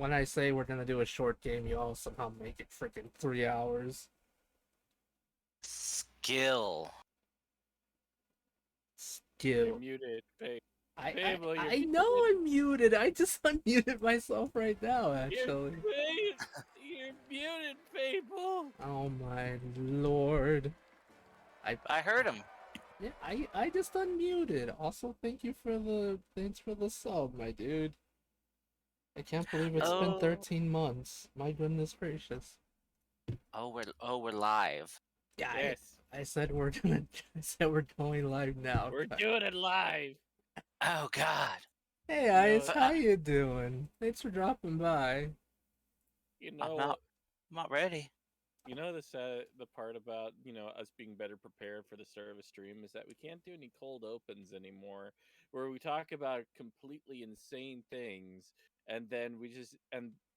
when I say we're gonna do a short game, you all somehow make it freaking 3 hours. Skill. You're Skill. muted, I, I Fable, you're I know muted. I'm muted. I just unmuted myself right now, You're actually. muted. You're muted, Fable. Oh my lord. I heard him. Yeah, I just unmuted. Also, thanks for the sub, my dude. I can't believe it's been Oh, 13 months. My goodness gracious. we're live. Yeah, Yes, I said we're gonna. I said we're going live now. we're doing it live. Oh God. Hey, You Ice, know, But how you doing? Thanks for dropping by. you I'm know, not. I'm not ready. the part about us being better prepared for the start of a stream is that we can't do any cold opens anymore, where we talk about completely insane things, and then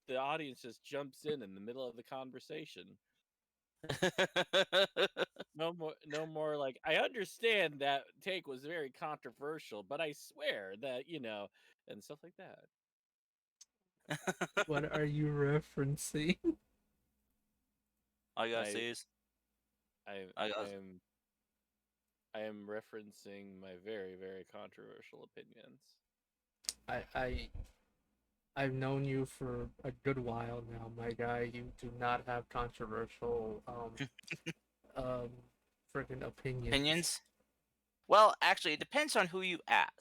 the audience just jumps in the middle of the conversation. No more like, I understand that take was very controversial, but I swear that and stuff like that. What are you referencing? All you gotta I say is, I I I gotta, am I am referencing my very very controversial opinions. I I've known you for a good while now, my guy. You do not have controversial um freaking opinions. opinions. Well, actually, it depends on who you ask.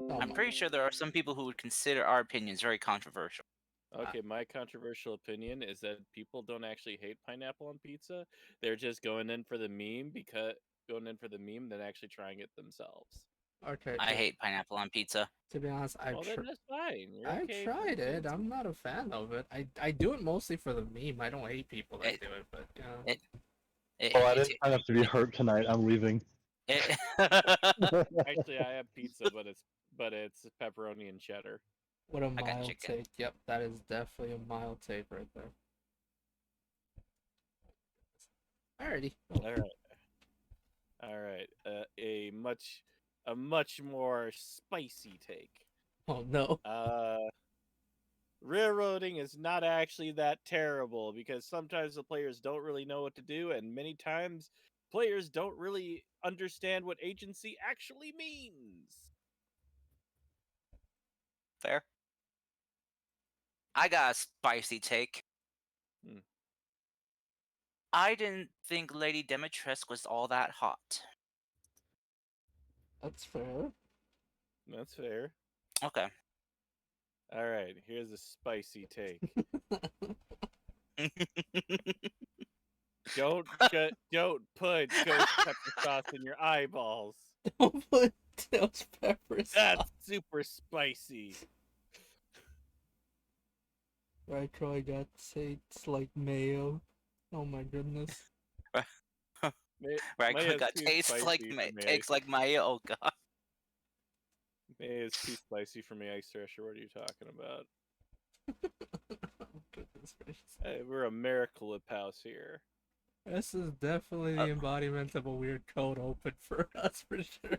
Oh I'm my. pretty sure there are some people who would consider our opinions very controversial. Okay, my controversial opinion is that people don't actually hate pineapple on pizza. They're just going in for the meme than actually trying it themselves. Okay, I hate pineapple on pizza. to be honest, Well, then that's fine. You're I've okay for tried it. opinions. I'm not a fan of it. I do it mostly for the meme. I don't hate people that It, do it, but it, it, Oh, I it, didn't sign up to be hurt tonight. I'm leaving. it, Actually, I have pizza, but it's pepperoni and cheddar. what a I got mild chicken. take. Yep, that is definitely a mild take right there. Alrighty. All right, all right. A much more spicy take. Oh no. Railroading is not actually that terrible because sometimes the players don't really know what to do, and many times players don't really understand what agency actually means. Fair. I got a spicy take. Hmm. I didn't think Lady Demetresque was all that hot. That's fair. That's fair. Okay. All right, here's a spicy take. Don't put ghost pepper sauce in your eyeballs. Don't put ghost pepper That's sauce. super spicy. Right, Troy got to say it's like mayo. Oh my goodness. Right, Mayo's got too tastes like spicy for me. takes like mayo. Oh God. Mayo's too spicy for me, Ice Thrasher. What are you talking about? Oh, goodness gracious. Hey, we're a Miraculip house here. This is definitely the embodiment of a weird code open for us for sure.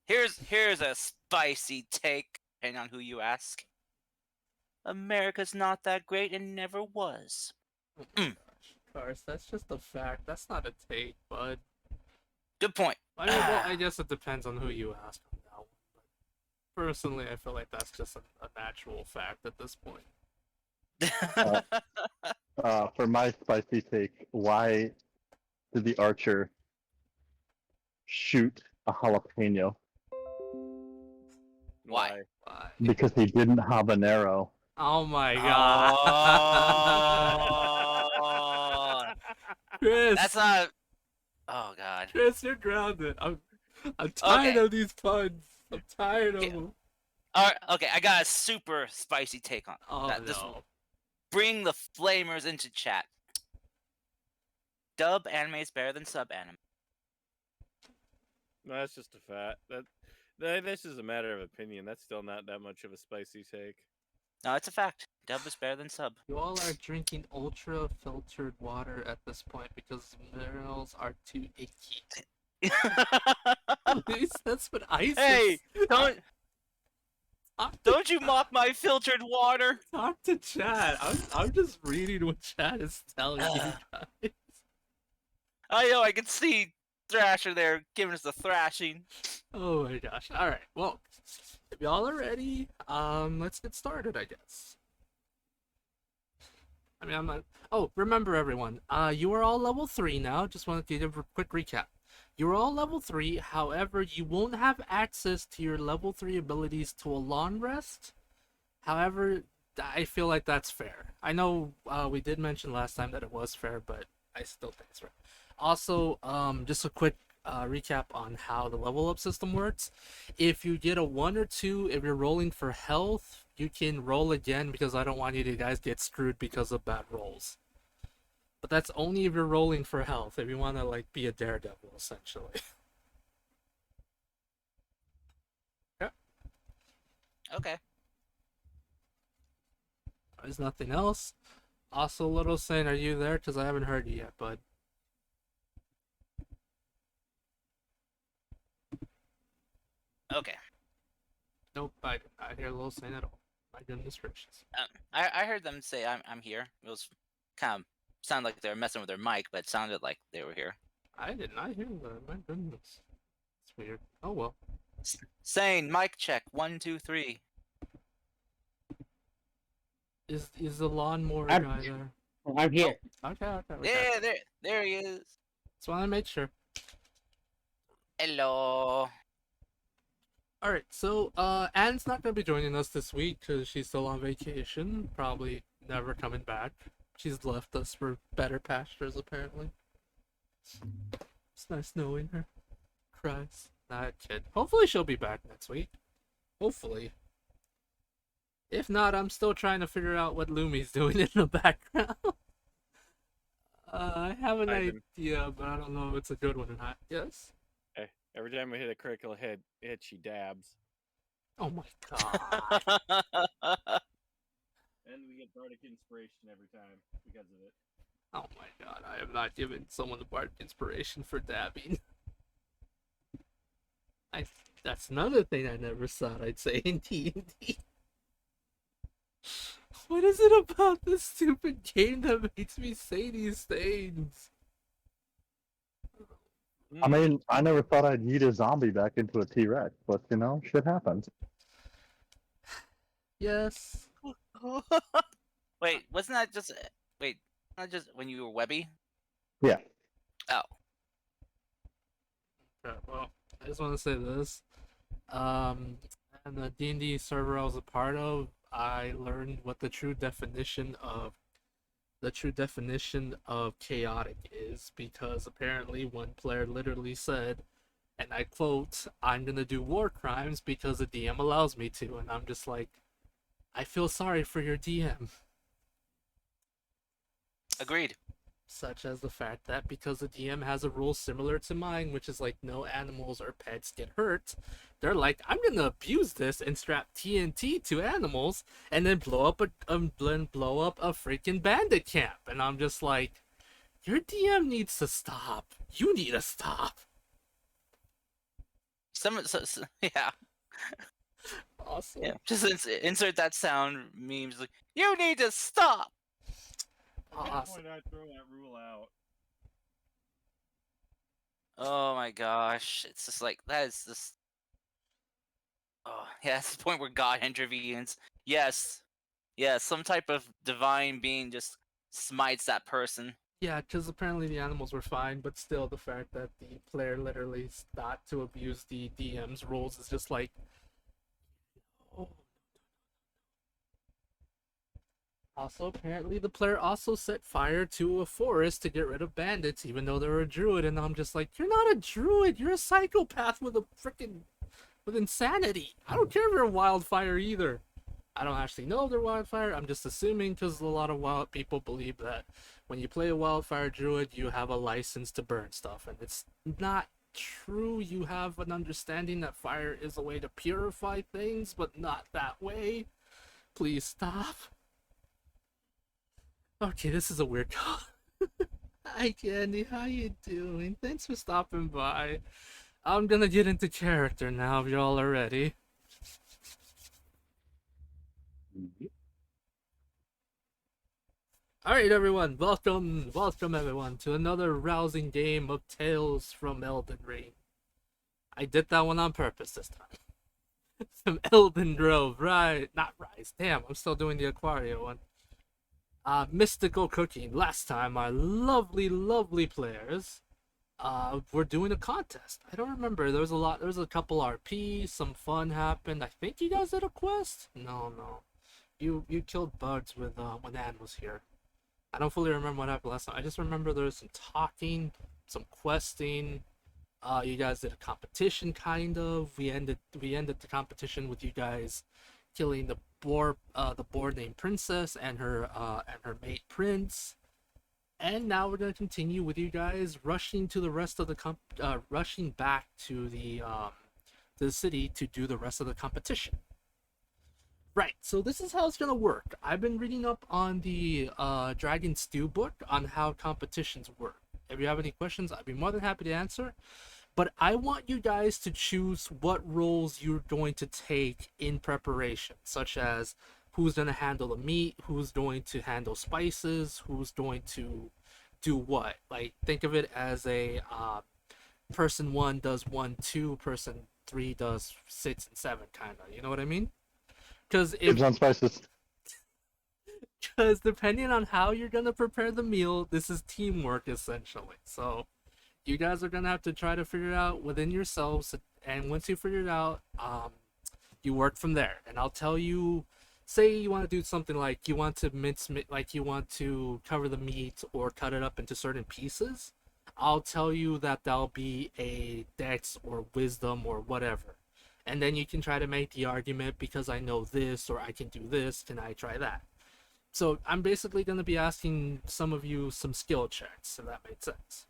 Here's a spicy take, depending on who you ask. America's not that great and never was. Oh my gosh. Cars, that's just a fact. That's not a take, bud. Good point. I mean, well, I guess it depends on who you ask on that one. But personally, I feel like that's just a natural fact at this point. For my spicy take, why did the archer shoot a jalapeno? Why? Why? Because he didn't have an arrow. Oh my god. Oh, Chris! that's not. Oh God. Chris, you're grounded. I'm tired Okay. of these puns. I'm tired of Okay. them. All right. Okay, I got a super spicy take on Oh that. This no. will bring the flamers into chat. Dub anime is better than sub anime. No, that's just a fact. This is a matter of opinion. That's still not that much of a spicy take. No, it's a fact. Dub is better than sub. You all are drinking ultra filtered water at this point because minerals are too icky. At least that's what ice Hey, is. don't. Don't you mock my filtered water? Talk to chat. I'm just reading what chat is telling you guys. I know, I can see Thrasher there giving us a thrashing. Oh my gosh. Alright, well, if y'all are ready, let's get started, I guess. I mean, I'm not... Oh, remember everyone, you are all level 3 now. Just wanted to give a quick recap. You're all level 3, however, you won't have access to your level 3 abilities to a long rest. However, I feel like that's fair. I know we did mention last time that it was fair, but I still think it's fair. Also, just a quick recap on how the level up system works. If you get a 1 or 2, if you're rolling for health, you can roll again because I don't want you to guys get screwed because of bad rolls. But that's only if you're rolling for health, if you want to like be a daredevil, essentially. Yeah. Okay. There's nothing else. Also, Little Saint, are you there? Because I haven't heard you yet, bud. Okay. Nope, I did not hear Little Saint at all. My goodness gracious. I heard them say I'm here. It was kind of sounded like they were messing with their mic, but it sounded like they were here. I did not hear that. My goodness. It's weird. Oh well. Saying mic check 1 2 3. Is the lawnmower I'm- guy there? I'm here. Okay. Yeah, there he is. Just want to make sure. Hello. Alright, so Anne's not gonna be joining us this week because she's still on vacation. Probably never coming back. She's left us for better pastures, apparently. It's nice knowing her. Cries. Not kid. Hopefully she'll be back next week. Hopefully. If not, I'm still trying to figure out what Lumi's doing in the background. I have an Ivan. idea, but I don't know if it's a good one or not. Yes? Every time we hit a critical hit, she dabs. Oh my god. And we get bardic inspiration every time because of it. Oh my god, I have not given someone the bardic inspiration for dabbing. That's another thing I never thought I'd say in D&D. What is it about this stupid game that makes me say these things? I mean, I never thought I'd eat a zombie back into a T-Rex, but you know, shit happens. Yes. Wait, wasn't that just not just when you were Webby? Yeah. Oh. Okay, well, I just want to say this. And the D&D server I was a part of, I learned what the true definition of chaotic is, because apparently one player literally said, and I quote, "I'm gonna do war crimes because the DM allows me to," and I'm just like, I feel sorry for your DM. Agreed. Such as the fact that because the DM has a rule similar to mine, which is like no animals or pets get hurt, they're like, I'm gonna abuse this and strap TNT to animals and then blow up a freaking bandit camp. And I'm just like, your DM needs to stop. You need to stop. Yeah. Awesome. Yeah. Just insert that sound memes like, you need to stop. At that Awesome. point, I'd throw that rule out. Oh my gosh. It's just like that is just oh yeah, that's the point where God intervenes. Yes. Yeah, some type of divine being just smites that person. Yeah, because apparently the animals were fine, but still the fact that the player literally thought to abuse the DM's rules is just like, oh. Also, apparently the player also set fire to a forest to get rid of bandits, even though they're a druid, and I'm just like, you're not a druid, you're a psychopath with insanity. I don't care if you're a wildfire either. I don't actually know if they're wildfire, I'm just assuming because a lot of wild people believe that when you play a wildfire druid, you have a license to burn stuff, and it's not true. You have an understanding that fire is a way to purify things, but not that way. Please stop. Okay, this is a weird call. Hi, Candy. How you doing? Thanks for stopping by. I'm gonna get into character now if y'all are ready. All right, everyone, welcome everyone to another rousing game of Tales from Elden Ring. I did that one on purpose this time. From Eldeen Grove, right? Not Rise. Damn, I'm still doing the Aquaria one. Mystical cooking. Last time, our lovely players were doing a contest. I don't remember. There was a couple RPs. Some fun happened. I think you guys did a quest. No. You killed bugs with when Anne was here. I don't fully remember what happened last time. I just remember there was some talking, some questing. You guys did a competition, kind of. We ended the competition with you guys killing the boar named Princess and her mate Prince. And now we're gonna continue with you guys rushing to the rest of the rushing back to the city to do the rest of the competition. Right, so this is how it's gonna work. I've been reading up on the Dragon Stew book on how competitions work. If you have any questions, I'd be more than happy to answer. But I want you guys to choose what roles you're going to take in preparation, such as who's going to handle the meat, who's going to handle spices, who's going to do what. Like, think of it as a person one does 1, 2, person 3 does 6 and 7, kind of. You know what I mean? Because if Dibs on spices. because depending on how you're gonna prepare the meal, this is teamwork essentially. So you guys are gonna have to try to figure it out within yourselves, and once you figure it out, you work from there. And I'll tell you, say you want to do something like you want to like you want to cover the meat or cut it up into certain pieces. I'll tell you that that'll be a dex or wisdom or whatever. And then you can try to make the argument because I know this or I can do this, can I try that? So I'm basically going to be asking some of you some skill checks, if that makes sense.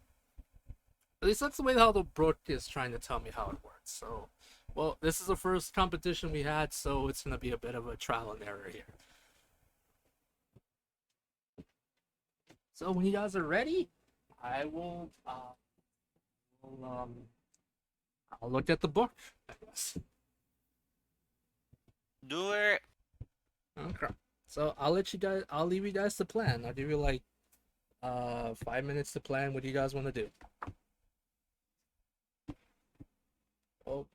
At least that's the way how the book is trying to tell me how it works. So, well, this is the first competition we had, so it's going to be a bit of a trial and error here. So when you guys are ready, I will, I'll look at the book, I guess. Do it. Okay. So I'll leave you guys to plan. I'll give you like 5 minutes to plan what you guys want to do. Oh,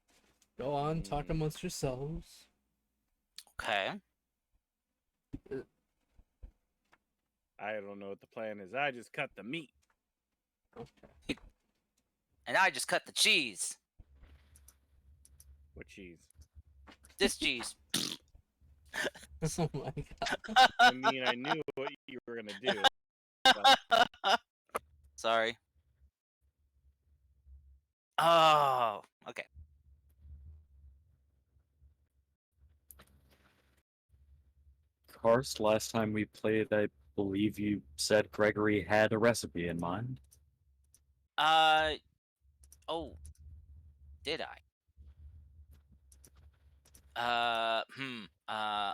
go on, talk amongst yourselves. Okay. I don't know what the plan is. I just cut the meat. Okay. And I just cut the cheese. What cheese? This cheese. Oh my god. I mean, I knew what you were gonna do. But Sorry. Oh, okay. Karst, last time we played, I believe you said Gregory had a recipe in mind. Oh, did I?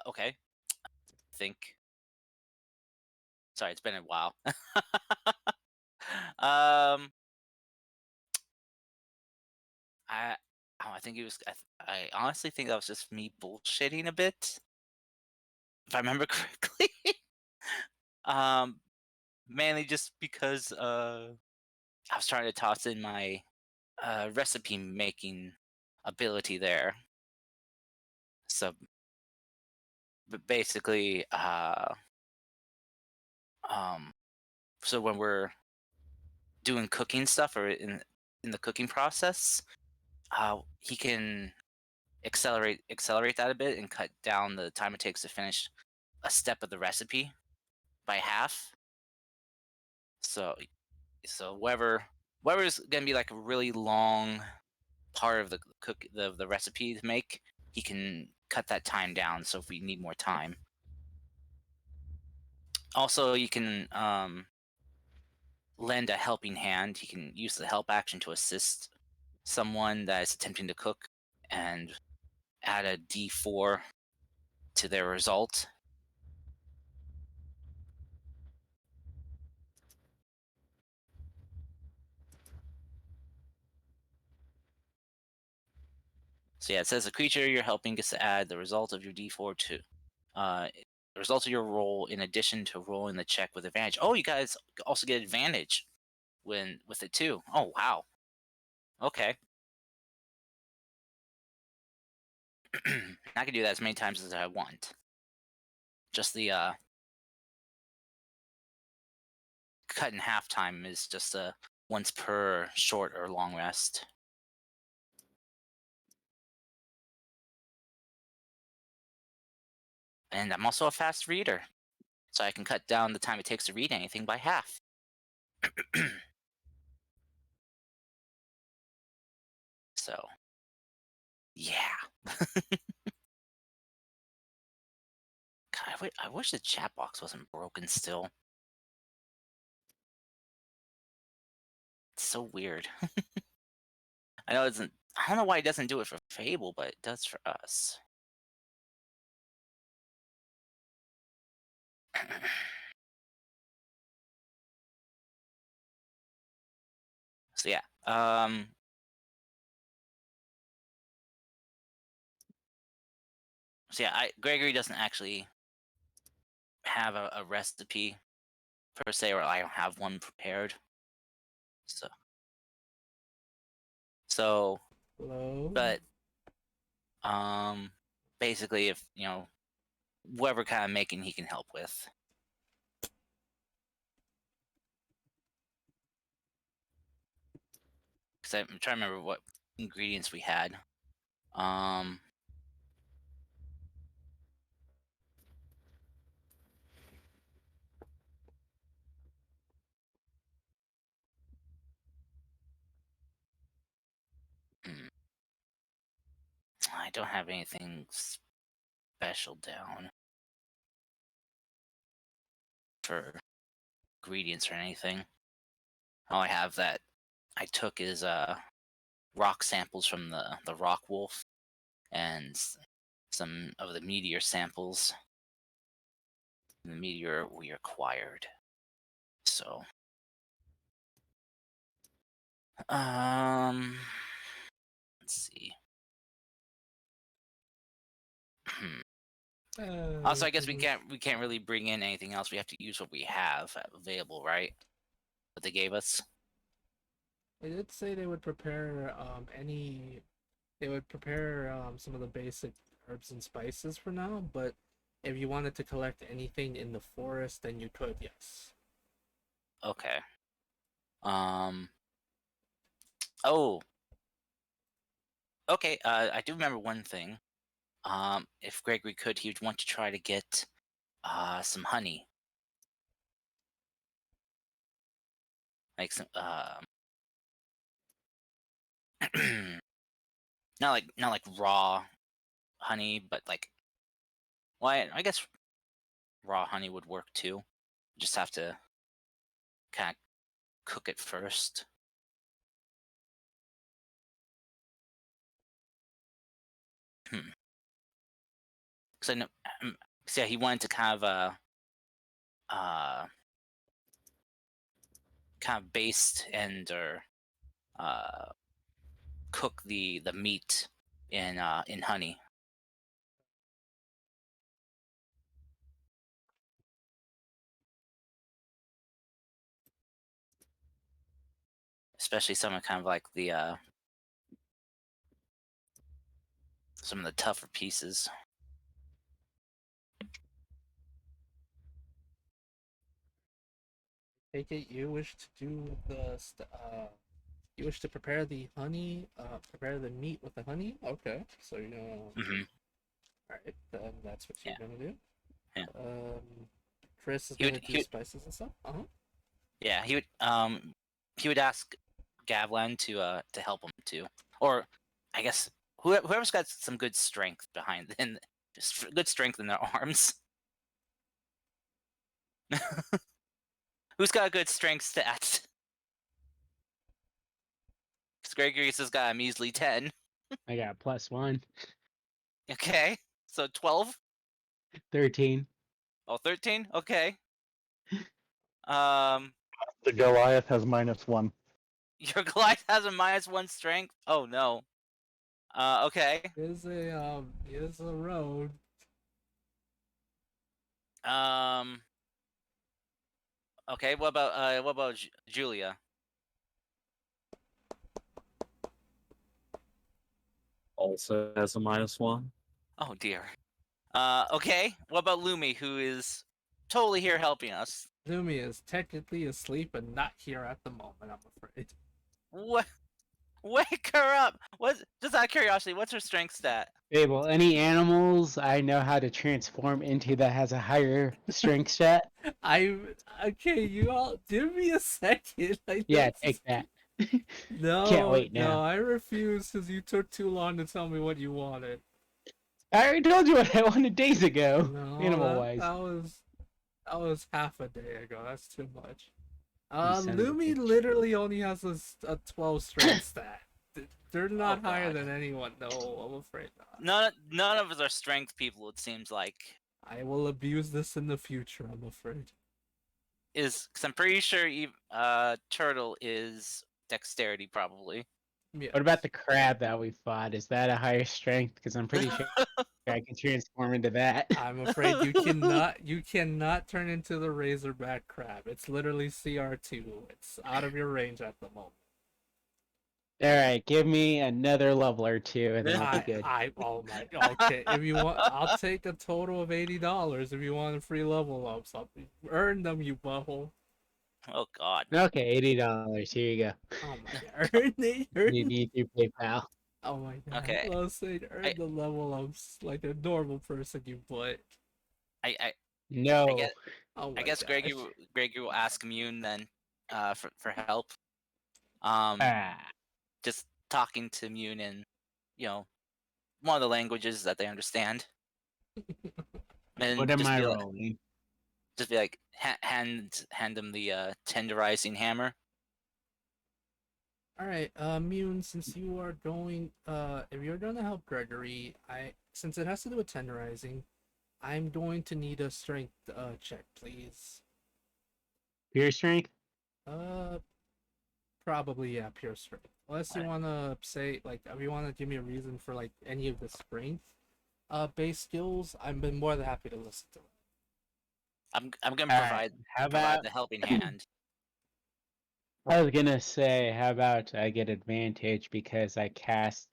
Okay. Think. Sorry, it's been a while. um, I think it was. I honestly think that was just me bullshitting a bit, if I remember correctly. um, Mainly just because I was trying to toss in my recipe making ability there. So, but basically, so when we're doing cooking stuff or in the cooking process, he can accelerate that a bit and cut down the time it takes to finish a step of the recipe by half. So whoever's gonna be like a really long part of the recipe to make, he can cut that time down. So if we need more time, also you can lend a helping hand. He can use the help action to assist someone that is attempting to cook and add a D4 to their result. So yeah, it says the creature you're helping gets to add the result of your D4 to the result of your roll in addition to rolling the check with advantage. Oh, you guys also get advantage with it too. Oh wow. Okay. I can do that as many times as I want. Just the cut in half time is just once per short or long rest. And I'm also a fast reader, so I can cut down the time it takes to read anything by half. So, yeah. God, I wish the chat box wasn't broken still. It's so weird. I know it doesn't. I don't know why it doesn't do it for Fable, but it does for us. So yeah. So yeah, Gregory doesn't actually have a recipe per se, or I don't have one prepared. So, Hello? but basically, if whatever kind of making he can help with. Because I'm trying to remember what ingredients we had. I don't have anything special down for ingredients or anything. All I have that I took is rock samples from the rock wolf and some of the meteor samples. The meteor we acquired. So let's see. Also, I guess we can't really bring in anything else. We have to use what we have available, right? What they gave us. They did say they would prepare some of the basic herbs and spices for now, but if you wanted to collect anything in the forest, then you could, yes. Okay. Oh. Okay. I do remember one thing. If Gregory could, he would want to try to get some honey. Like some not like raw honey, but like, well, I guess raw honey would work too. Just have to kind of cook it first. Because I know, yeah, he wanted to kind of baste and or cook the meat in honey. Especially some of kind of like the some of the tougher pieces. Take it you wish to do you wish to prepare the honey, prepare the meat with the honey? Okay, so you're gonna. Alright, then that's what you're gonna do. Yeah. Chris is gonna do spices and stuff. Yeah, he would ask Gavlan to help him too, or I guess whoever's got some good strength behind and just good strength in their arms. Who's got good strength stats? Because Gregory's has got a measly 10. I got +1. Okay, so 12? 13. Oh, 13? Okay. The Goliath has -1. Your Goliath has a -1 strength? Oh no. Okay. Here's a road. Um. Okay. What about Julia? Also has a -1. Oh dear. Okay. What about Lumi, who is totally here helping us? Lumi is technically asleep and not here at the moment, I'm afraid. What? Wake her up! What? Just out of curiosity, what's her strength stat? Fable, any animals I know how to transform into that has a higher strength stat? Okay, you all give me a second. Yeah, take that. Can't No, wait no, now. I refuse because you took too long to tell me what you wanted. I already told you what I wanted days ago, No, animal-wise. that was half a day ago. That's too much. You son of a Lumi bitch. literally only has a 12 strength stat. They're not Oh, higher God. than anyone. No, I'm afraid not. None of us are strength people. It seems like I will abuse this in the future, I'm afraid. because I'm pretty sure Turtle is dexterity probably. Yes. What about the crab that we fought? Is that a higher strength? Because I'm pretty sure I can transform into that. I'm afraid you cannot turn into the razorback crab. It's literally CR2. It's out of your range at the moment. Alright, give me another level or two and then I'll be good. Oh my, okay. If you want, I'll take a total of $80 if you want a free level up. Something, earn them, you butthole. Oh God. Okay, $80. Here you go. Oh my god, earn it, earn Need it. you through PayPal. Oh my god. Okay. Let's say earn the level ups like a normal person, you butt. I No. Oh my guess gosh. Gregory will ask Mune then, for help. Ah, Just talking to Mune in, you know, one of the languages that they understand, and what am I rolling? just be like, hand him the tenderizing hammer. Alright, Mune, since you are going, if you're gonna help Gregory, since it has to do with tenderizing, I'm going to need a strength, check, please. Pure strength? Probably, yeah, pure strength. Unless you Alright. wanna say, like, if you wanna give me a reason for, like, any of the strength, base skills, I've been more than happy to listen to it. I'm gonna Alright, how provide about... the helping hand. I was gonna say, how about I get advantage because I cast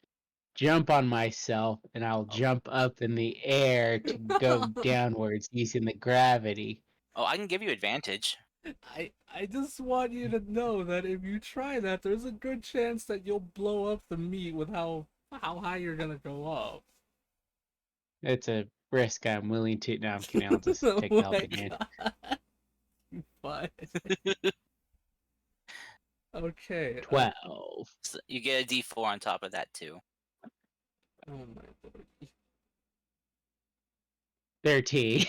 jump on myself and I'll jump up in the air to go downwards using the gravity. Oh, I can give you advantage. I just want you to know that if you try that, there's a good chance that you'll blow up the meat with how high you're gonna go up. It's a risk I'm willing to... No, I'm kidding. I'll just Oh take the my helping hand. god. But okay. 12. So you get a D4 on top of that too. Oh my lord. 13.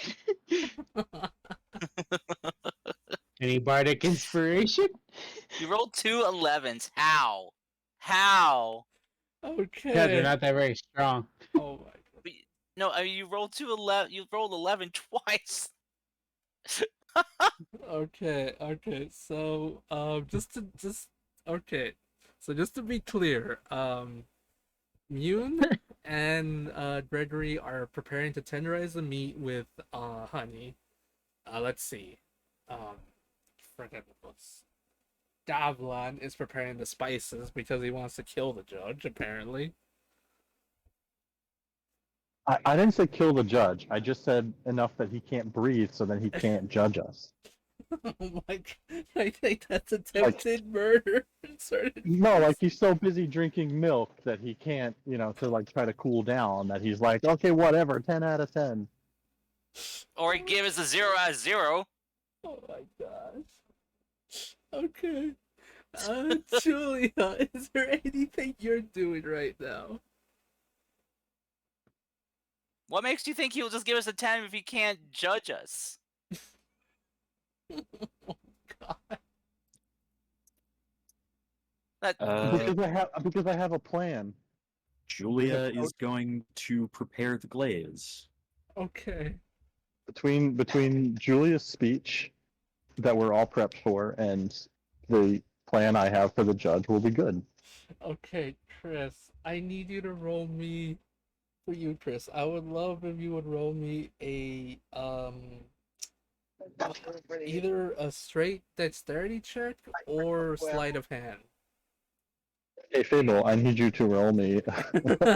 Any bardic inspiration? You rolled 2 11s. How? How? Yeah, they're Okay. not that very strong. Oh my god. But no, I mean, you rolled 11. You rolled 11 twice. Okay, okay. So, okay. So just to be clear, Mune and Gregory are preparing to tenderize the meat with honey. Let's see. Um, forget what's Davlan is preparing the spices because he wants to kill the judge, apparently. I didn't say kill the judge. I just said enough that he can't breathe, so then he can't judge us. Oh my god, I think that's attempted murder. No, like he's so busy drinking milk that he can't, to like try to cool down. That he's like, okay, whatever, 10 out of 10. Or he gave us a 0 out of 0. Oh my gosh. Okay. Julia, is there anything you're doing right now? What makes you think he'll just give us a 10 if he can't judge us? Oh god. That Because I have a plan. Julia is going to prepare the glaze. Okay. Between Julia's speech that we're all prepped for and the plan I have for the judge will be good. Okay, Chris, I need you to roll me for you, Chris. I would love if you would roll me a Either a straight dexterity check or sleight of hand. Hey, Fable, I need you to roll me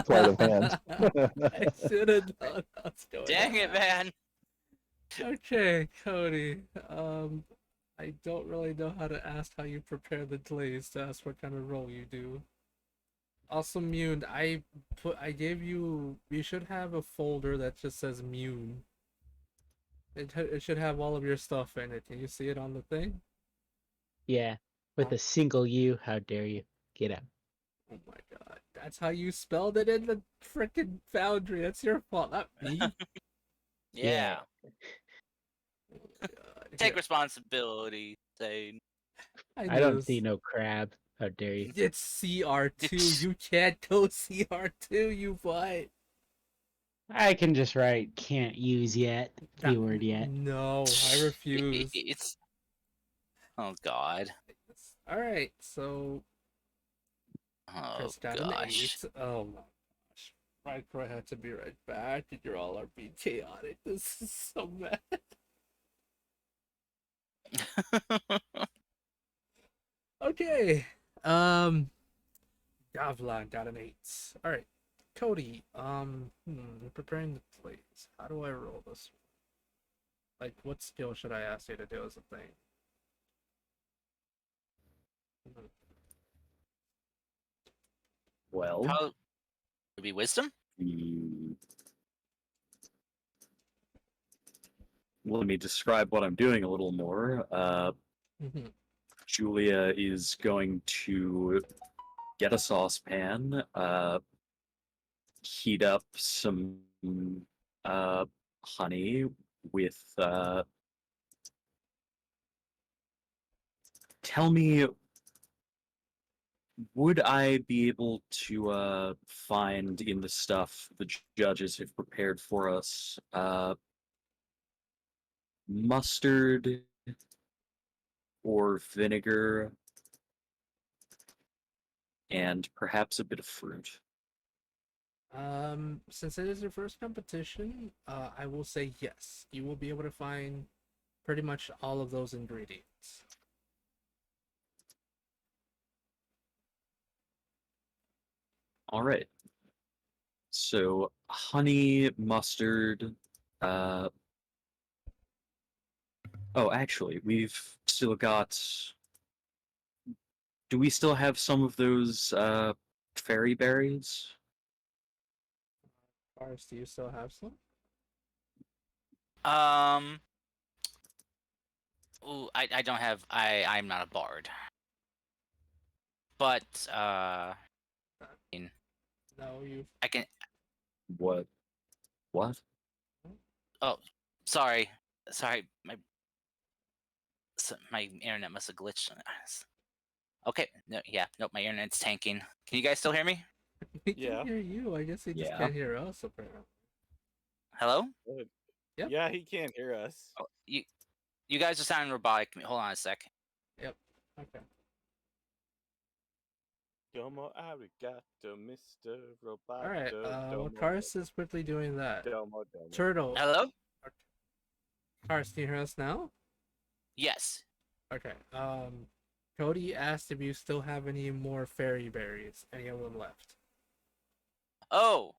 sleight of hand. I should have known what's going Dang on. it, man. Okay, Cody. I don't really know how to ask how you prepare the glaze to ask what kind of roll you do. Also, Mune, I gave you. You should have a folder that just says Mune. It should have all of your stuff in it. Can you see it on the thing? Yeah, with a single U. How dare you? Get out. Oh my god, that's how you spelled it in the frickin' Foundry. That's your fault, not me. Yeah. Oh my god. Take Here, responsibility, Zane. I I knew don't this. see no crab. How dare you? It's CR2. You can't go CR2, you butt. I can just write can't use yet. Keyword yet. No, I refuse. It's. Oh God. Alright, so Oh Chris got an gosh. 8. Oh my gosh. I had to be right back, and you're all are being chaotic. This is so bad. Okay. Gavlan got an 8. Alright. Cody, preparing the plays. How do I roll this? Like, what skill should I ask you to do as a thing? Well, Probably would be wisdom. Let me describe what I'm doing a little more. Mhm. Julia is going to get a saucepan, heat up some honey with. Tell me, would I be able to find in the stuff the judges have prepared for us mustard or vinegar and perhaps a bit of fruit? Since it is your first competition, I will say yes. You will be able to find pretty much all of those ingredients. All right. So honey, mustard. Oh, actually, we've still got. Do we still have some of those fairy berries? Cars, do you still have some? Um. Ooh, I don't have. I'm not a bard. But No, you. I can. What? What? Oh, sorry. Sorry. My internet must have glitched. Okay. No. Yeah. Nope. My internet's tanking. Can you guys still hear me? We Yeah. can hear you. I guess he just Yeah. can't hear us, apparently. Hello. Good. Yep. Yeah, he can't hear us. Oh, you guys are sounding robotic. Hold on a sec. Yep. Okay. Domo arigato, Mr. Roboto. All right. Well, domo, Karis is quickly doing that. domo. Turtle. Hello. Karis, can you hear us now? Yes. Okay. Cody asked if you still have any more fairy berries. Any of them left? Oh.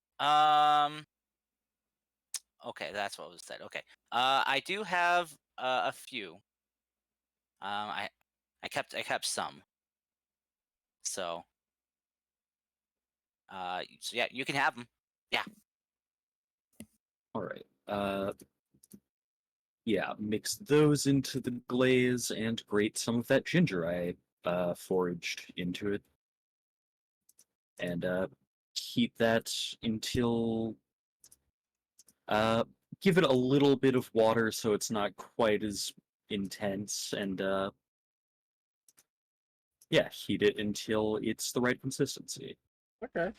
Okay, that's what was said. Okay. I do have a few. I kept some. So. So yeah, you can have them. Yeah. All right. Yeah, mix those into the glaze and grate some of that ginger I foraged into it. And heat that until give it a little bit of water so it's not quite as intense, and yeah, heat it until it's the right consistency. Okay.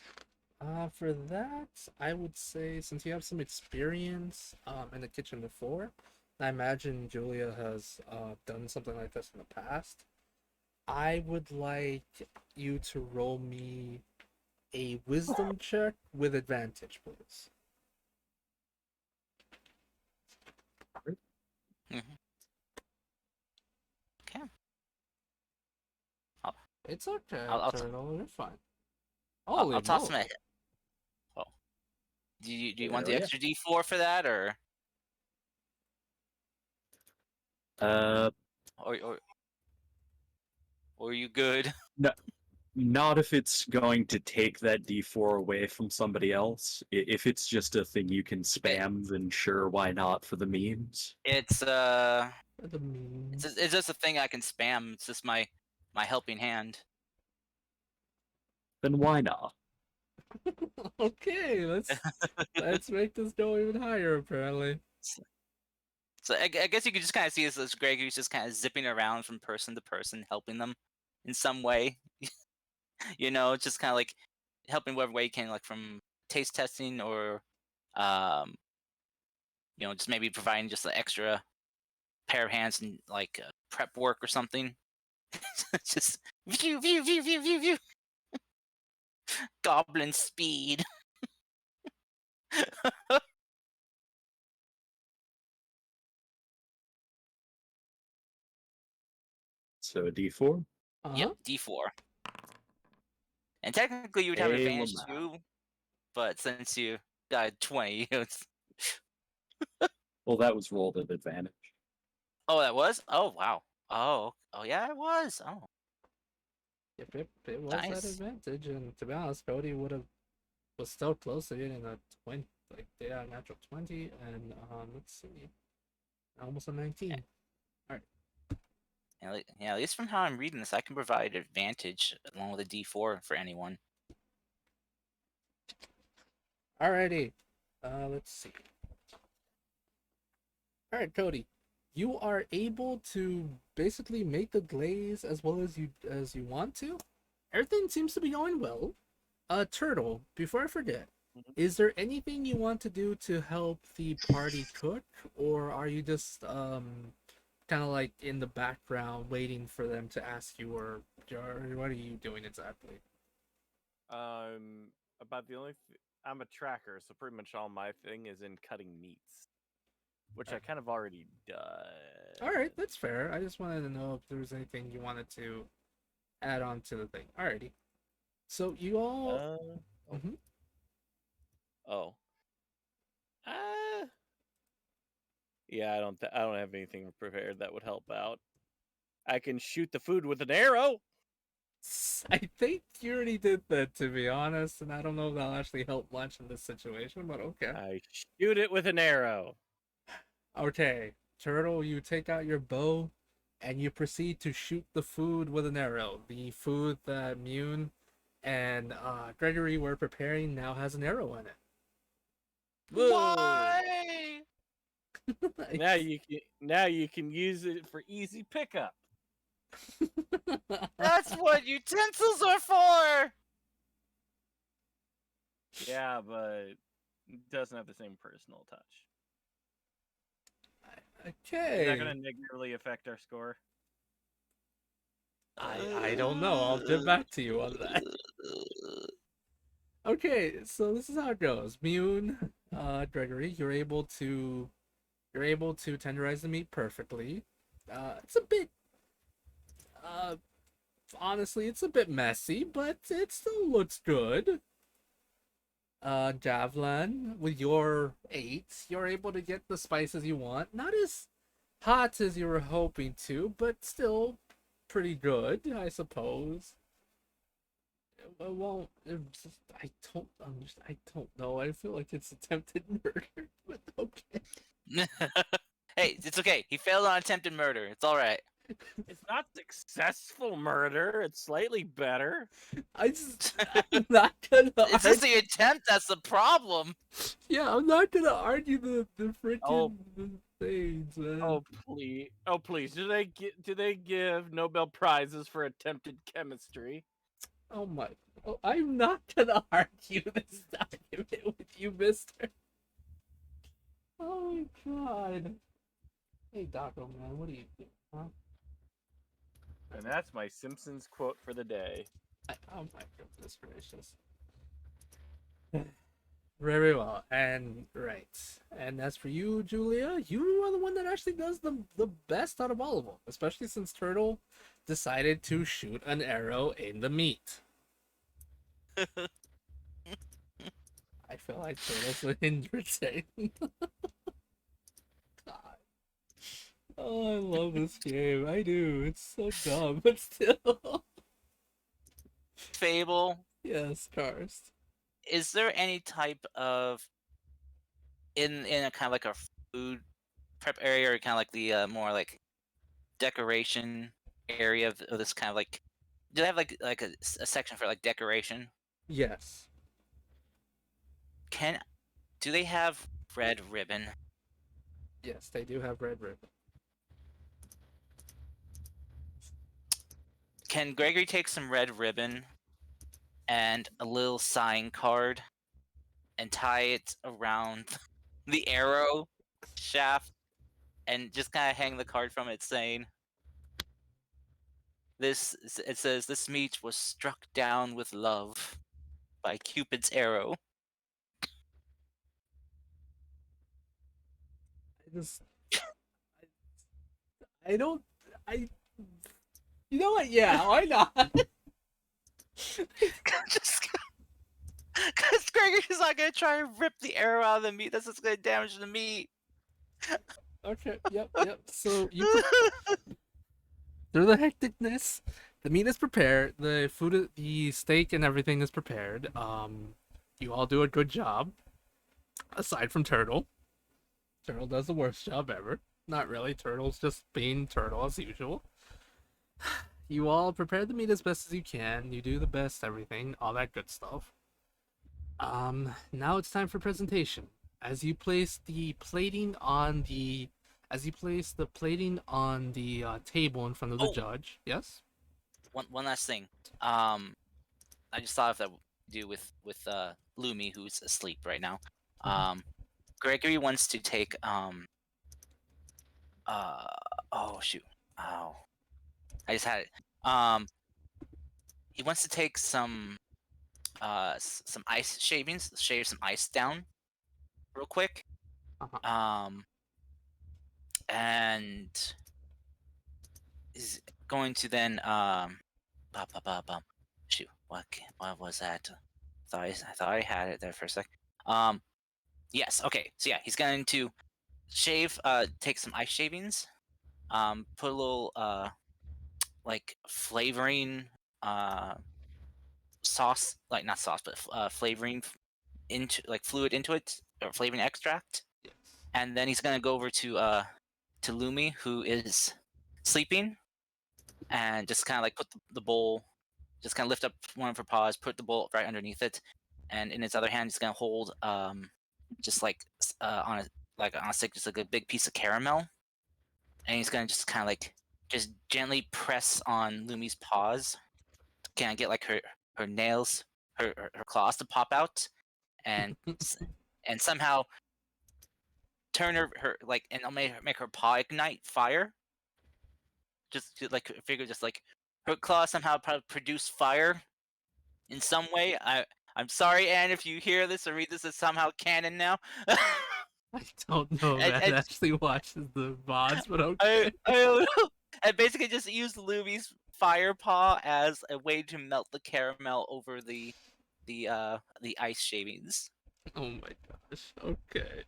For that, I would say since you have some experience in the kitchen before, I imagine Julia has done something like this in the past. I would like you to roll me a wisdom check with advantage, please. Mhm. It's okay, I'll Turtle. You're fine. I'll, Holy I'll toss him moly! a. Oh, do you want Hell the yeah. extra D4 for that, or Uh, or or, or are you good? no, not if it's going to take that D4 away from somebody else. If it's just a thing you can It, spam, then sure, why not for the memes? it's For the memes. it's just a thing I can spam. It's just my helping hand. Then why not? Okay, let's make this go even higher. Apparently. So I guess you could just kind of see as Gregory's just kind of zipping around from person to person, helping them in some way. Just kind of like helping whatever way you can, like from taste testing or, um, just maybe providing just an extra pair of hands and like prep work or something. Just view, goblin speed. So a D4? Yep, Uh-huh. D4. And technically you would have an Hey, advantage Lamau. too, but since you got 20, it's... Well, that was rolled at advantage. Oh, that was? Oh, wow. Oh yeah, it was. Oh, Yep, it was that nice. advantage, and to be honest, Cody was still close to getting a 20, like yeah, natural 20, and let's see, almost a 19. All right. Yeah, at least from how I'm reading this, I can provide advantage along with a D4 for anyone. Alrighty. Let's see. All right, Cody, you are able to basically make the glaze as well as you want to. Everything seems to be going well. Turtle, before I forget, Mhm. is there anything you want to do to help the party cook, or are you just kind of like in the background waiting for them to ask you, or what are you doing exactly? About the only I'm a tracker, so pretty much all my thing is in cutting meats, which I kind of already All right, done. that's fair. I just wanted to know if there was anything you wanted to add on to the thing. Alrighty. So you all. Uh, oh, Mhm. oh. Uh, yeah, I don't have anything prepared that would help out. I can shoot the food with an arrow. I think you already did that, to be honest, and I don't know if that'll actually help much in this situation, but okay. I shoot it with an arrow. Okay, Turtle, you take out your bow and you proceed to shoot the food with an arrow. The food that Mune and Gregory were preparing now has an arrow in it. Whoa! Why? Now you can use it for easy pickup. That's what utensils are for. Yeah, but it doesn't have the same personal touch. Is that Okay. going to negatively affect our score? I don't know. I'll get back to you on that. Okay, so this is how it goes. Mune, Gregory, you're able to tenderize the meat perfectly. It's a bit uh honestly, it's a bit messy, but it still looks good. Javelin, with your 8, you're able to get the spices you want. Not as hot as you were hoping to, but still pretty good, I suppose. It won't. I don't understand. I don't know. I feel like it's attempted murder, but okay. Hey, it's okay. He failed on attempted murder. It's all right. It's not successful murder. It's slightly better. I'm not gonna It's just argue. the attempt that's the problem. Yeah, I'm not gonna argue the Oh, freaking things, man. oh please, oh please. Do they give Nobel prizes for attempted chemistry? Oh my. Oh, I'm not gonna argue this argument with you, mister. Oh my god. Hey, Doco, man, what are you doing, huh? And that's my Simpsons quote for the day. Oh my goodness gracious. Very well, and right. And as for you, Julia, you are the one that actually does the best out of all of them, especially since Turtle decided to shoot an arrow in the meat. I feel like turtles would hinder it. God. Oh, I love this game. I do. It's so dumb, but still. Fable, Yes, Karst. is there any type of in a kind of like a food prep area, or kind of like the more like decoration area of this kind of like? Do they have like a section for like decoration? Yes. Can do they have red ribbon? Yes, they do have red ribbon. Can Gregory take some red ribbon and a little sign card and tie it around the arrow shaft and just kind of hang the card from it saying, "This," it says, "this meat was struck down with love by Cupid's arrow." I just. I don't. I. You know what? Yeah, why not? Just because Gregory's not gonna try and rip the arrow out of the meat. That's just gonna damage the meat. Okay, yep. So through the hecticness, the meat is prepared, the food, the steak and everything is prepared. You all do a good job, aside from Turtle. Turtle does the worst job ever. Not really. Turtle's just being Turtle as usual. You all prepare the meat as best as you can. You do the best everything, all that good stuff. Now it's time for presentation. As you place the plating on the table in front of the Oh. judge. Yes. One last thing. I just thought of that do with Lumi, who's asleep right now. Gregory wants to take oh shoot, oh, I just had it. He wants to take some some ice shavings, shave some ice down real quick. And is going to then shoot, what was that? I thought I had it there for a sec. Yes, okay. So yeah, he's going to shave, take some ice shavings, put a little like flavoring sauce, like not sauce, but flavoring into like fluid into it, or flavoring extract. Yes. And then he's gonna go over to Lumi, who is sleeping, and just kind of like put the bowl, just kind of lift up one of her paws, put the bowl right underneath it, and in his other hand he's gonna hold just like on a stick, just like a big piece of caramel, and he's gonna just kind of like just gently press on Lumi's paws, kind of get like her nails, her claws to pop out, and and somehow turn her like, and I'll make her paw ignite fire. Just like figure, just like her claws somehow produce fire in some way. I'm sorry, Anne, if you hear this or read this as somehow canon now. I don't know if Ed actually watches the VODs, but okay. I don't know. I basically just used Lumi's fire paw as a way to melt the caramel over the ice shavings. Oh my gosh. Okay.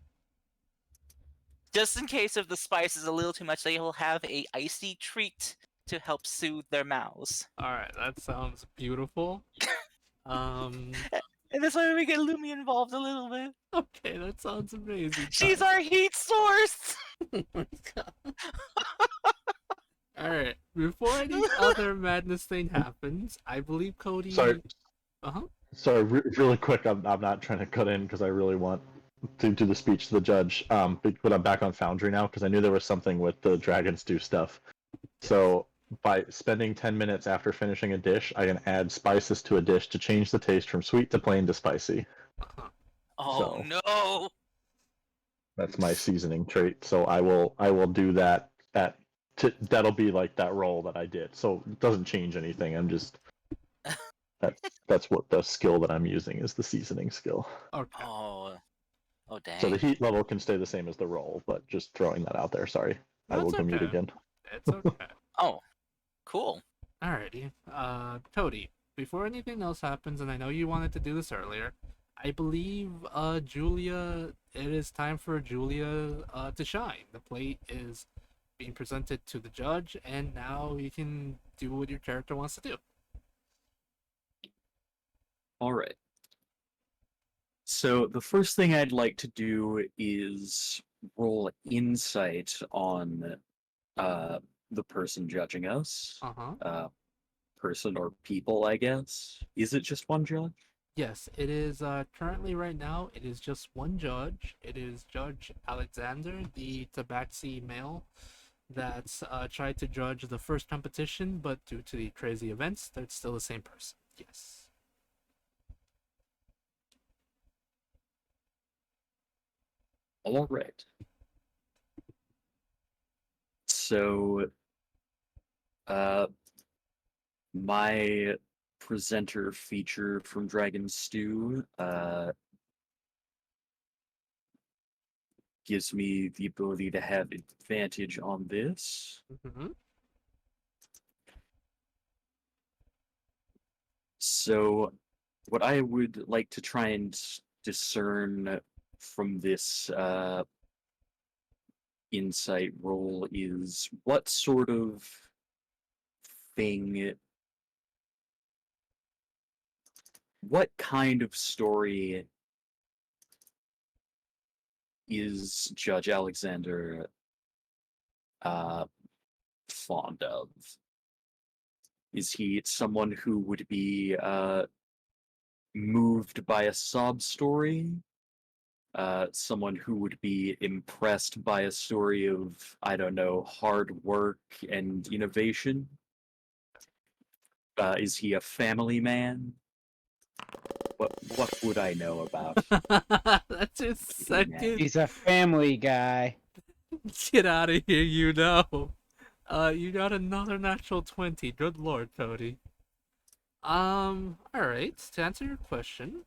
Just in case if the spice is a little too much, they will have a icy treat to help soothe their mouths. All right, that sounds beautiful. And that's why we get Lumi involved a little bit. Okay, that sounds amazing. She's our heat source. Oh my god. All right, before any other madness thing happens, I believe Cody. Sorry. Sorry, really quick. I'm not trying to cut in because I really want to do the speech to the judge. But I'm back on Foundry now because I knew there was something with the dragons do stuff. So by spending 10 minutes after finishing a dish, I can add spices to a dish to change the taste from sweet to plain to spicy. Oh So, no! That's my seasoning trait. So I will do that. That'll be like that roll that I did. So it doesn't change anything. I'm just that's what the skill that I'm using is, the seasoning skill. Okay. Oh dang. So the heat level can stay the same as the roll, but just throwing that out there. Sorry, I will go mute again. It's okay. Oh, Cool. Alrighty. Toady, before anything else happens, and I know you wanted to do this earlier, I believe, Julia, it is time for Julia, to shine. The plate is being presented to the judge, and now you can do what your character wants to do. All right. So the first thing I'd like to do is roll insight on the person judging us. Uh-huh. Person or people, I guess. Is it just one judge? Yes, it is, currently right now, it is just one judge. It is Judge Alexander, the Tabaxi male that's tried to judge the first competition, but due to the crazy events, they're still the same person. Yes. All right. So, my presenter feature from Dragon Stew gives me the ability to have advantage on this. Mm-hmm. So, what I would like to try and discern from this insight roll is what sort of thing, what kind of story is Judge Alexander fond of? Is he someone who would be moved by a sob story? Someone who would be impressed by a story of, I don't know, hard work and innovation? Is he a family man? What would I know about? That's his second. He's a family guy. Get out of here, you know. You got another natural 20. Good lord, Cody. Alright, to answer your question,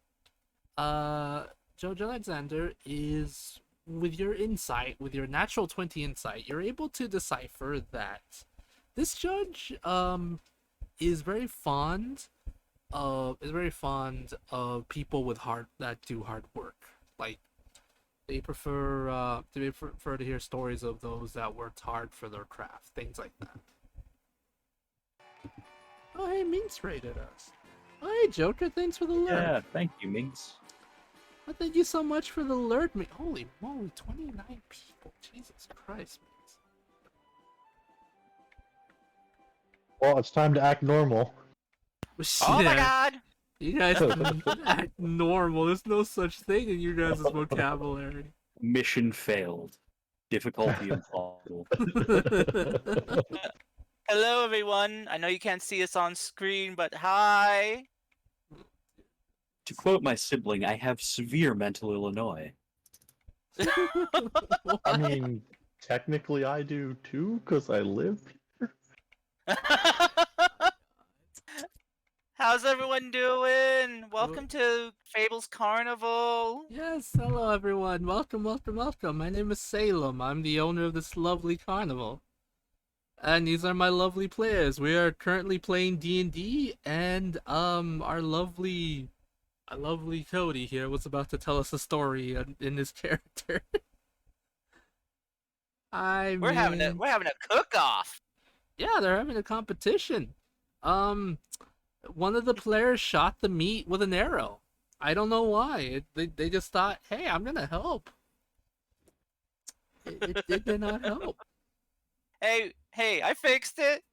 Judge Alexander is, with your insight, with your natural 20 insight, you're able to decipher that this judge, is very fond of people with that do hard work. Like, they prefer to hear stories of those that worked hard for their craft, things like that. Oh, hey, Minx rated us. Oh, hey, Joker, thanks for the alert. Yeah, thank you, Minx. Well, thank you so much for the alert. Holy moly, 29 people. Jesus Christ, Minx. Well, it's time to act normal. Oh my Yeah, god! you guys can act normal. There's no such thing in you guys' vocabulary. Mission failed. Difficulty impossible. Hello, everyone. I know you can't see us on screen, but hi. To quote my sibling, I have severe mental Illinois. I mean, technically I do too, because I live here. How's everyone doing? Welcome to Fables Carnival. Yes, hello everyone. Welcome, welcome, welcome. My name is Salem. I'm the owner of this lovely carnival. And these are my lovely players. We are currently playing D&D, and our lovely Cody here was about to tell us a story in his character. We're having a cook-off. Yeah, they're having a competition. One of the players shot the meat with an arrow. I don't know why. They just thought, hey, I'm gonna help. It did not help. Hey, I fixed it.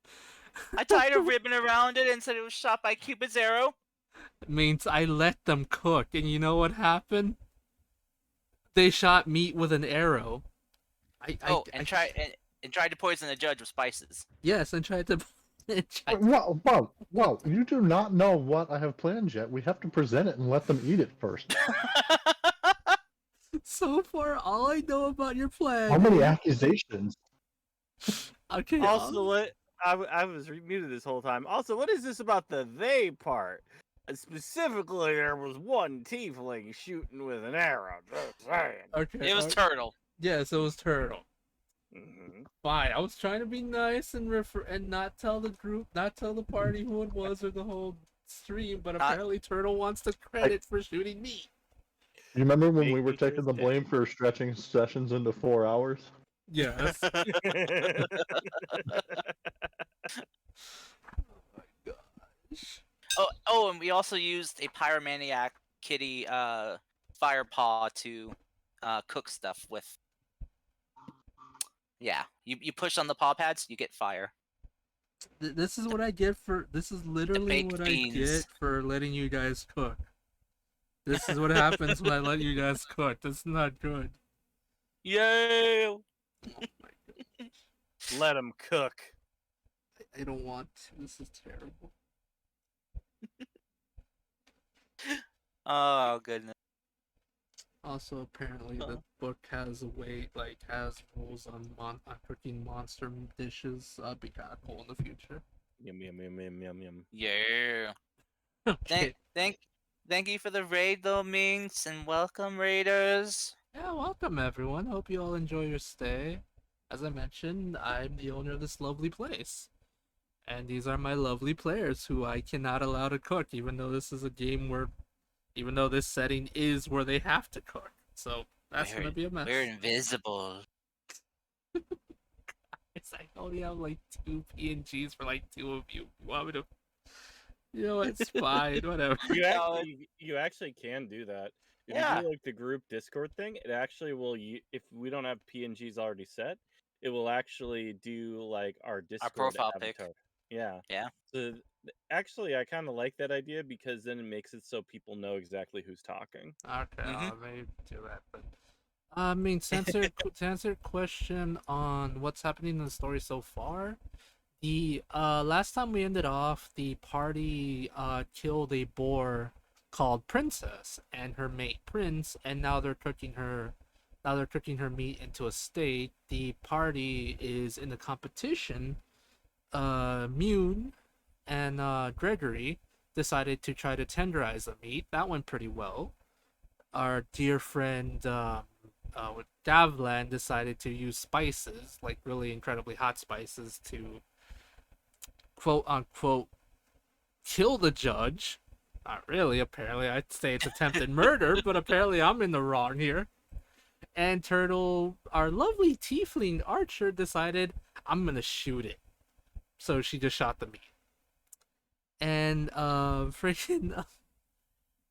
I tied a ribbon around it and said it was shot by Cupid's arrow. It means I let them cook, and you know what happened? They shot meat with an arrow. Tried to poison the judge with spices. Yes, and tried to. Whoa! You do not know what I have planned yet. We have to present it and let them eat it first. So far, all I know about your plan. How many accusations? Okay. Also, what I was muted this whole time. Also, what is this about the they part? Specifically, there was one tiefling shooting with an arrow. Just saying. Okay. It was Turtle. Yes, it was Turtle. Mm-hmm. Fine. I was trying to be nice and and not tell the group, not tell the party who it was or the whole stream, but apparently Turtle wants the credit for shooting me. You remember when we were Making taking the blame for stretching sessions into 4 hours? Yes. Oh, and we also used a pyromaniac kitty fire paw to cook stuff with. Yeah, you push on the paw pads, you get fire. This is what I get for. This is literally baked what I beans. get for letting you guys cook. This is what happens when I let you guys cook. This is not good. Yay! Oh my god. Let him cook. I don't want to. This is terrible. Oh goodness. Also, apparently, the book has a way, like, has rules on cooking monster dishes. Be kind of cool in the future. Yum yum yum yum yum yum. Yeah. Okay. Thank you for the raid, though, Minx, and welcome, raiders. Yeah, welcome everyone. Hope you all enjoy your stay. As I mentioned, I'm the owner of this lovely place. And these are my lovely players who I cannot allow to cook, even though this is a game where, even though this setting is where they have to cook. So that's gonna be a mess. We're invisible. I only have like 2 PNGs for like 2 of you. You want me to? You know, it's fine. Whatever. You actually can do that. If Yeah. you do like the group Discord thing, it actually will. If we don't have PNGs already set, it will actually do like our Discord profile pic. avatar. Yeah. Yeah. So actually, I kind of like that idea because then it makes it so people know exactly who's talking. Okay, I'll maybe do that. But I mean, to answer your question on what's happening in the story so far, the last time we ended off, the party killed a boar called Princess and her mate Prince, and now they're cooking her. Now they're cooking her meat into a steak. The party is in the competition. Mune and Gregory decided to try to tenderize the meat. That went pretty well. Our dear friend with Davlan decided to use spices, like really incredibly hot spices, to quote unquote kill the judge. Not really, apparently. I'd say it's attempted murder, but apparently I'm in the wrong here. And Turtle, our lovely tiefling archer, decided I'm gonna shoot it. So she just shot the meat. And freaking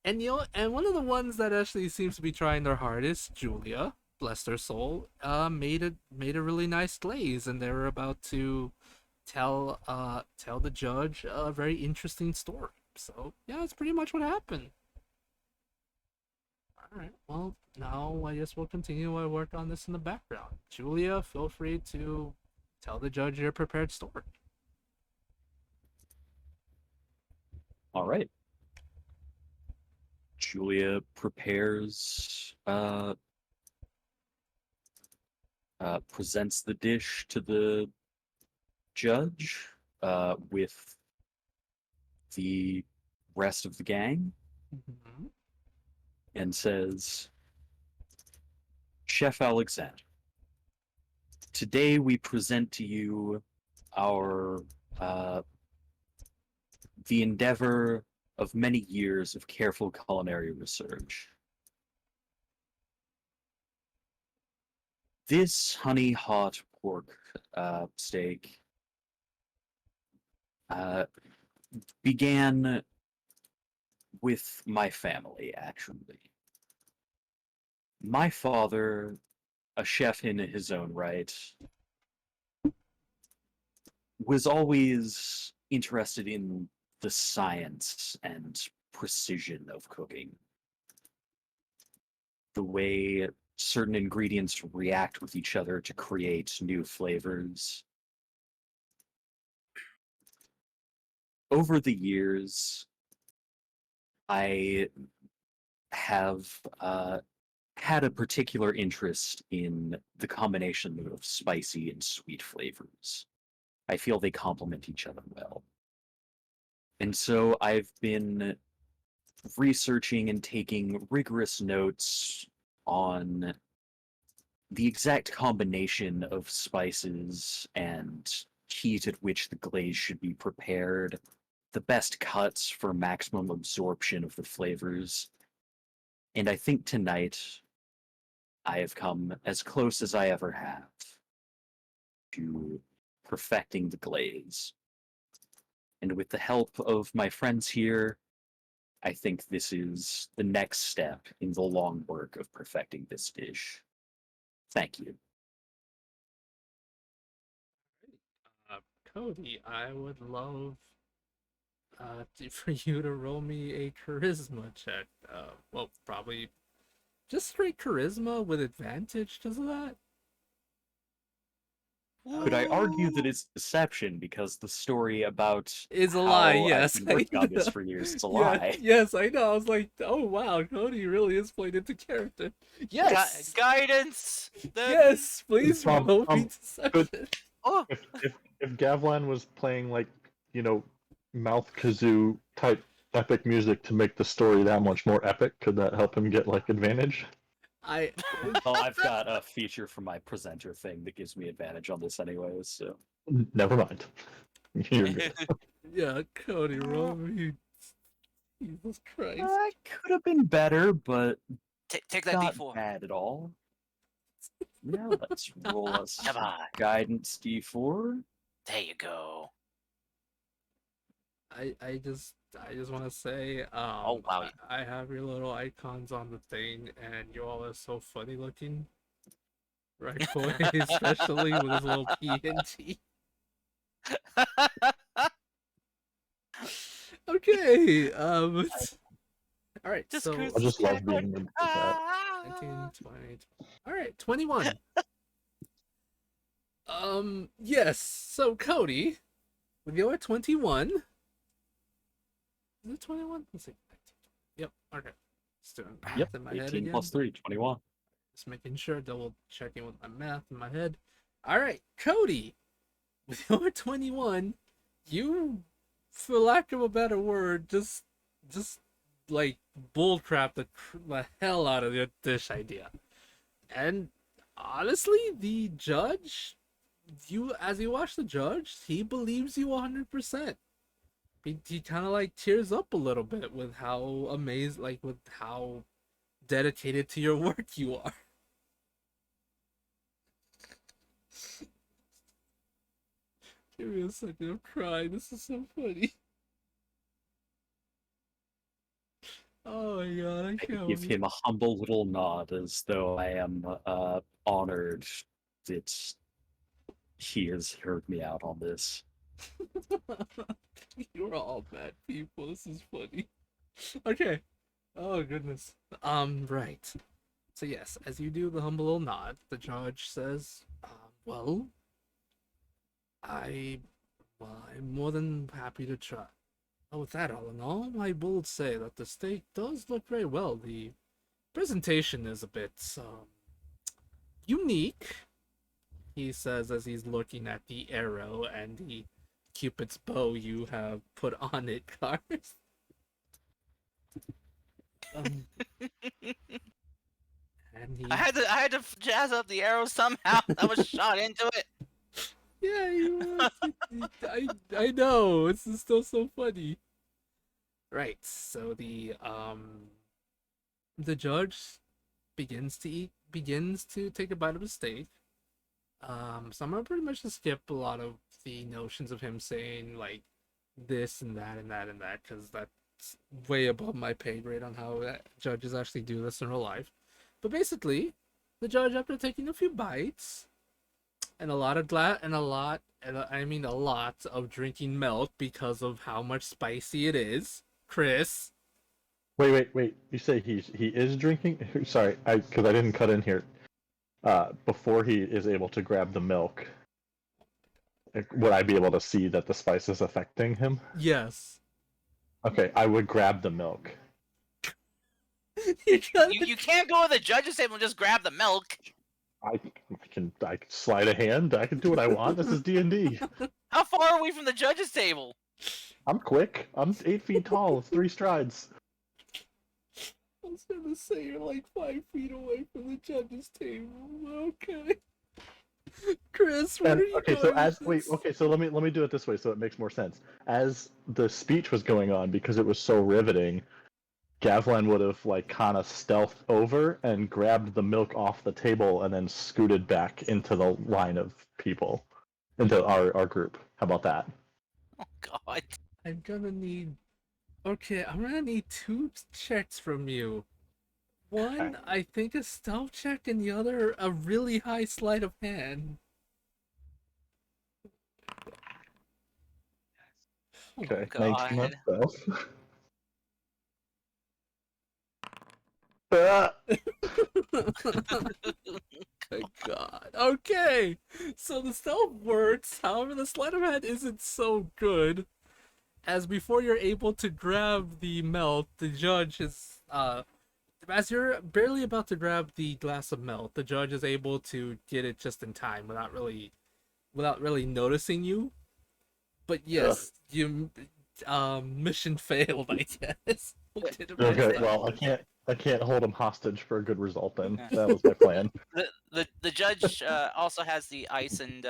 and and one of the ones that actually seems to be trying their hardest, Julia, bless their soul, made a really nice glaze, and they were about to tell the judge a very interesting story. So yeah, that's pretty much what happened. All right, well now I guess we'll continue my work on this in the background. Julia, feel free to tell the judge your prepared story. All right. Julia prepares, presents the dish to the judge with the rest of the gang Mm-hmm. and says, Chef Alexander, today we present to you our the endeavor of many years of careful culinary research. This honey hot pork steak began with my family, actually. My father, a chef in his own right, was always interested in the science and precision of cooking. The way certain ingredients react with each other to create new flavors. Over the years, I have had a particular interest in the combination of spicy and sweet flavors. I feel they complement each other well. And so I've been researching and taking rigorous notes on the exact combination of spices and heat at which the glaze should be prepared, the best cuts for maximum absorption of the flavors. And I think tonight I have come as close as I ever have to perfecting the glaze. And with the help of my friends here, I think this is the next step in the long work of perfecting this dish. Thank you. Uh, Cody, I would love for you to roll me a charisma check. Well, probably just straight charisma with advantage. Does that? Could I argue that it's deception because the story about Is a how lie, I've yes. been working on this for years is a Yeah, lie? yes, I know. I was like, oh wow, Cody really is played into character. Yes, Guidance. yes. Please roll me deception. Oh, If Gavlan was playing like, mouth kazoo type epic music to make the story that much more epic, could that help him get like advantage? Well, I've got a feature from my presenter thing that gives me advantage on this anyways, so. Never mind. You're good. Yeah, Cody, roll me. Jesus Christ. That could have been better, but take that not D4. bad at all. Yeah, let's roll us Come on. guidance D4. There you go. I just want to say, Oh, wow. I have your little icons on the thing, and you all are so funny looking. Right, boy, especially with his little TNT. Okay, all right, Just so cruise I just love the being able to do that. 19, 20, all right, 21. Yes. So Cody, with your 21, is it 21? Let's see. 19. Yep. Okay. Just doing math Yep, in my head 18 again. plus 3, 21. Just making sure, double checking with my math in my head. All right, Cody, with your 21, you, for lack of a better word, just like bullcrap the hell out of your dish idea. And honestly, the judge, as you watch the judge, he believes you 100%. He kind of like tears up a little bit with how amazed, like with how dedicated to your work you are. Give me a second, I'm crying. This is so funny. Oh my god, I I can't give believe him a humble little nod as though I am honored that he has heard me out on this. You're all bad people. This is funny. Okay. Oh goodness. Right. So yes, as you do the humble little nod, the judge says, "Well, I'm more than happy to try. With that, all in all, I will say that the steak does look very well. The presentation is a bit unique," he says as he's looking at the arrow and the Cupid's bow you have put on it, Cars. And he, I had to jazz up the arrow somehow. I was shot into it. yeah, I know. It's still so funny. Right. So the judge begins to take a bite of his steak. So I'm gonna pretty much just skip a lot of the notions of him saying like this and that and that and that, because that's way above my pay grade on how judges actually do this in real life. But basically, the judge, after taking a few bites and a lot of drinking milk because of how much spicy it is, Chris. Wait. You say he is drinking? Sorry, because I didn't cut in here. Before he is able to grab the milk, would I be able to see that the spice is affecting him? Yes. Okay, I would grab the milk. You can't go to the judge's table and just grab the milk. I can slide a hand. I can do what I want. This is D&D. How far are we from the judge's table? I'm quick. I'm 8 feet tall. It's 3 strides. Oh was gonna say you're like 5 feet away from the judge's table. Okay. Chris, where And are you okay, going so as with wait, this? okay, so let me do it this way so it makes more sense. As the speech was going on, because it was so riveting, Gavlan would have like kind of stealthed over and grabbed the milk off the table and then scooted back into the line of people, into our group. How about that? Oh God. I'm gonna need. Okay, I'm gonna need 2 checks from you. One, I think a stealth check, and the other, a really high sleight of hand. Oh Okay, God. 19 on stealth. Ah! My God. Okay, so the stealth works. However, the sleight of hand isn't so good. As before you're able to grab the melt, the judge is as you're barely about to grab the glass of melt, the judge is able to get it just in time without really noticing you. But Ugh. yes, you mission failed, I guess. Okay, well, I can't hold him hostage for a good result then. Yeah. That was my plan. The judge also has the ice and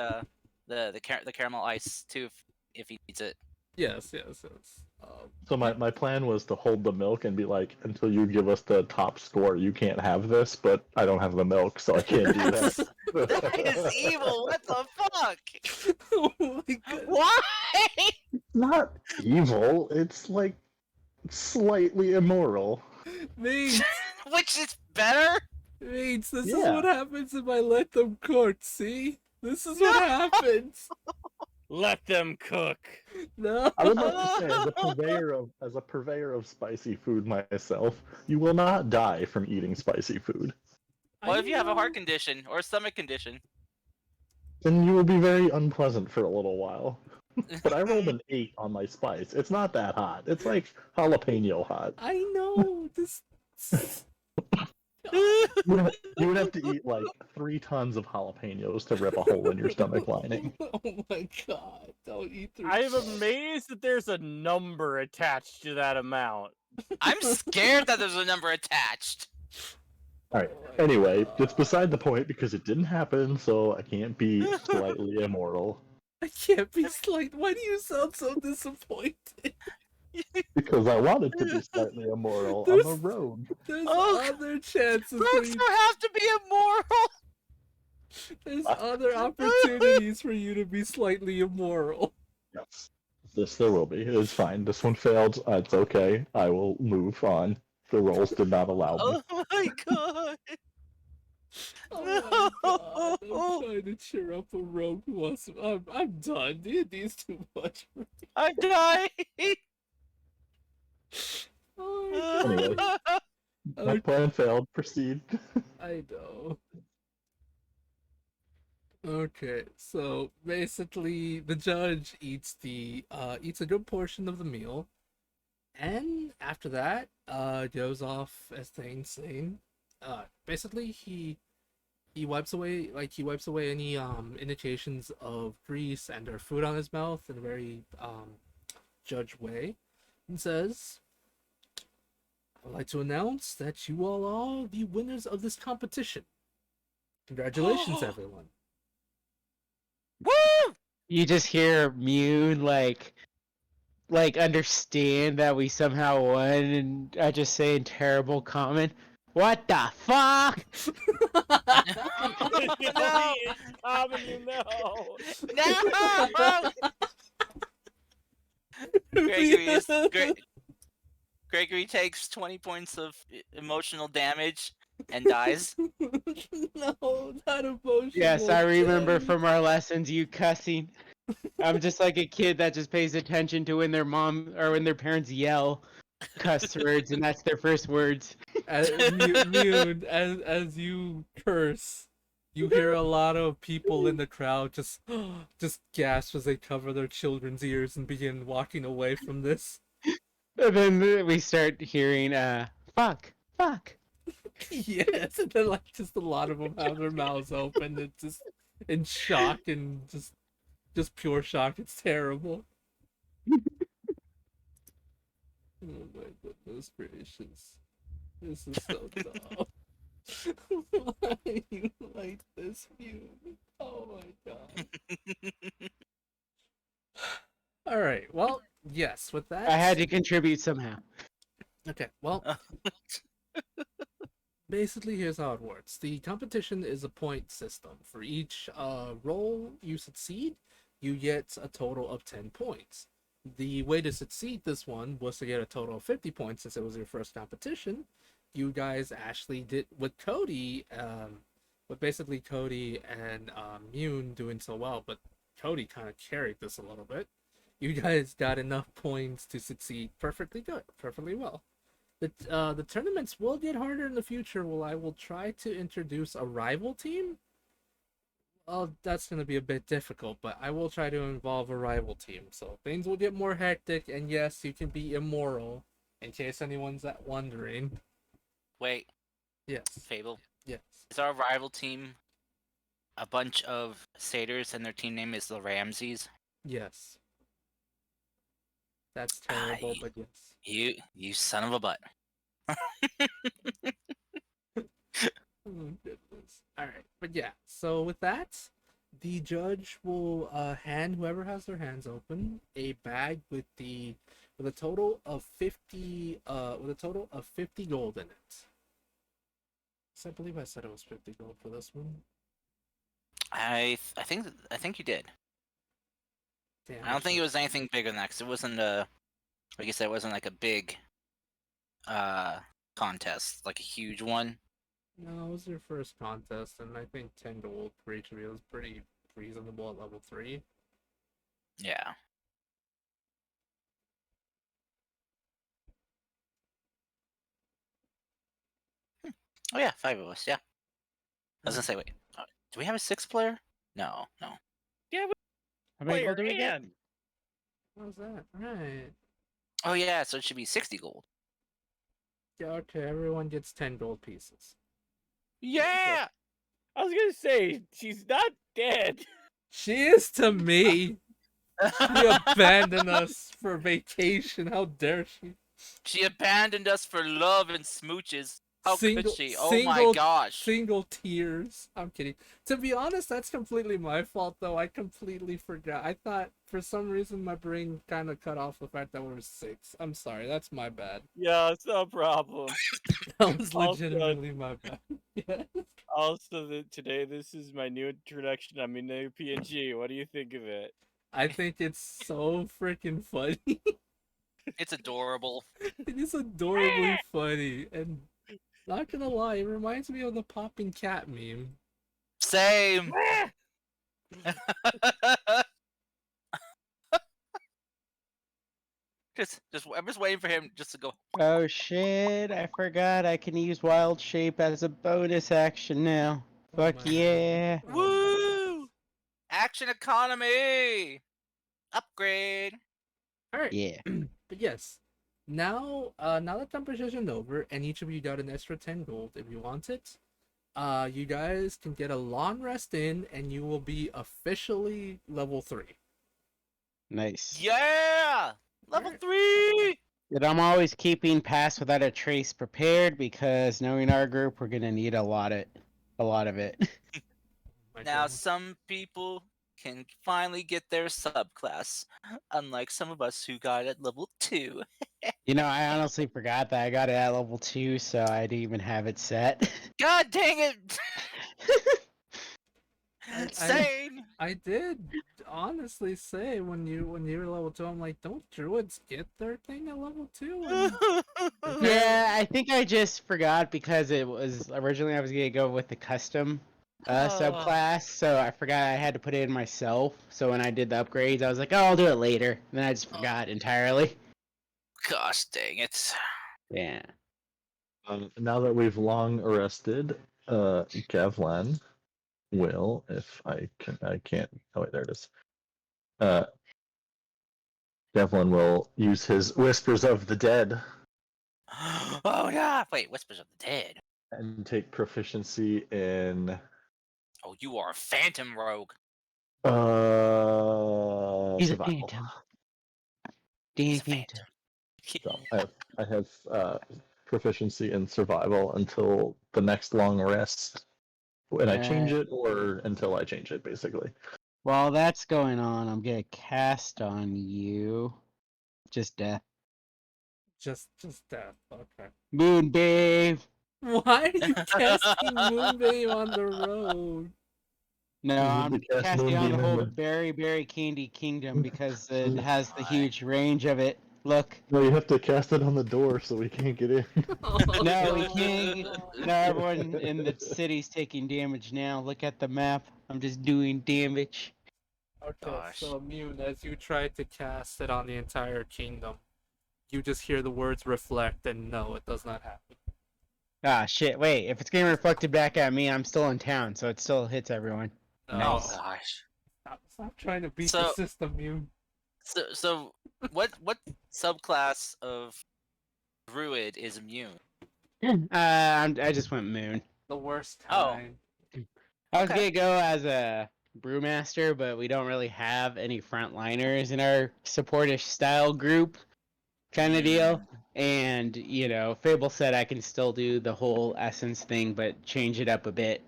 the caramel ice too if he needs it. Yes. So my plan was to hold the milk and be like, until you give us the top score, you can't have this, but I don't have the milk, so I can't do that. That is evil. What the fuck? Oh my God. Why? Not evil, it's like slightly immoral. Mates, Which is better? mates, this is Yeah. what happens if I let them cook, see? This is what happens. Let them cook. No. I would like to say, as a purveyor of spicy food myself, you will not die from eating spicy food. What if you have a heart know. condition or a stomach condition? Then you will be very unpleasant for a little while. But I rolled an 8 on my spice. It's not that hot. It's like jalapeno hot. I know. This. You would have to eat like 3 tons of jalapenos to rip a hole in your stomach lining. Oh my God! Don't eat 3. I am amazed that there's a number attached to that amount. I'm scared that there's a number attached. Alright, Oh my anyway, it's God. beside the point because it didn't happen, so I can't be slightly immoral. I can't be slight. Why do you sound so disappointed? Because I wanted to be slightly immoral. I'm a rogue. There's Oh, other chances for Rogues you. don't have to be immoral. There's other opportunities for you to be slightly immoral. Yes. This there will be. It's fine. This one failed. It's okay. I will move on. The rolls did not allow me. Oh my God. Oh my God! I'm trying to cheer up a rogue who wants. I'm done. D&D's too much for me. I'm dying. Oh my Anyway. God! My plan failed. Proceed. I know. Okay, so basically, the judge eats a good portion of the meal, and after that, goes off as they insane. Basically, he wipes away any indications of grease and or food on his mouth in a very judge way, and says, "I would like to announce that you all are the winners of this competition. Congratulations, everyone." Woo! You just hear Mew like understand that we somehow won, and I just say in terrible comment, "What the fuck?" No! Common, you know. No! Gregory takes 20 points of emotional damage and dies. No, not emotional. Yes, I remember damage. from our lessons you cussing. I'm just like a kid that just pays attention to when their mom or when their parents yell cuss words, and that's their first words. Mune, as you curse, you hear a lot of people in the crowd just gasp as they cover their children's ears and begin walking away from this. And then we start hearing, fuck. Yes, and then like just a lot of them have their mouths open, and just in shock and just pure shock. It's terrible. Oh my goodness gracious. This is so dumb. Why you like this view? Oh my god. All right. Well, yes. With that, I had to contribute somehow. Okay. Well, basically, here's how it works. The competition is a point system. For each roll you succeed, you get a total of 10 points. The way to succeed this one was to get a total of 50 points since it was your first competition. You guys actually did with Cody, with basically Cody and Mune doing so well, but Cody kind of carried this a little bit. You guys got enough points to succeed perfectly well. The tournaments will get harder in the future. Well, I will try to introduce a rival team. Well, that's going to be a bit difficult, but I will try to involve a rival team. So things will get more hectic, and yes, you can be immoral, in case anyone's wondering. Wait, Yes, Fable. yes, Is our rival team a bunch of satyrs and their team name is the Ramses? yes. That's terrible, but yes. You son of a butt. Oh goodness. All right, but yeah. So with that, the judge will hand whoever has their hands open a bag with a total of 50 gold in it. So I believe I said it was 50 gold for this one. I think you did. Damn, I don't think it was anything bigger than that because it wasn't like you said, it wasn't like a big contest, like a huge one. No, it was your first contest, and I think 10 gold for each of you was pretty reasonable at level 3. Yeah. Oh yeah, 5 of us. Yeah. I was gonna say, wait, do we have a 6th player? No, no. Yeah, How many player gold do we get? and What was that? Right. Oh yeah, so it should be 60 gold. Yeah, okay, everyone gets 10 gold pieces. Yeah. I was gonna say she's not dead. She is to me. She abandoned us for vacation. How dare she? She abandoned us for love and smooches. How could she? Oh my single, gosh. single tears. I'm kidding. To be honest, that's completely my fault, though. I completely forgot. I thought for some reason my brain kind of cut off the fact that we were 6. I'm sorry. That's my bad. Yeah, it's no problem. That was Also- legitimately my bad. Yeah. Also, today this is my new introduction. I'm in new PNG. What do you think of it? I think it's so freaking funny. It's adorable. It is adorably funny, and not gonna lie, it reminds me of the popping cat meme. Same. I'm just waiting for him just to go. Oh shit, I forgot I can use Wild Shape as a bonus action now. Oh Fuck my yeah. God. Oh my Woo! Action economy. Upgrade. All right. Yeah. But yes, now that competition over, and each of you got an extra 10 gold if you want it. You guys can get a long rest in, and you will be officially level 3. Nice. Yeah. Level Alright. 3. But I'm always keeping Pass Without a Trace prepared because knowing our group, we're gonna need a lot of it. My Now goodness. some people can finally get their subclass, unlike some of us who got it level 2. You know, I honestly forgot that I got it at level 2, so I didn't even have it set. God dang it! I- Same. I did honestly say when you were level 2, I'm like, don't druids get their thing at level 2? And Yeah, I think I just forgot because it was originally I was gonna go with the custom subclass, so I forgot I had to put it in myself. So when I did the upgrades, I was like, "Oh, I'll do it later." And then I just forgot entirely. Gosh dang it! Yeah. Now that we've long rested, Gavlan will, if I can't. Oh wait, there it is. Devlin will use his Whispers of the Dead Oh yeah! Wait, Whispers of the Dead. and take proficiency in Oh, you are a phantom rogue. He's a survival. phantom. He's Danny a Phantom. phantom. So I have proficiency in survival until the next long rest when I change it, or until I change it, basically. While that's going on, I'm gonna cast on you. Just death. Just death. Okay. Moonbeam! Why are you casting Moonbeam on the road? No, You need I'm to cast casting on the Moonbeam in whole the- Berry Candy Kingdom because it Oh has the my. huge range of it. Look. No, you have to cast it on the door so we can't get in. Oh, No, we no. can't. No, everyone in the city's taking damage now. Look at the map. I'm just doing damage. Okay, Gosh. so Immune, as you try to cast it on the entire kingdom, you just hear the words reflect, and no, it does not happen. Ah, shit. Wait, if it's getting reflected back at me, I'm still in town, so it still hits everyone. No. Nice. Oh gosh. Stop trying to beat the So- system, Immune. So what subclass of druid is immune? I just went moon. The worst Oh. kind. I was Okay. gonna go as a brewmaster, but we don't really have any frontliners in our supportish style group, kind of deal. And you know, Fable said I can still do the whole essence thing, but change it up a bit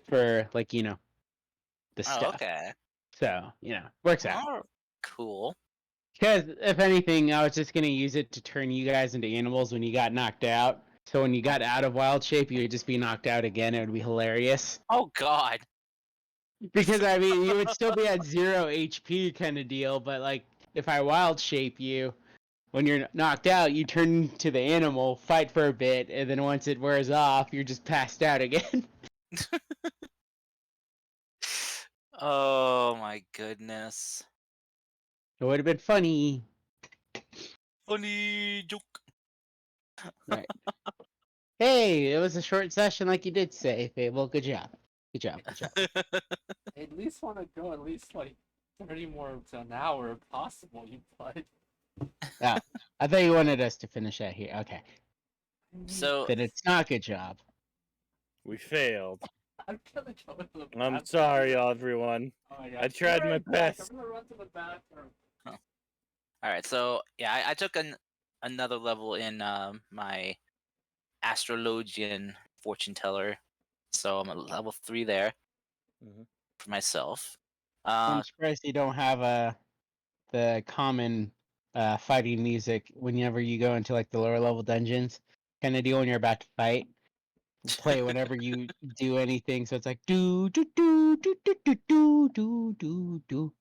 for like the Oh, stuff. okay. So works out. Oh, cool. Because if anything, I was just gonna use it to turn you guys into animals when you got knocked out. So when you got out of wild shape, you would just be knocked out again. It would be hilarious. Oh god. Because I mean, you would still be at 0 HP kind of deal, but like if I wild shape you, when you're knocked out, you turn to the animal, fight for a bit, and then once it wears off, you're just passed out again. Oh my goodness. It would have been funny. Funny joke. Right. Hey, it was a short session like you did say, Fable. Good job. Good job. Good job. I at least want to go at least like 30 more to an hour if possible, you play. Yeah. I thought you wanted us to finish that here. Okay. So Then it's not good job. We failed. I'm gonna go to the I'm bathroom. sorry, everyone. Oh my God. I tried Be my right back. best. I'm gonna run to the bathroom. alright, so yeah, I took another level in my astrologian fortune teller. So I'm at level 3 there Mhm. for myself. I'm surprised you don't have the common fighting music whenever you go into like the lower level dungeons. Kind of deal when you're about to fight. Play whenever you do anything, so it's like do do do do do do do do do do.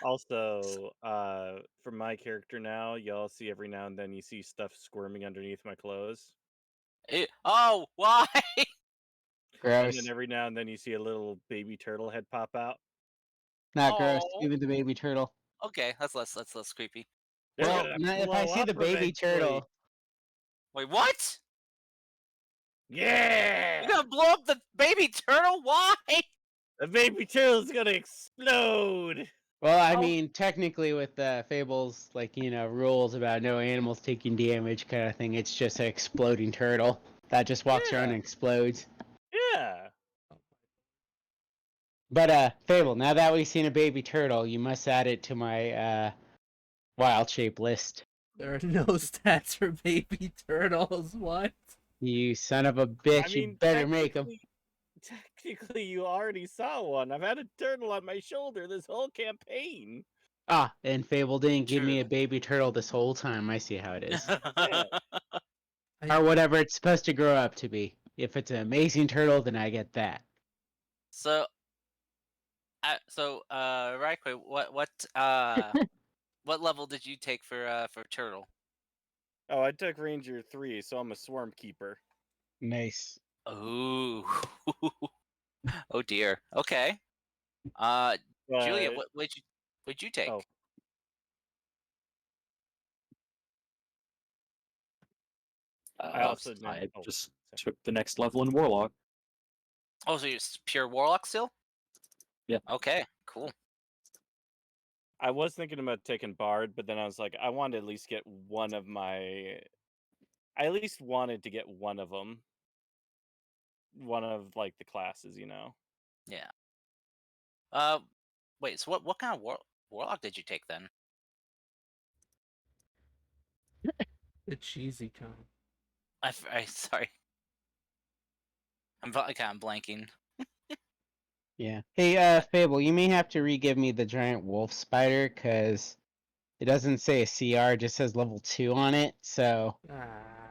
Also, for my character now, y'all see every now and then you see stuff squirming underneath my clothes. Oh, why? And Gross. then every now and then you see a little baby turtle head pop out. Not gross. Oh. Even the baby turtle. Okay, that's less creepy. They're Well, gonna if I blow see the up baby eventually. turtle, Wait, what? Yeah! You're gonna blow up the baby turtle? Why? The baby turtle's gonna explode! well, I Oh. mean, technically with Fable's like rules about no animals taking damage kind of thing, it's just an exploding turtle that just walks around Yeah. and explodes. Yeah. But Fable, now that we've seen a baby turtle, you must add it to my wild shape list. There are no stats for baby turtles. What? You son of a bitch! I You mean, better make them. technically, you already saw one. I've had a turtle on my shoulder this whole campaign. Ah, and Fable didn't give me a True. baby turtle this whole time. I see how it is, Yeah. or whatever it's supposed to grow up to be. If it's an amazing turtle, then I get that. So, right quick, what what level did you take for turtle? Oh, I took Ranger 3, so I'm a swarm keeper. Nice. Ooh. Oh dear. Okay. Julia, But, what'd you take? oh, I also didn't. I Oh, just sorry. took the next level in Warlock. Oh, so you're pure warlock still? Yeah. Okay. Cool. I was thinking about taking Bard, but then I was like, I wanted to at least get one of my. I at least wanted to get one of them. One of like the classes, you know. Yeah. Wait. So what kind of warlock did you take then? The cheesy kind. Sorry. I'm blanking. Yeah. Hey, Fable, you may have to re-give me the giant wolf spider, because it doesn't say a CR, it just says level 2 on it, so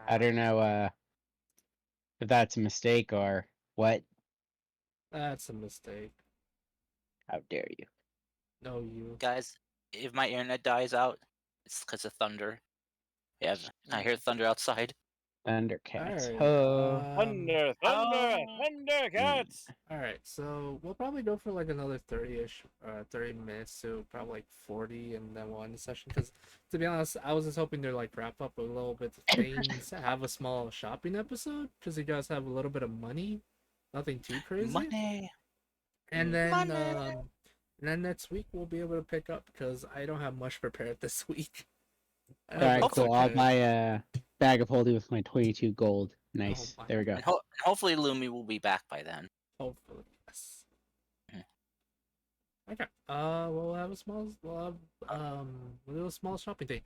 I don't know if that's a mistake or what. That's a mistake. How dare you. No, you. Guys, if my internet dies out, it's because of thunder. Yeah, I hear thunder outside. Thundercats. Alright. Ho. Thunder, Oh. Thundercats! Alright, so we'll probably go for like another 30-ish, 30 minutes to probably like 40, and then we'll end the session. Because, to be honest, I was just hoping to like wrap up a little bit of things, have a small shopping episode, because you guys have a little bit of money. Nothing too crazy. Money. And then, Money. and then next week we'll be able to pick up, because I don't have much prepared this week. Alright, But cool. I'll okay. buy a bag of holding with my 22 gold. Nice. my There we go. And hopefully Lumi will be back by then. Hopefully, yes. Mm. Okay. We'll have a small, we'll do a small shopping thing.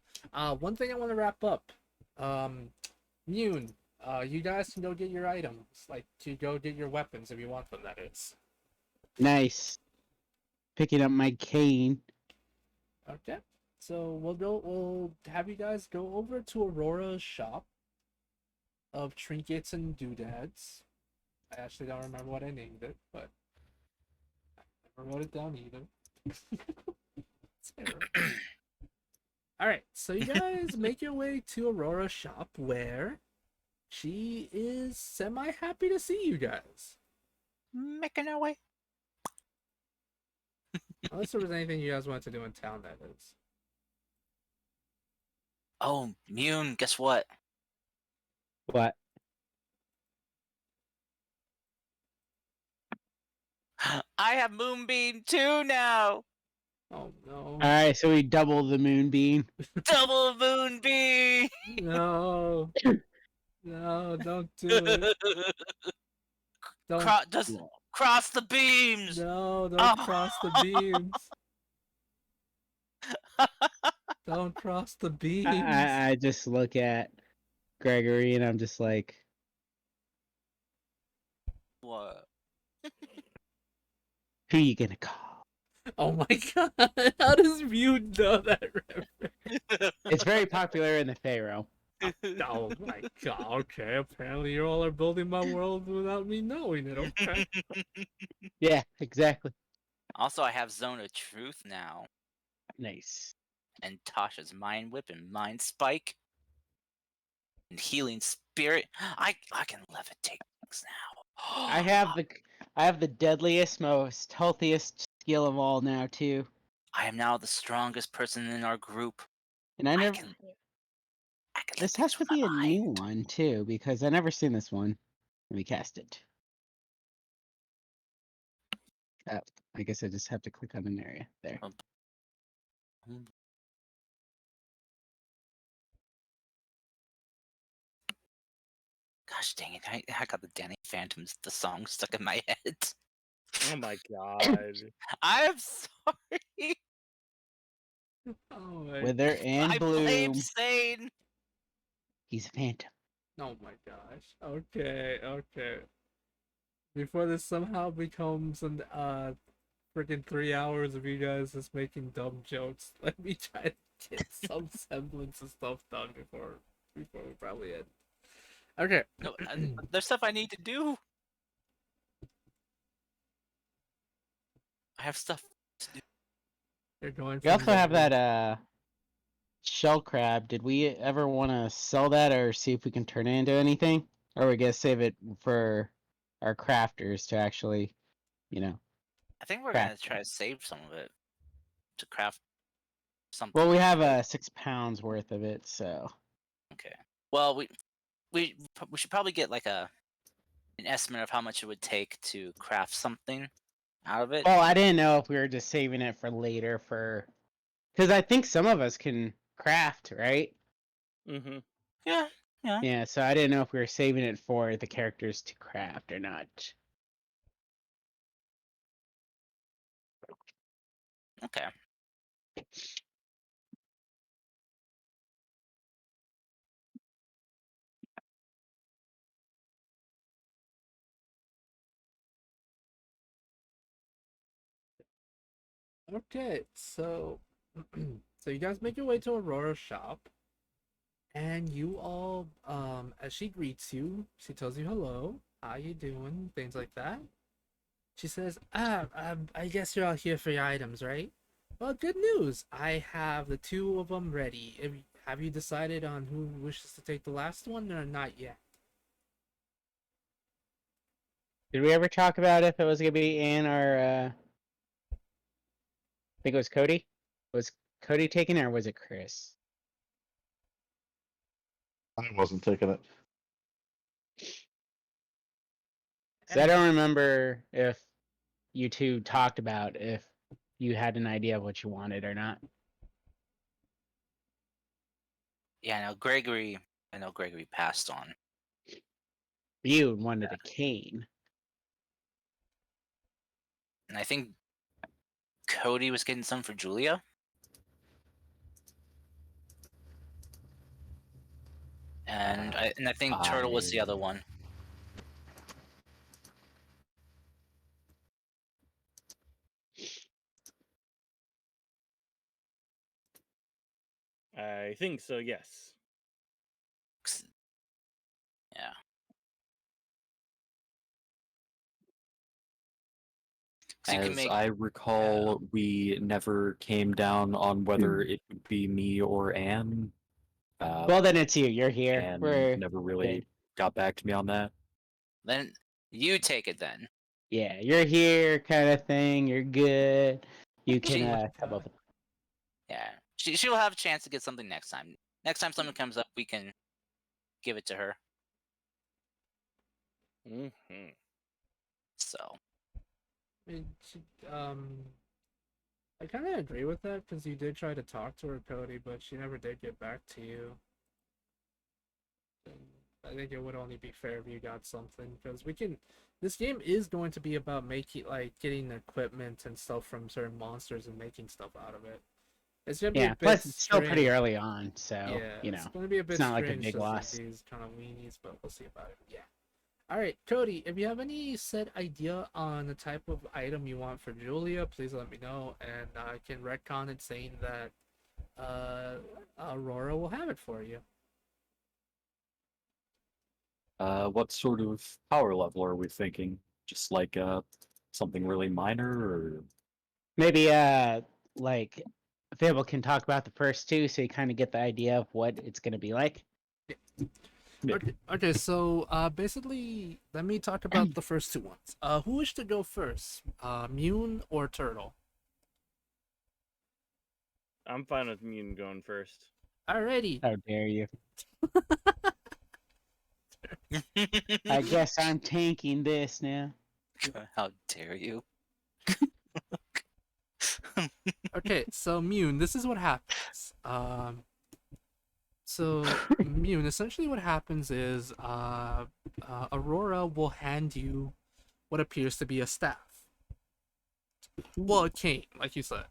One thing I want to wrap up. Mune. You guys can go get your items, like to go get your weapons if you want them. That is. Nice. Picking up my cane. Okay. So we'll have you guys go over to Aurora's shop of trinkets and doodads. I actually don't remember what I named it, but I never wrote it down either. Terrible. Alright, so you guys make your way to Aurora's shop where she is semi happy to see you guys. Making our way. Unless there was anything you guys wanted to do in town, that is. Oh, Mune, guess what? What? I have Moonbeam too now. Oh no. Alright, so we double the moonbeam. Double Moonbeam. No. No, don't do it. Don't. Just cross the beams. No, don't Oh. cross the beams. Don't cross the beams. I just look at Gregory and I'm just like, What? who you gonna call? Oh my god. How does Mute know that reference? It's very popular in the Pharaoh. Oh my god. Okay, apparently you all are building my world without me knowing it, okay? Yeah, exactly. Also, I have Zone of Truth now, Nice. and Tasha's Mind Whip and Mind Spike, and Healing Spirit. I can levitate things now. I have the deadliest, most healthiest skill of all now too. I am now the strongest person in our group. And I never can this do has things to with be my a new mind. one too, because I never seen this one. Let me cast it. Oh, I guess I just have to click on an area. There. Gosh dang it! I got the Danny Phantoms, the song stuck in my head. Oh my god. I'm sorry. Oh my, Wither and I blame Bloom. Sane. He's a phantom. oh my gosh. Okay, okay. Before this somehow becomes an freaking 3 hours of you guys just making dumb jokes, let me try to get some semblance of stuff done before we probably end. Okay. No, there's stuff I need to do. I have stuff to do. You're going We from also have level- that shell crab. Did we ever want to sell that or see if we can turn it into anything? Or we gonna save it for our crafters to actually, you know, I think we're gonna craft try it? to save some of it to craft something. Well, we have with it. 6 pounds worth of it, so. Okay. Well, we should probably get like an estimate of how much it would take to craft something out of it. Oh, I didn't know if we were just saving it for later for, because I think some of us can craft, right? Mm-hmm. Yeah. Yeah, so I didn't know if we were saving it for the characters to craft or not. Okay. Okay, so so you guys make your way to Aurora's shop, and you all, as she greets you, she tells you hello, how you doing, things like that. She says, I guess you're all here for your items, right? Well, good news. I have the two of them ready. Have you decided on who wishes to take the last one or not yet? Did we ever talk about if it was gonna be Ann or I think it was Cody? Was Cody taking it or was it Chris? I wasn't taking it. So I don't remember if you two talked about if you had an idea of what you wanted or not. Yeah, I know Gregory passed on. You wanted a cane. And I think Cody was getting some for Julia. And I think Turtle was the other one. I think so, yes. Yeah. As I recall, we never came down on whether it would be me or Anne. Well, then it's you. You're here. And We're never really good. got back to me on that. Then you take it then. Yeah, you're here, kind of thing. You're good. You can come up with. Yeah. She'll have a chance to get something next time. Next time something comes up, we can give it to her. Mm-hmm. So. I mean, I kind of agree with that because you did try to talk to her, Cody, but she never did get back to you. And I think it would only be fair if you got something because we can. This game is going to be about making getting equipment and stuff from certain monsters and making stuff out of it. It's gonna be a bit Plus, it's still pretty strange. early on, so Yeah, you it's know, gonna be a bit it's not like a strange big to loss. see these kind of weenies, but we'll see about it. Yeah. All right, Cody, if you have any set idea on the type of item you want for Julia, please let me know, and I can retcon it saying that Aurora will have it for you. What sort of power level are we thinking? Just like something really minor, or Maybe like Fable can talk about the first two, so you kind of get the idea of what it's gonna be like. Yeah. Okay, so basically, let me talk about the first two ones. Who wished to go first, Mune or Turtle? I'm fine with Mune going first. Alrighty. How dare you? I guess I'm tanking this now. How dare you? Okay, so Mune, this is what happens. So Mune, essentially what happens is Aurora will hand you what appears to be a staff. Well, a cane, like you said.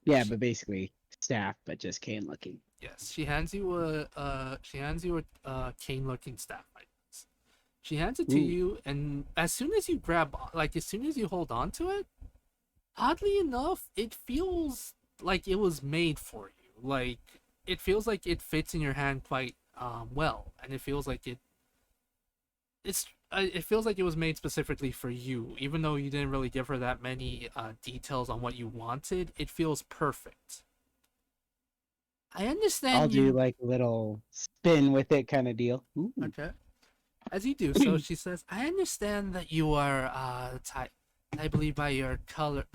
Yeah, but basically staff, but just cane looking. Yes, she hands you a cane-looking staff like this. She hands it to you, and as soon as you as soon as you hold on to it, oddly enough, it feels like it was made for you. Like it feels like it fits in your hand quite well, and it feels like it feels like it was made specifically for you. Even though you didn't really give her that many details on what you wanted, it feels perfect. I understand I'll do like a little spin with it kind of deal. Ooh. Okay. As you do so, she says, "I understand that you are type. I believe by your coloring,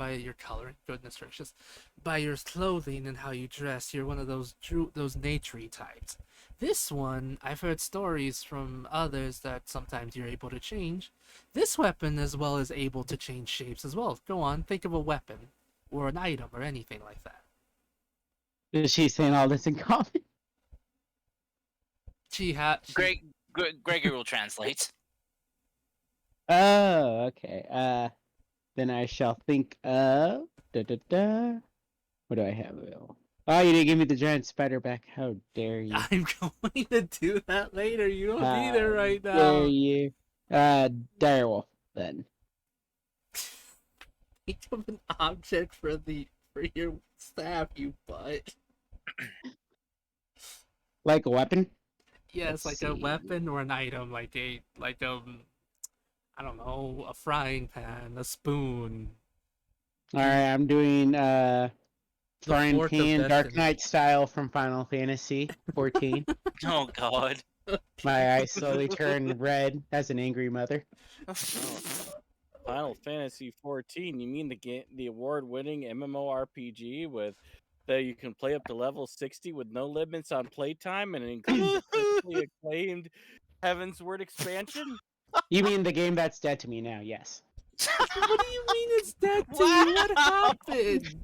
goodness gracious, by your clothing and how you dress, you're one of those naturey types. This one, I've heard stories from others that sometimes you're able to change. This weapon as well is able to change shapes as well. Go on, think of a weapon or an item or anything like that." Is she saying all this in common? Gregory will translate. Oh, okay. Then I shall think of What do I have available? Oh, you didn't give me the giant spider back. How dare you? I'm going to do that later. You don't need it right now. Dare you? Direwolf then. Think of an object for your staff, you butt. Like a weapon? Yes, Let's like a see. weapon or an item, I don't know, a frying pan, a spoon, Alright, I'm doing the frying fork of pan, Dark destiny. Knight style from Final Fantasy 14. Oh God. My eyes slowly turn red as an angry mother. Final Fantasy 14. You mean the award-winning MMORPG with that you can play up to level 60 with no limits on playtime, and it includes the critically acclaimed Heavensward expansion? You mean the game that's dead to me now? Yes. What do you mean it's dead to you? What Wow! happened?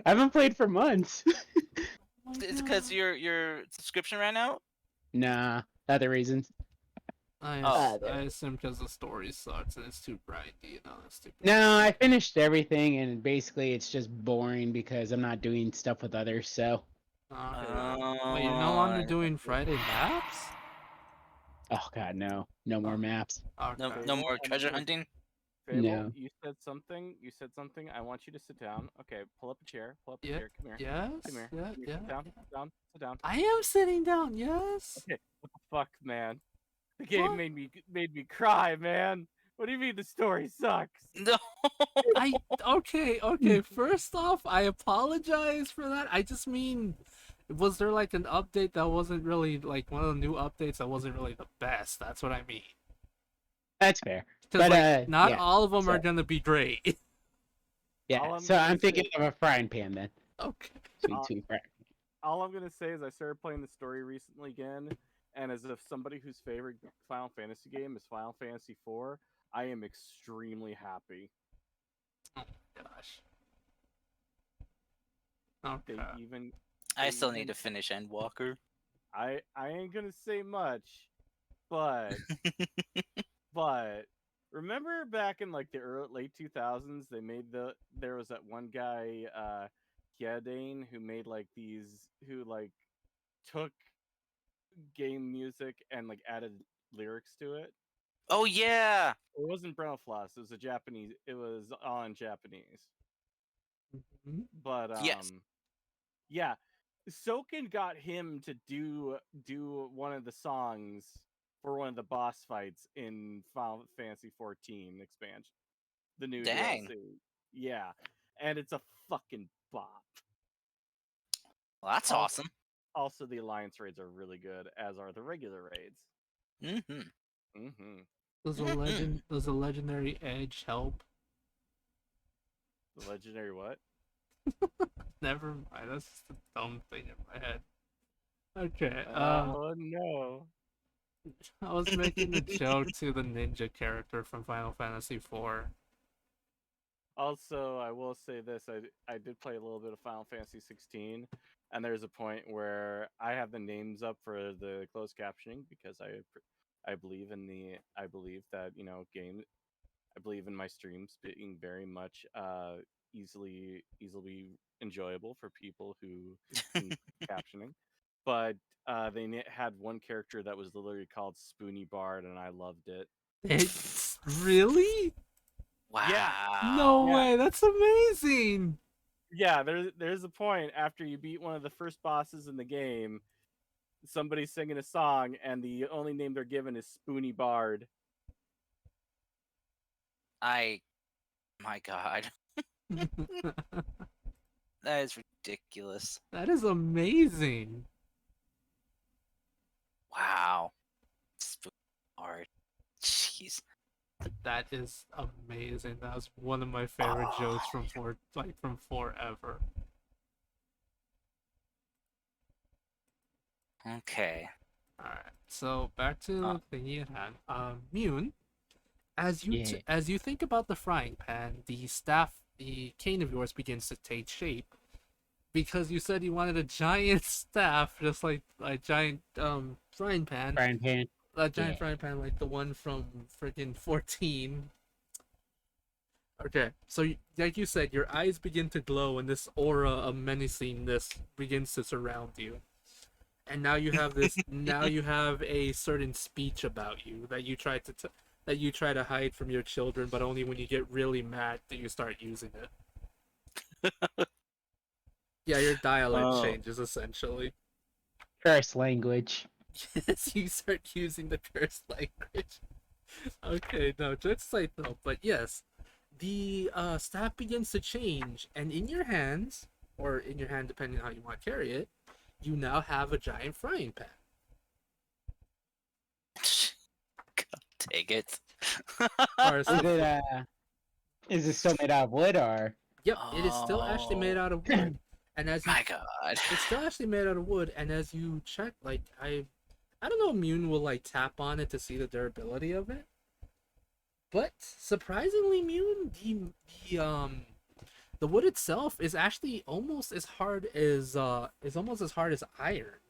I haven't played for months. Oh my It's because God. your subscription ran out. Nah, other reasons. Oh. I assume because the story sucks and it's too grindy and all that stupid. No, I finished everything, and basically it's just boring because I'm not doing stuff with others. So, Wait, you're no longer doing Friday maps? oh god, no, no more maps. No, Okay. no more I'm treasure gonna- hunting. Fable, No. you said something. You said something. I want you to sit down. Okay, pull up a chair. Pull up a Yeah. chair. Come here. Yes. Come here. Yeah. Come here. Yeah. Sit down. Sit down. Sit down. I am sitting down. Yes. Okay. What the fuck, man? The game What? made me cry, man. What do you mean the story sucks? No. Okay. First off, I apologize for that. I just mean, was there like an update that wasn't really like one of the new updates that wasn't really the best? That's what I mean. That's fair. Because But, not yeah, all of them are so- gonna be great. All Yeah, I'm so gonna I'm thinking say- of a frying pan then. Okay. Sweet frying. All I'm gonna say is I started playing the story recently again, and as if somebody whose favorite Final Fantasy game is Final Fantasy IV, I am extremely happy. Gosh. They Okay. even I still need to finish Endwalker. I ain't gonna say much, but but remember back in like the late 2000s, there was that one guy, Kiadane, who made like who like took game music and like added lyrics to it. Oh yeah. It wasn't Brown Floss. It was it was all in Japanese. Mhm. But Yes. yeah, Soken got him to do one of the songs for one of the boss fights in Final Fantasy 14 expansion, the new Dang. DLC. Yeah, and it's a fucking bop. Well, that's Oh. awesome. Also, the alliance raids are really good, as are the regular raids. Mm-hmm. Mm-hmm. Does a legendary edge help? The legendary what? Never mind. That's just a dumb thing in my head. Okay. Oh no. I was making a joke to the ninja character from Final Fantasy IV. Also, I will say this: I did play a little bit of Final Fantasy 16, and there's a point where I have the names up for the closed captioning because I believe that game. I believe in my streams being very much easily enjoyable for people who can captioning. But they had one character that was literally called Spoony Bard, and I loved it. It's really? Wow. No Yeah. way. That's amazing. Yeah, there's a point after you beat one of the first bosses in the game, somebody's singing a song, and the only name they're given is Spoony Bard. My God. That is ridiculous. That is amazing. Wow. Spoon art. Jeez. That is amazing. That was one of my favorite jokes from from forever. Okay. Alright. So back to the thingy at hand. Mune, as you think about the frying pan, the cane of yours begins to take shape. Because you said you wanted a giant staff, just like a giant frying pan. Frying pan. A giant frying pan like the one from freaking 14. Okay, so like you said, your eyes begin to glow and this aura of menacingness begins to surround you. And now you have this. Now you have a certain speech about you that you tried to that you try to hide from your children, but only when you get really mad do you start using it. Yeah, your dialect Oh. changes essentially. Curse language. Yes, you start using the curse language. Okay, no, just like no, but yes, the staff begins to change, and in your hands, or in your hand depending on how you want to carry it, you now have a giant frying pan. Take it. Or Is it is it still made out of wood or? yep, it is still actually made Oh out of wood, and as you, my god. it's still actually made out of wood, and as you check, like I don't know, Mune will like tap on it to see the durability of it, but surprisingly, Mune, the wood itself is actually almost as hard as iron.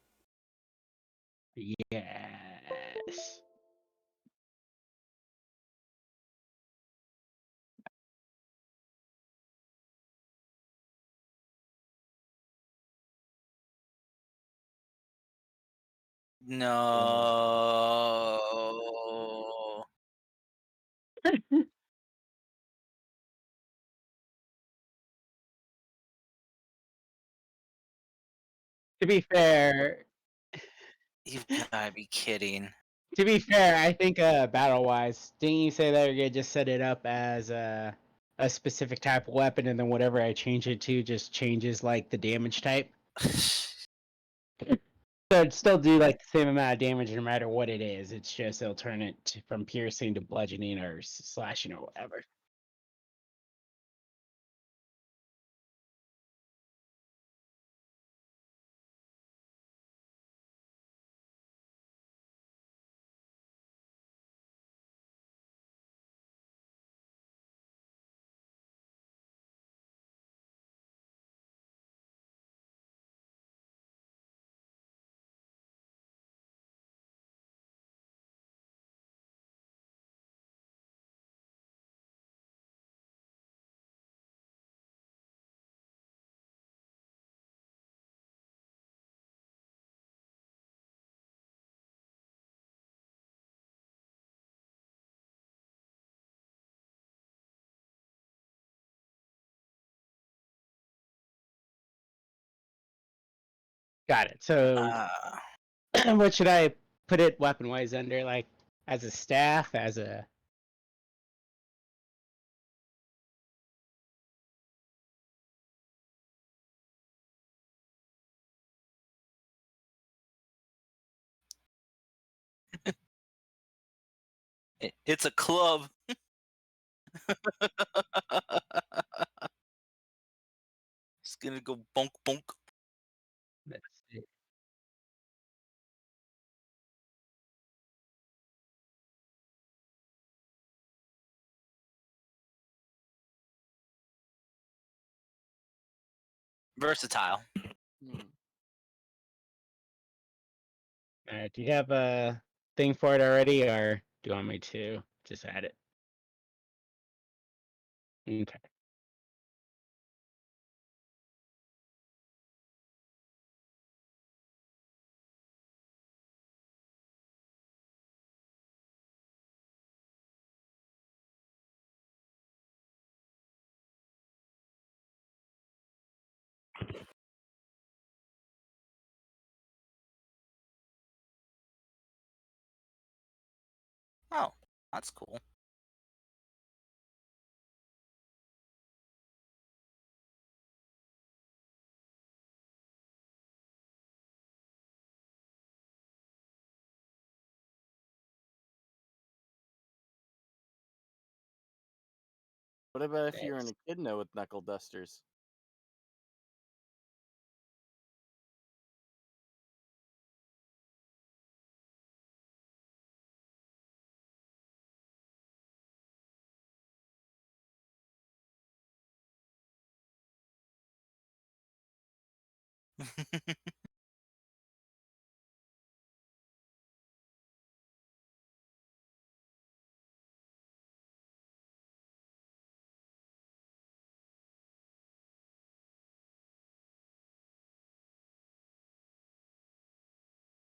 Yes. No. To be fair, You've gotta be kidding. I think battle wise, didn't you say that you're gonna just set it up as a specific type of weapon, and then whatever I change it to just changes like the damage type? So it'd still do like the same amount of damage no matter what it is. It's just it'll turn it from piercing to bludgeoning or slashing or whatever. Got it. So Uh, what should I put it weapon wise under? Like as a staff, as a it's a club. It's gonna go bonk bonk. let's see. Versatile. Hmm. Do you have a thing for it already, or do you want me to just add it? Okay. Oh, that's cool. What about if you're an Thanks. echidna with knuckle dusters?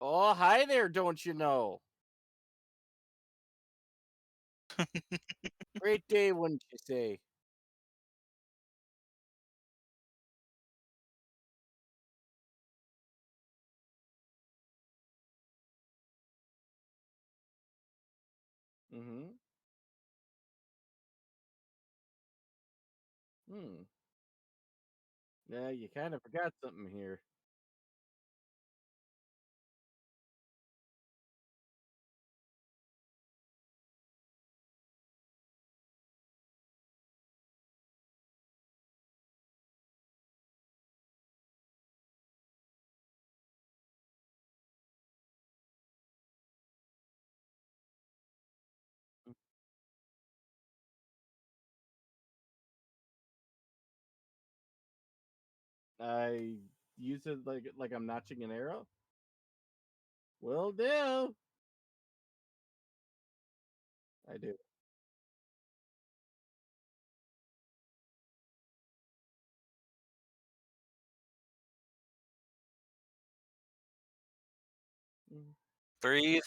Oh, hi there, don't you know? Great day, wouldn't you say? Mm-hmm. Hmm. Yeah, you kind of forgot something here. I use it like I'm notching an arrow. Will do. I do. Mm. Breathe.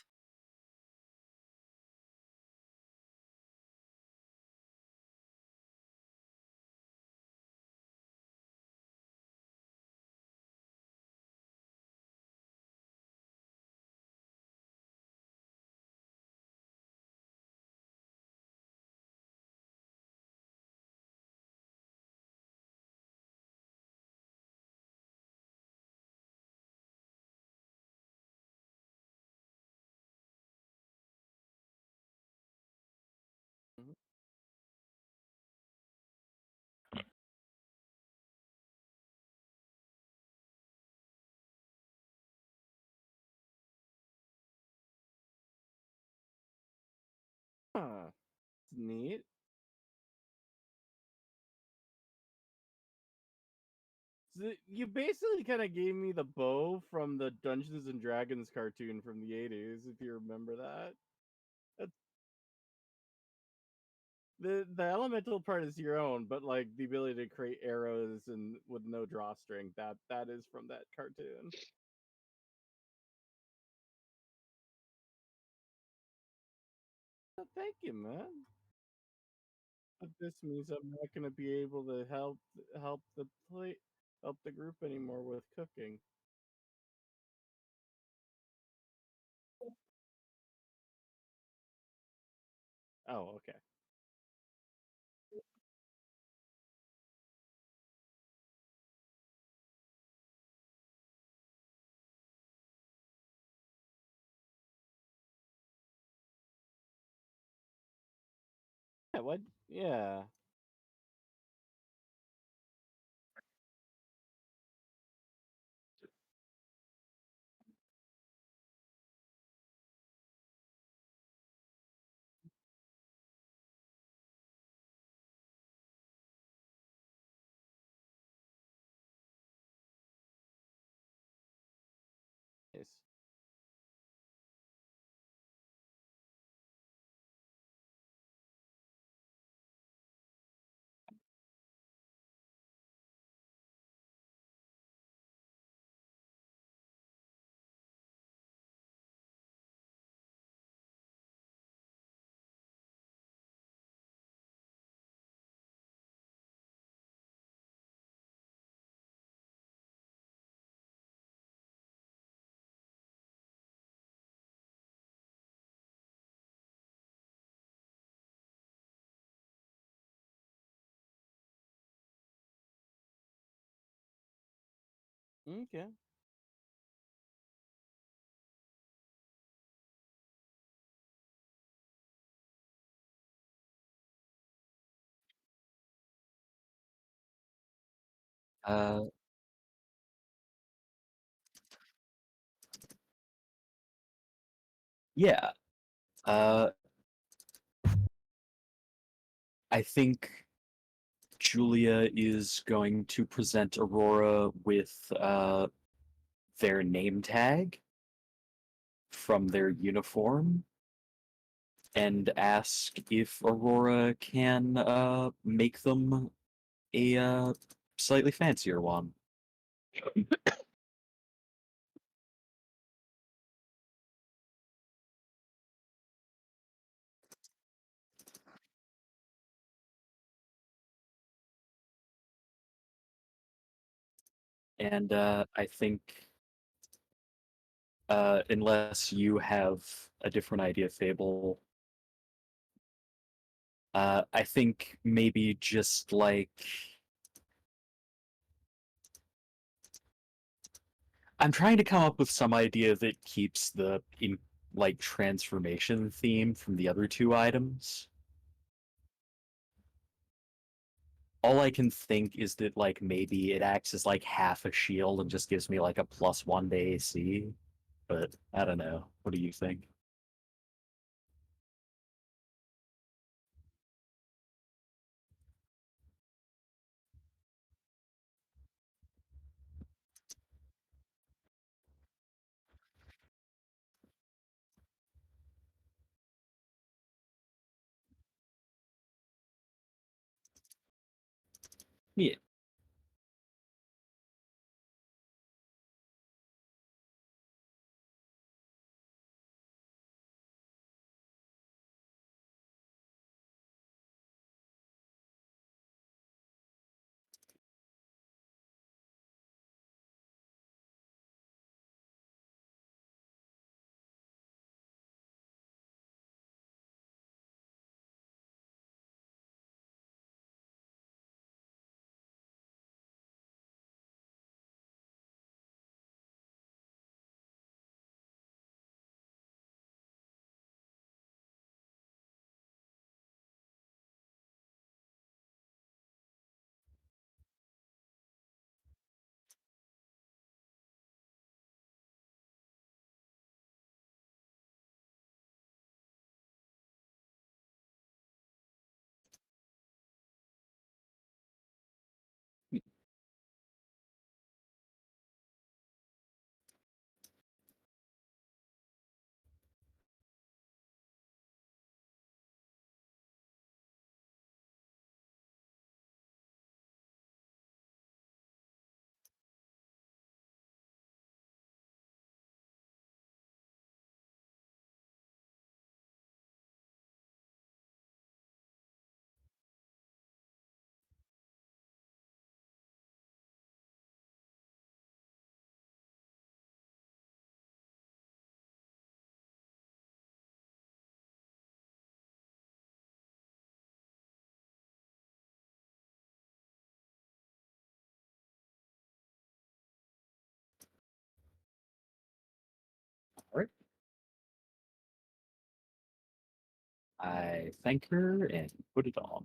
Mhm. Huh. It's neat. So you basically kind of gave me the bow from the Dungeons and Dragons cartoon from the 80s, if you remember that. That's, the elemental part is your own, but like the ability to create arrows and with no drawstring, that is from that cartoon. Thank you, man. But this means I'm not going to be able to help the help the group anymore with cooking. Oh, okay. Yeah, what? Yeah. Yes. Okay. Uh, yeah. Uh, I think Julia is going to present Aurora with their name tag from their uniform and ask if Aurora can make them a slightly fancier one. And I think, unless you have a different idea, Fable, I think maybe just like I'm trying to come up with some idea that keeps the transformation theme from the other two items. All I can think is that like maybe it acts as like half a shield and just gives me like a +1 to AC. But I don't know. What do you think? Yeah. All right. I thank her and put it on.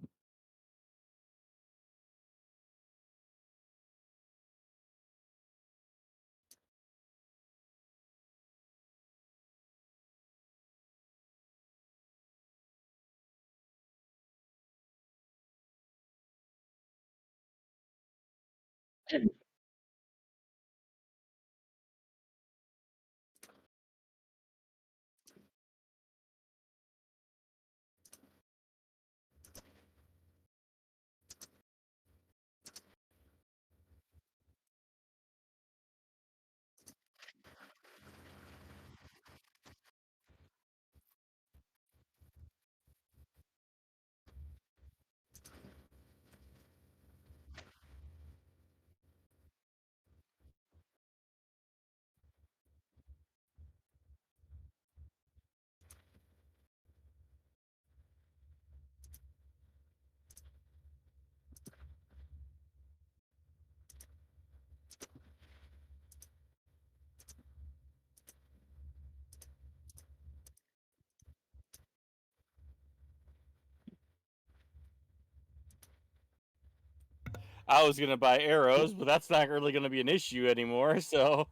I was gonna buy arrows, but that's not really gonna be an issue anymore. So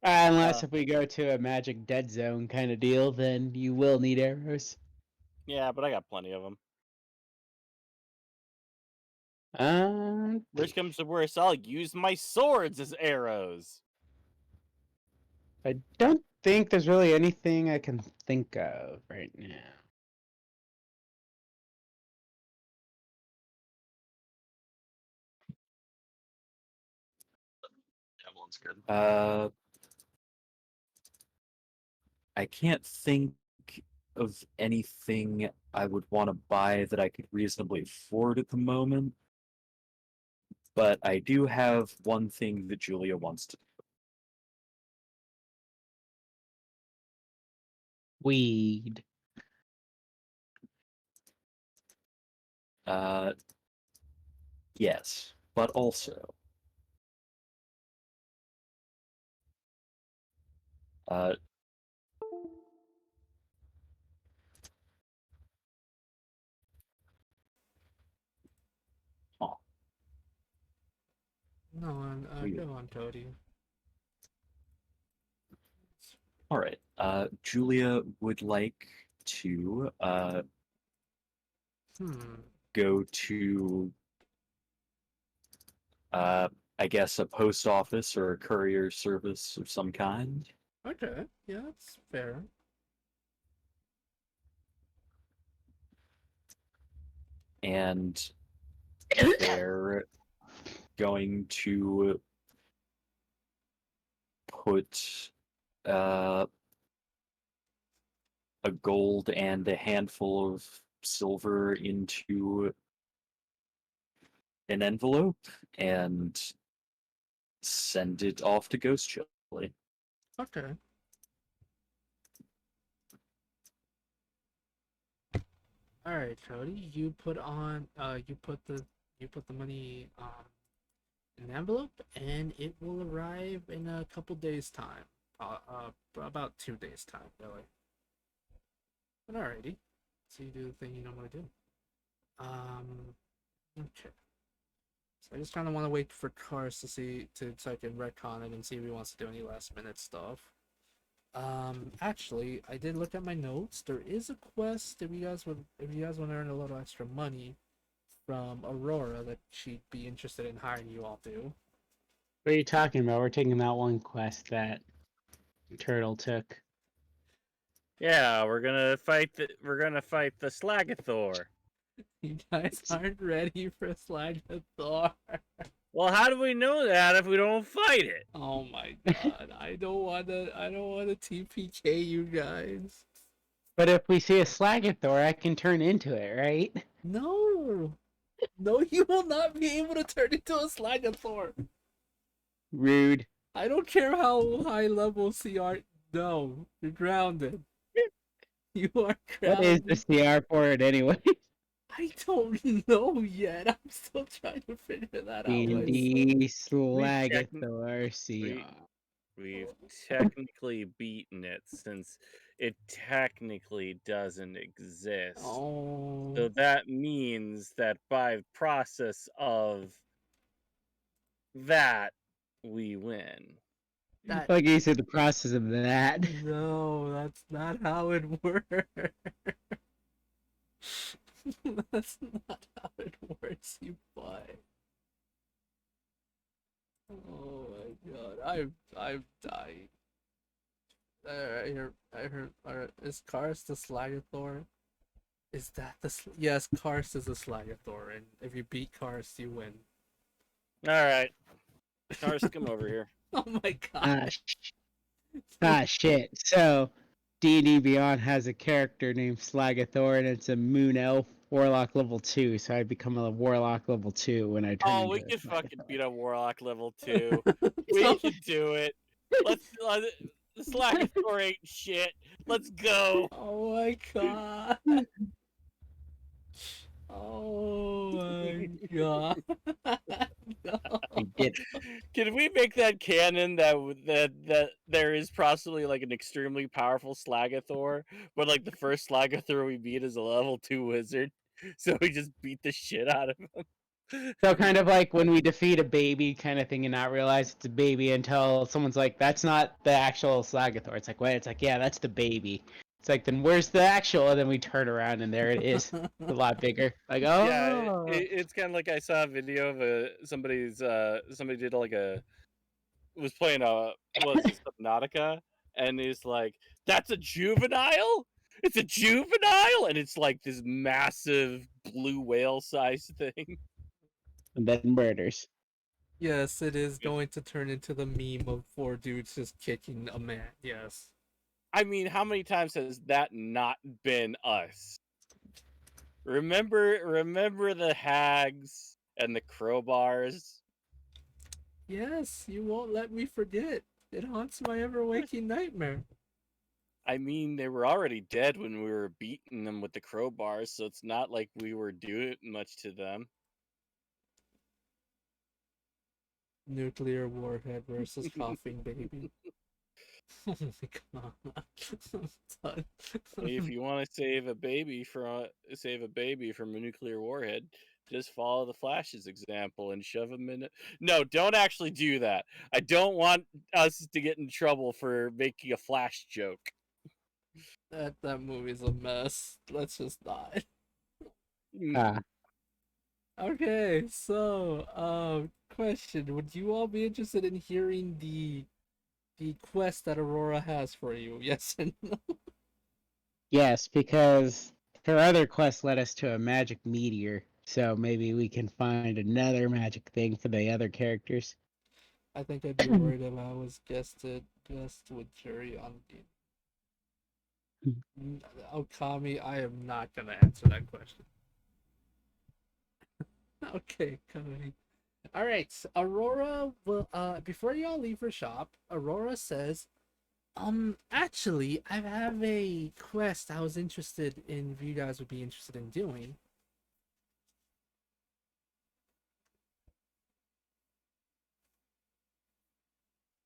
Unless if we go to a magic dead zone kind of deal, then you will need arrows. yeah, but I got plenty of them. Um, Worst comes to worst, I'll use my swords as arrows. I don't think there's really anything I can think of right now. Javelin's good. I can't think of anything I would want to buy that I could reasonably afford at the moment. But I do have one thing that Julia wants to do. Weed. Yes, but also, uh, huh, No, weird. go on, Cody. All right. Julia would like to Hmm. go to I guess a post office or a courier service of some kind. Okay. Yeah, that's fair. And they're going to put uh, a gold and a handful of silver into an envelope and send it off to Ghost Chili. Okay. All right, Cody. You put the money in an envelope, and it will arrive in a couple days' time. About 2 days' time, really. But alrighty. So you do the thing you normally do. Okay. So I just kind of want to wait for cars to see so I can retcon it and see if he wants to do any last minute stuff. Actually, I did look at my notes. There is a quest if you guys want to earn a little extra money from Aurora that she'd be interested in hiring you all to. What are you talking about? We're taking that one quest that Turtle took. Yeah, we're gonna fight the Slagathor. You guys aren't ready for Slag Thor. Well, how do we know that if we don't fight it? Oh my god! I don't wanna TPK you guys. But if we see a Slagathor, I can turn into it, right? No, no, you will not be able to turn into a Slagathor. Rude. I don't care how high level CR. No, you're grounded. You are What is the grounded. CR for it anyway? I don't know yet. I'm still trying to figure that out myself. D&D checked- Slagathor CR. We've technically beaten it since it technically doesn't exist. Oh, So that means that by process of that, we win. that Like you said, the process of that. no, that's not how it works. That's not how it works, you butt. Oh my god, I'm dying. I heard. Alright, is Karst the Slagathor? Is that yes? Karst is a Slagathor, and if you beat Karst, you win. All right, Cars, come over here. Oh my Ah, god. shit. So, D&D Beyond has a character named Slagathor, and it's a Moon Elf Warlock level 2, so I become a Warlock level 2 when I turn Oh, into we a can fucking Slagathor. beat a Warlock level 2. We can do it. Let's. The Slagathor ain't shit. Let's go. Oh my god. Oh my god. No. We did Can we make that canon that there is possibly like an extremely powerful Slagathor, but like the first Slagathor we beat is a level 2 wizard, so we just beat the shit out of him. So kind of like when we defeat a baby kind of thing and not realize it's a baby until someone's like, that's not the actual Slagathor. It's like, wait, it's like, yeah, that's the baby. It's like, then where's the actual? And then we turn around and there it is. It's a lot bigger. Like, Yeah, oh. it's kind of like I saw a video of somebody did like a was playing what was it, Subnautica, and he's like, "That's a juvenile. It's a juvenile," and it's like this massive blue whale sized thing. And then murders. Yes, it is going to turn into the meme of four dudes just kicking a man. Yes. I mean, how many times has that not been us? Remember the hags and the crowbars? Yes, you won't let me forget. It haunts my ever waking nightmare. I mean, they were already dead when we were beating them with the crowbars, so it's not like we were doing much to them. Nuclear warhead versus coughing baby. Oh my god. I'm done. If you want to save a baby from a nuclear warhead, just follow the Flash's example and shove him in. No, don't actually do that. I don't want us to get in trouble for making a Flash joke. That movie's a mess. Let's just not. Ah, Okay, so question. Would you all be interested in hearing the quest that Aurora has for you? Yes and no? yes, because her other quest led us to a magic meteor, so maybe we can find another magic thing for the other characters. I think I'd be worried if I was guest with jury on the Okami. I am not gonna answer that question. Okay, Kami. All right, so Aurora will. Before y'all leave her shop, Aurora says, actually, I have a quest I was interested in. If you guys would be interested in doing.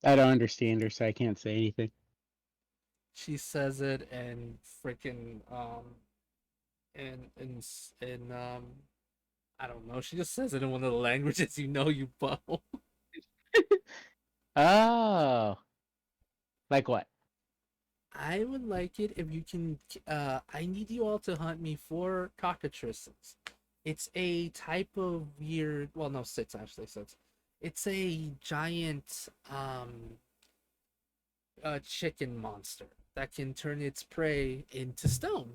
I don't understand her, so I can't say anything. She says it and freaking and I don't know. She just says it in one of the languages you know you bow. Oh, like what? I would like it if you can. I need you all to hunt me 4 cockatrices. It's a type of weird. Well, no, 6 actually. 6. It's a giant chicken monster that can turn its prey into stone.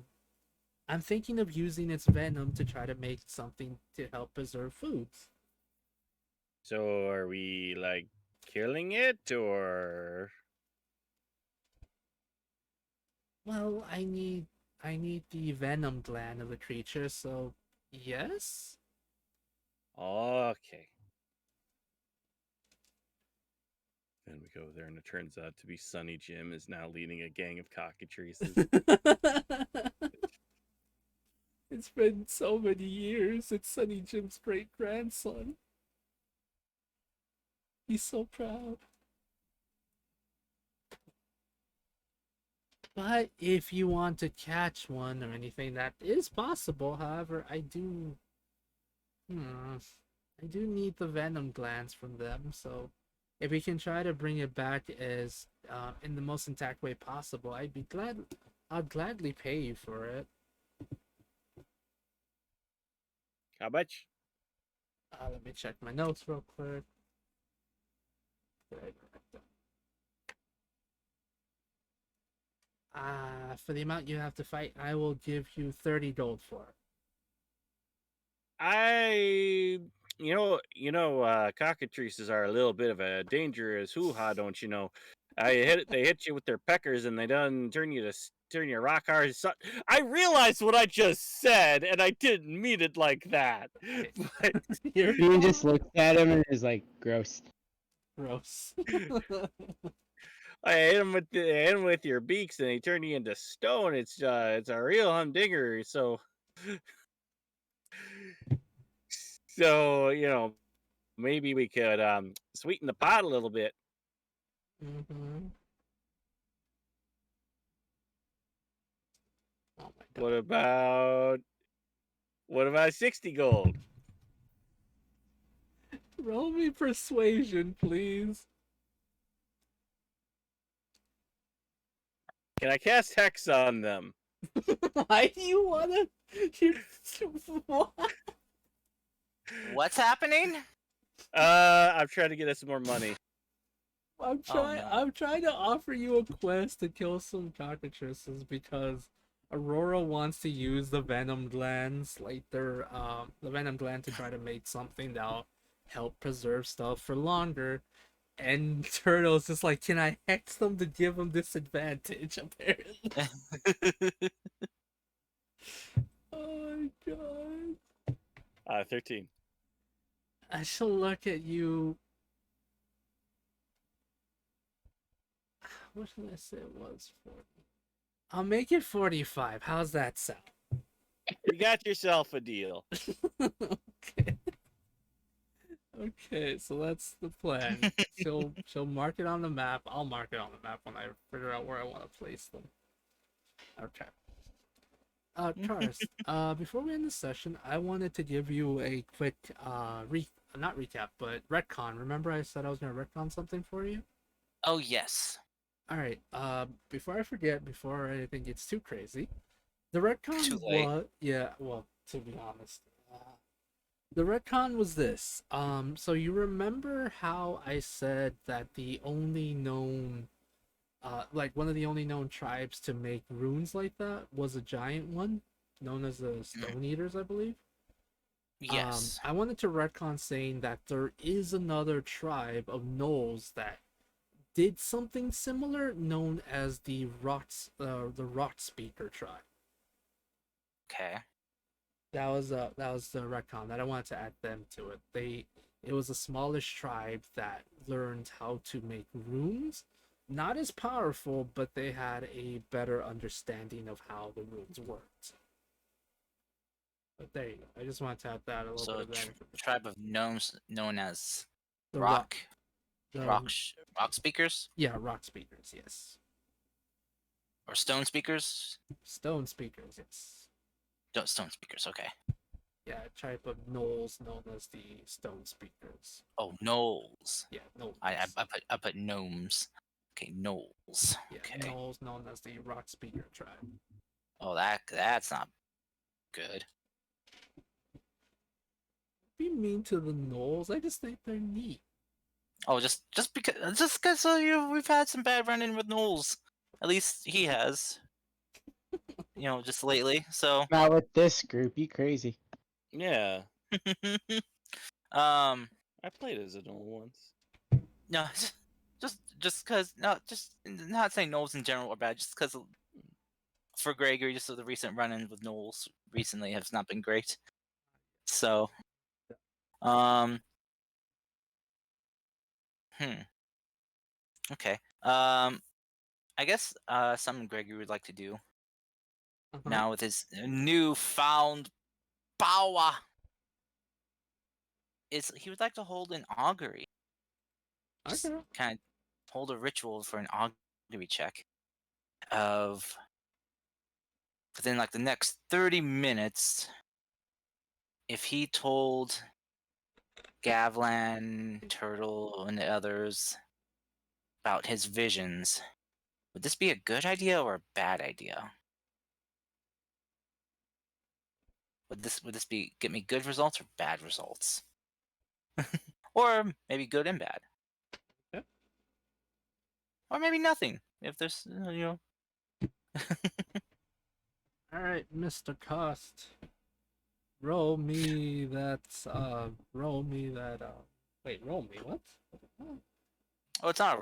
I'm thinking of using its venom to try to make something to help preserve foods. So are we like killing it or Well, I need the venom gland of the creature, so yes. okay? Then we go there, and it turns out to be Sunny Jim is now leading a gang of cockatrices. It's been so many years. It's Sunny Jim's great grandson. He's so proud. But if you want to catch one or anything, that is possible. However, I do need the venom glands from them. So, if we can try to bring it back as in the most intact way possible, I'd be glad. I'd gladly pay you for it. How much? Let me check my notes real quick. For the amount you have to fight, I will give you 30 gold for it. Cockatrices are a little bit of a dangerous hoo-ha, don't you know? They hit you with their peckers, and they done turn you rock hard. I realized what I just said, and I didn't mean it like that. But You're You just looked at him and is like, gross. gross. I hit him with your beaks, and they turn you into stone. It's a real humdinger. So maybe we could sweeten the pot a little bit. Mm-hmm. Oh my god. What about 60 gold? Roll me persuasion, please. Can I cast hex on them? Why do you wanna? You what? What's happening? I'm trying to get us more money. No. I'm trying to offer you a quest to kill some cockatrices because Aurora wants to use the venom glands, like the venom gland to try to make something that'll help preserve stuff for longer. And Turtle's just like, can I hex them to give them disadvantage? Apparently. Oh my god. 13. I shall look at you. What should I say it was 40? I'll make it 45. How's that sound? You got yourself a deal. Okay. Okay, so that's the plan. She'll mark it on the map. I'll mark it on the map when I figure out where I want to place them. Okay. Chars, before we end the session, I wanted to give you a quick not recap, but retcon. Remember I said I was gonna retcon something for you? Oh yes. Alright, before I forget, before anything gets too crazy, the Too retcon late. was, yeah, well, to be honest, the retcon was this. So you remember how I said that the only known, like one of the only known tribes to make runes like that was a giant one, known as the Stone Eaters, I believe. Yes. I wanted to retcon saying that there is another tribe of gnolls that did something similar, known as the Rot Speaker tribe. Okay. That was the retcon that I wanted to add them to it. It was a smallish tribe that learned how to make runes. Not as powerful, but they had a better understanding of how the runes worked. But there you go. I just wanted to add that a little So bit of that information. tribe of gnomes known as The rock the- rock speakers Yeah, rock speakers, yes. or stone speakers. Stone speakers, yes. No, stone speakers. Okay. Yeah, a type of gnolls known as the stone speakers. Oh, gnolls. Yeah, gnolls. I put gnomes. Okay, gnolls. Yeah, Okay. gnolls known as the rock speaker tribe. Oh, that's not good. Be mean to the gnolls. I just think they're neat. Oh, just because we've had some bad run-in with gnolls. At least he has. Just lately. So. Not with this group, you crazy. Yeah. um. I played as a gnoll once. No, just because no, just not saying gnolls in general are bad. Just because for Gregory, just so the recent run-in with gnolls recently has not been great. So. Okay. I guess something Gregory would like to do now with his newfound power is he would like to hold an augury. Just Okay. kind of hold a ritual for an augury check of within like the next 30 minutes. If he told Gavlan, Turtle, and the others about his visions, would this be a good idea or a bad idea? Would this be get me good results or bad results? Or maybe good and bad. Okay. Or maybe nothing. If there's Alright, Mr. Cost. Roll me that wait, roll me what? Oh, it's not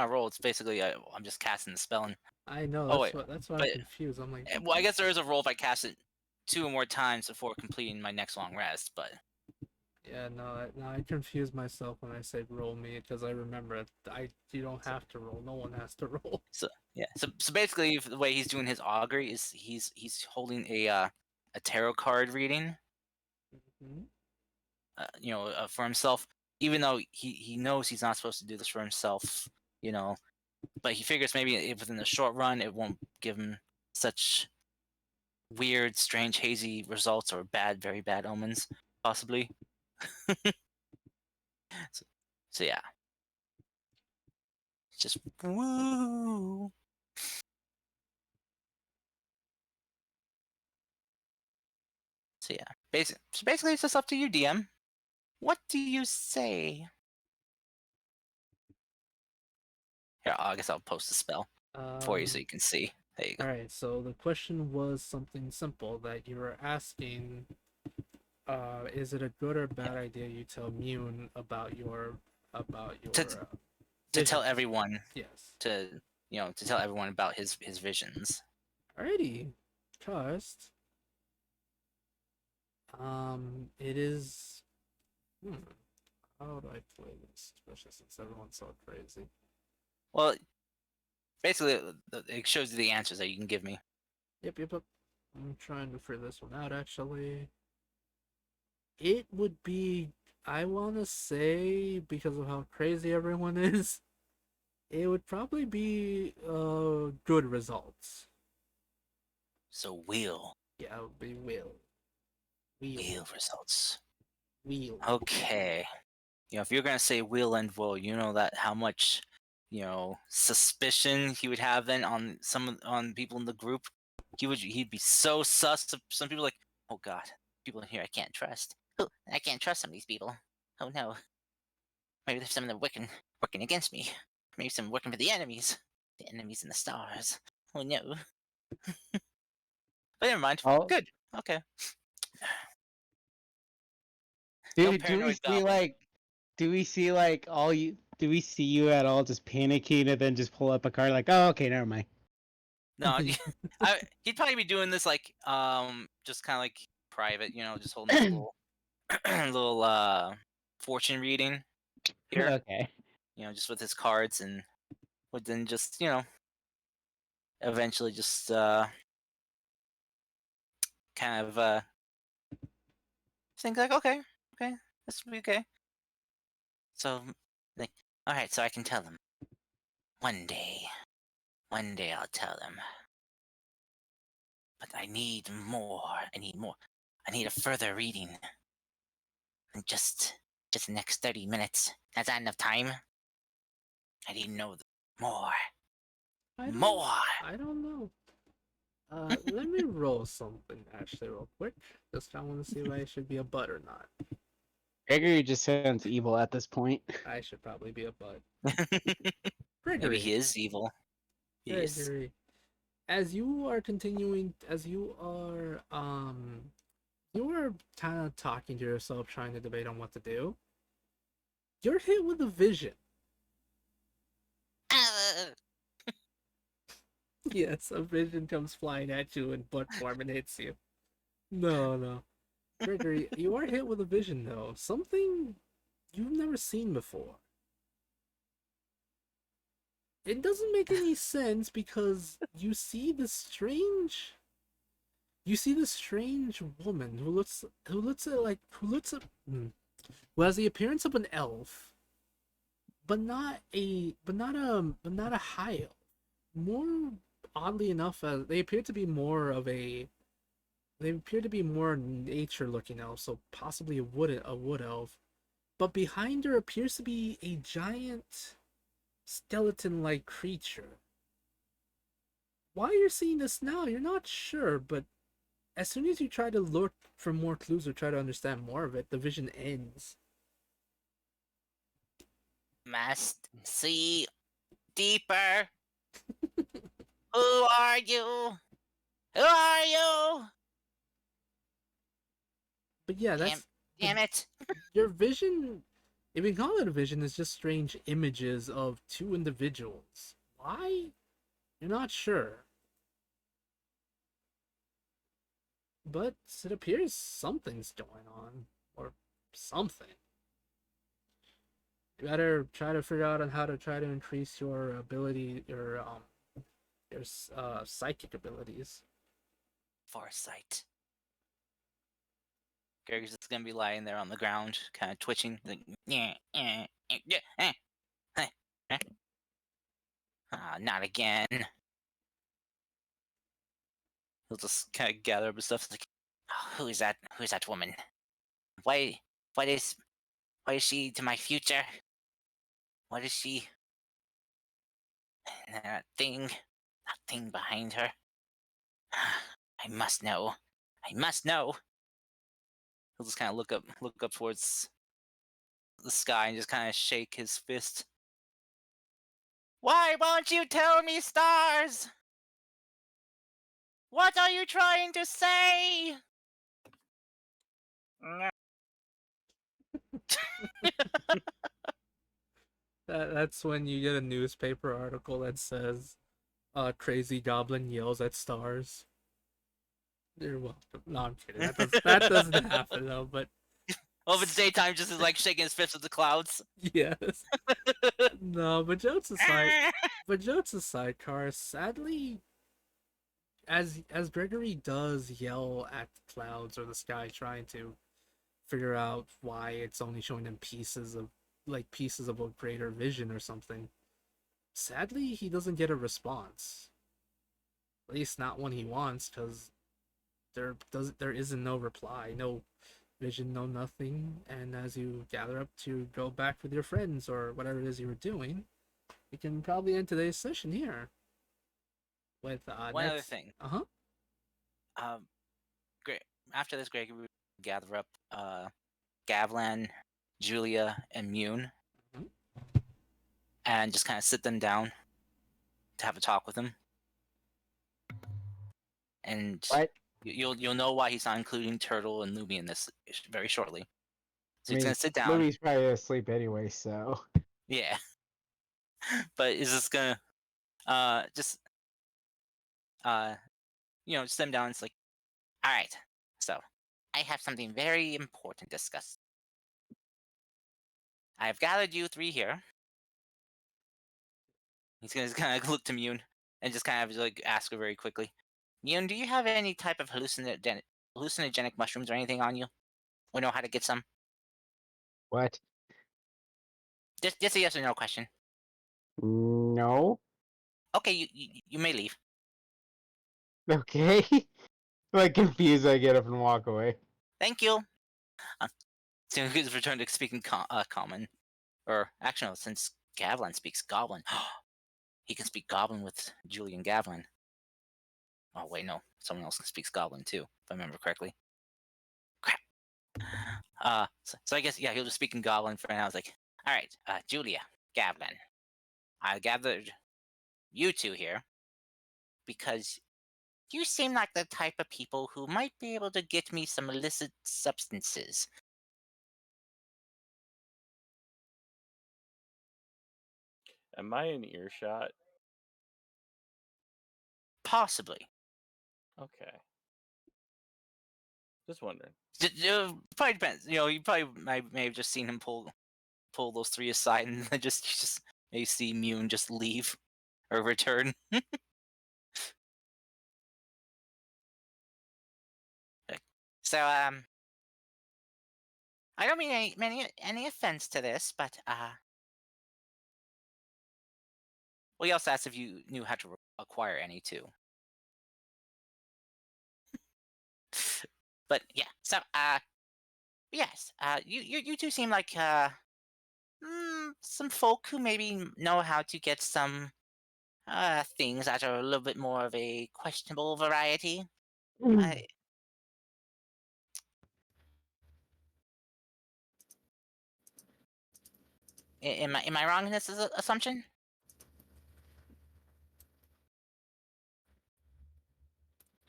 a roll. It's basically I'm just casting the spell. And I know, Oh, that's wait, that's why but- I'm confused. I'm like, well, I guess there is a roll if I cast it 2 or more times before completing my next long rest. But yeah, no, I confuse myself when I say roll me because I remember you don't have to roll. No one has to roll. so yeah. So basically, the way he's doing his augury is he's holding a tarot card reading. Mhm. For himself, even though he knows he's not supposed to do this for himself, but he figures maybe within the short run it won't give him such weird, strange, hazy results or very bad omens, possibly. so yeah, just woo. So yeah, basically it's just up to you, DM. What do you say? Here, I guess I'll post the spell for you so you can see. There you go. Alright, so the question was something simple that you were asking. Is it a good or bad idea you tell Mune about your to tell Visions. everyone Yes. to to tell everyone about his visions. Alrighty. Trust. It is. Hmm. How do I play this? Especially since everyone's so crazy. Well, basically, it shows you the answers that you can give me. Yep. I'm trying to figure this one out, actually. It would be. I want to say, because of how crazy everyone is, it would probably be good results. So wheel Yeah, it would be will. wheel results. Wheel. Okay. If you're gonna say wheel and will, you know that how much suspicion he would have then on on people in the group. He'd be so sus. Some people like, oh god, people in here I can't trust. Oh, I can't trust some of these people. Oh no, maybe there's some of them working against me. Maybe some working for the enemies in the stars. Oh no. But never mind. Oh, Good. Okay. No dude, paranoid goblin. do we see like all you? Do we see you at all just panicking and then just pull up a card like, oh, okay, never mind. No, he'd probably be doing this like just kind of like private, just holding his little little fortune reading here, Okay. just with his cards, and would then just eventually just kind of think like, okay, this will be okay. So like, all right, so I can tell them one day, I'll tell them, but I need more. I need more. I need a further reading. And just the next 30 minutes. That's not enough time. I need to know more. More. I don't know. Let me roll something actually real quick. Just I want to see if I should be a butt or not. Gregory just sounds evil at this point. I should probably be a butt. Maybe Gregory. he is evil. Yes. Gregory. As you are continuing, you are kind of talking to yourself, trying to debate on what to do. You're hit with a vision. Yes, a vision comes flying at you in butt form and hits you. No. Gregory, you are hit with a vision though. Something you've never seen before. It doesn't make any sense because you see this strange woman who has the appearance of an elf, but not a high elf. More oddly enough, they appear to be more nature looking elf, so possibly a wood elf. But behind her appears to be a giant skeleton like creature. Why you're seeing this now, you're not sure, but as soon as you try to look for more clues or try to understand more of it, the vision ends. Must see deeper. Who are you? Who are you? But yeah, that's Damn it. your vision. If we call it a vision, is just strange images of two individuals. Why? You're not sure. But it appears something's going on. Or something. You better try to figure out on how to try to increase your ability, your psychic abilities. Foresight. Greg's just gonna be lying there on the ground, kind of twitching. Like, not again. He'll just kind of gather up his stuff. Like, oh, who is that? Who is that woman? Why? What is? What is she to my future? What is she? That thing behind her. I must know. I must know. He'll just kind of look up towards the sky and just kind of shake his fist. Why won't you tell me, stars? What are you trying to say? That's when you get a newspaper article that says, "Crazy Goblin yells at stars." You're welcome. No, I'm kidding. That doesn't happen though. But Oh, if it's daytime, just is like shaking his fists at the clouds. yes, no. But jokes aside, Cars. Sadly, as Gregory does yell at the clouds or the sky, trying to figure out why it's only showing him pieces of a greater vision or something. Sadly, he doesn't get a response. At least not one he wants, because there isn't no reply, no vision, no nothing. And as you gather up to go back with your friends or whatever it is you were doing, we can probably end today's session here with One other next. thing. Uh-huh. Great. After this, Greg, we gather up Gavlan, Julia, and Mune, Mhm. and just kind of sit them down to have a talk with them. And What? you'll know why he's not including Turtle and Luby in this very shortly. So I he's mean, gonna sit down. Louie's probably asleep anyway, so. Yeah. But is this gonna just just sit them down? It's like, all right. So I have something very important to discuss. I've gathered you three here. He's gonna kind of look to Mune and just kind of like ask her very quickly. Mune, do you have any type of hallucinogenic mushrooms or anything on you? We know how to get some. What? Just a yes or no question. No? Okay, you may leave. Okay. Like confused, I get up and walk away. Thank you. Soon he's returned to speaking common. Or, actually, no, since Gavlan speaks Goblin. He can speak Goblin with Julian Gavlan. Oh, wait, no. Someone else speaks Goblin, too, if I remember correctly. Crap. So I guess, yeah, he'll just speak in Goblin for now. I was like, all right, Julia, Gavlan. I gathered you two here because you seem like the type of people who might be able to get me some illicit substances. Am I in earshot? Possibly. Okay. Just wondering. Probably depends. You probably may have just seen him pull those three aside, and then just may see Mune just leave or return. So I don't mean any offense to this, but well, he also asked if you knew how to acquire any too. But yeah, so yes, you two seem like some folk who maybe know how to get some things that are a little bit more of a questionable variety. I, am I wrong in this assumption?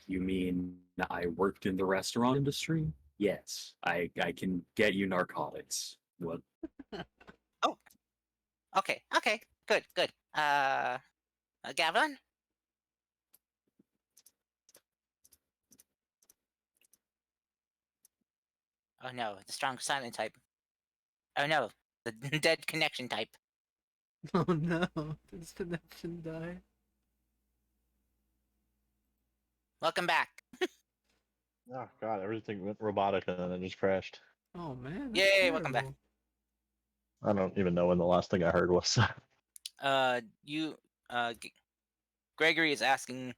You mean I worked in the restaurant industry? Yes, I can get you narcotics. What? Oh, okay, good. Gavin? Oh no, the strong silent type. Oh no, the dead connection type. Oh no, this connection died. Welcome back. Oh god, everything went robotic and then it just crashed. Oh man, that's Yay, terrible. welcome back. I don't even know when the last thing I heard was. Gregory is asking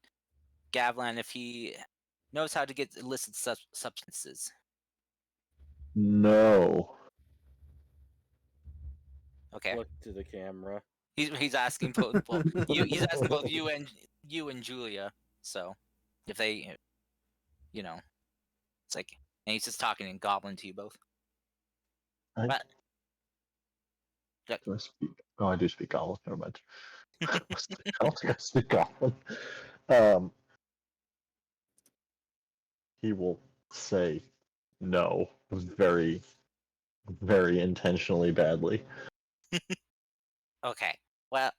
Gavlan if he knows how to get illicit substances. No. Okay. Look to the camera. He's asking both. Well, he's asking both you and Julia. So, if they, it's like, and he's just talking in Goblin to you both. But Do I speak? Oh, I do speak Goblin. Never mind. I don't think I speak Goblin. He will say no very, very intentionally badly. Okay. Well,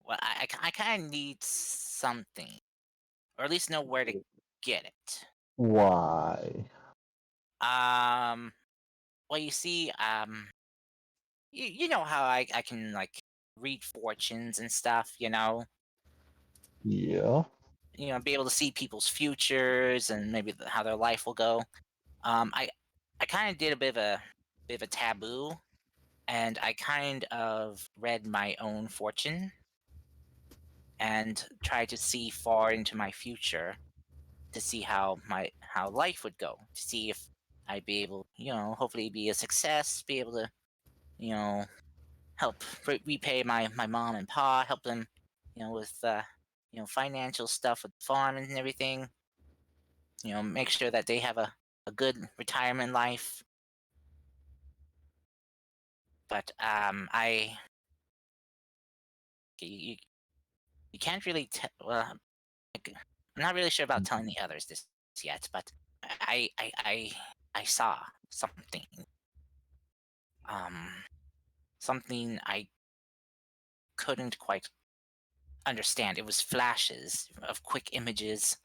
I kind of need something, or at least know where to get it. Why? Um. Well, you see, you know how I can like read fortunes and stuff. Yeah. Be able to see people's futures and maybe how their life will go. I kind of did a bit of a taboo, and I kind of read my own fortune and tried to see far into my future to see how life would go, to see if I'd be able, hopefully be a success, be able to, you know, help repay my mom and pa, help them, with financial stuff with the farm and everything. Make sure that they have a good retirement life. But you, you can't really tell. Well, like, I'm not really sure about telling the others this yet, but I I I I saw something. Um, something I couldn't quite understand. It was flashes of quick images.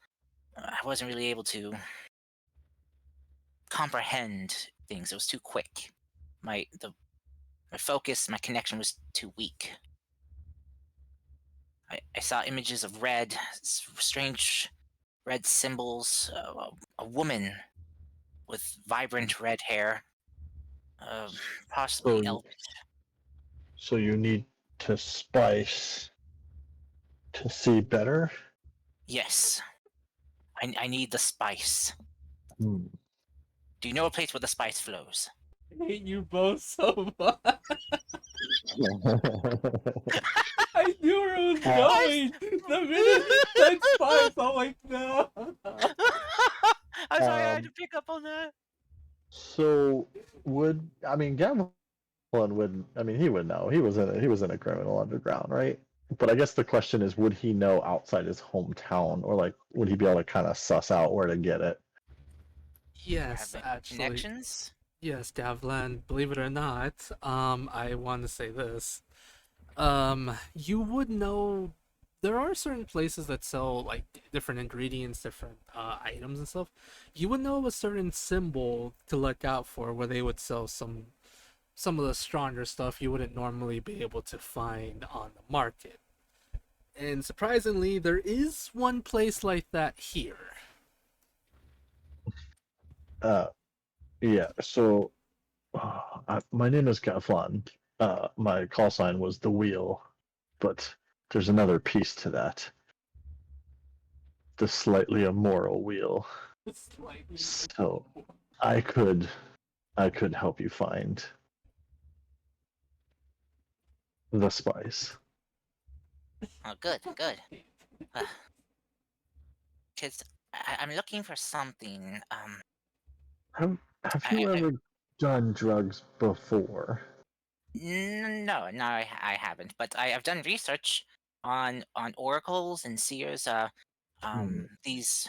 I wasn't really able to comprehend things. It was too quick. My focus, my connection was too weak. I saw images of red, strange red symbols, a woman with vibrant red hair, uh, So, possibly elf. so you need to spice to see better. Yes, I need the spice. Hmm. Do you know a place where the spice flows? I hate you both so much. I knew where it was going. The minute he said spice, I'm like, no. I'm sorry, I had Um, to pick up on that. so Gavin would. I mean, he would know. He was in a criminal underground, right? But I guess the question is, would he know outside his hometown, or like, would he be able to kind of suss out where to get it? Yes, Have any actually. connections? Yes, Gavlan, believe it or not, I want to say this. You would know there are certain places that sell like different ingredients, different items and stuff. You would know a certain symbol to look out for where they would sell some of the stronger stuff you wouldn't normally be able to find on the market. And surprisingly, there is one place like that here. Uh, yeah. So, my name is Gavlan. My call sign was the Wheel, but there's another piece to that. The slightly immoral Wheel. Slightly. So, I could, I could help you find the spice. Oh, good, good. Because I'm looking for something. Have you I ever done drugs before? no, I haven't. But I've done research on oracles and seers. Hmm. These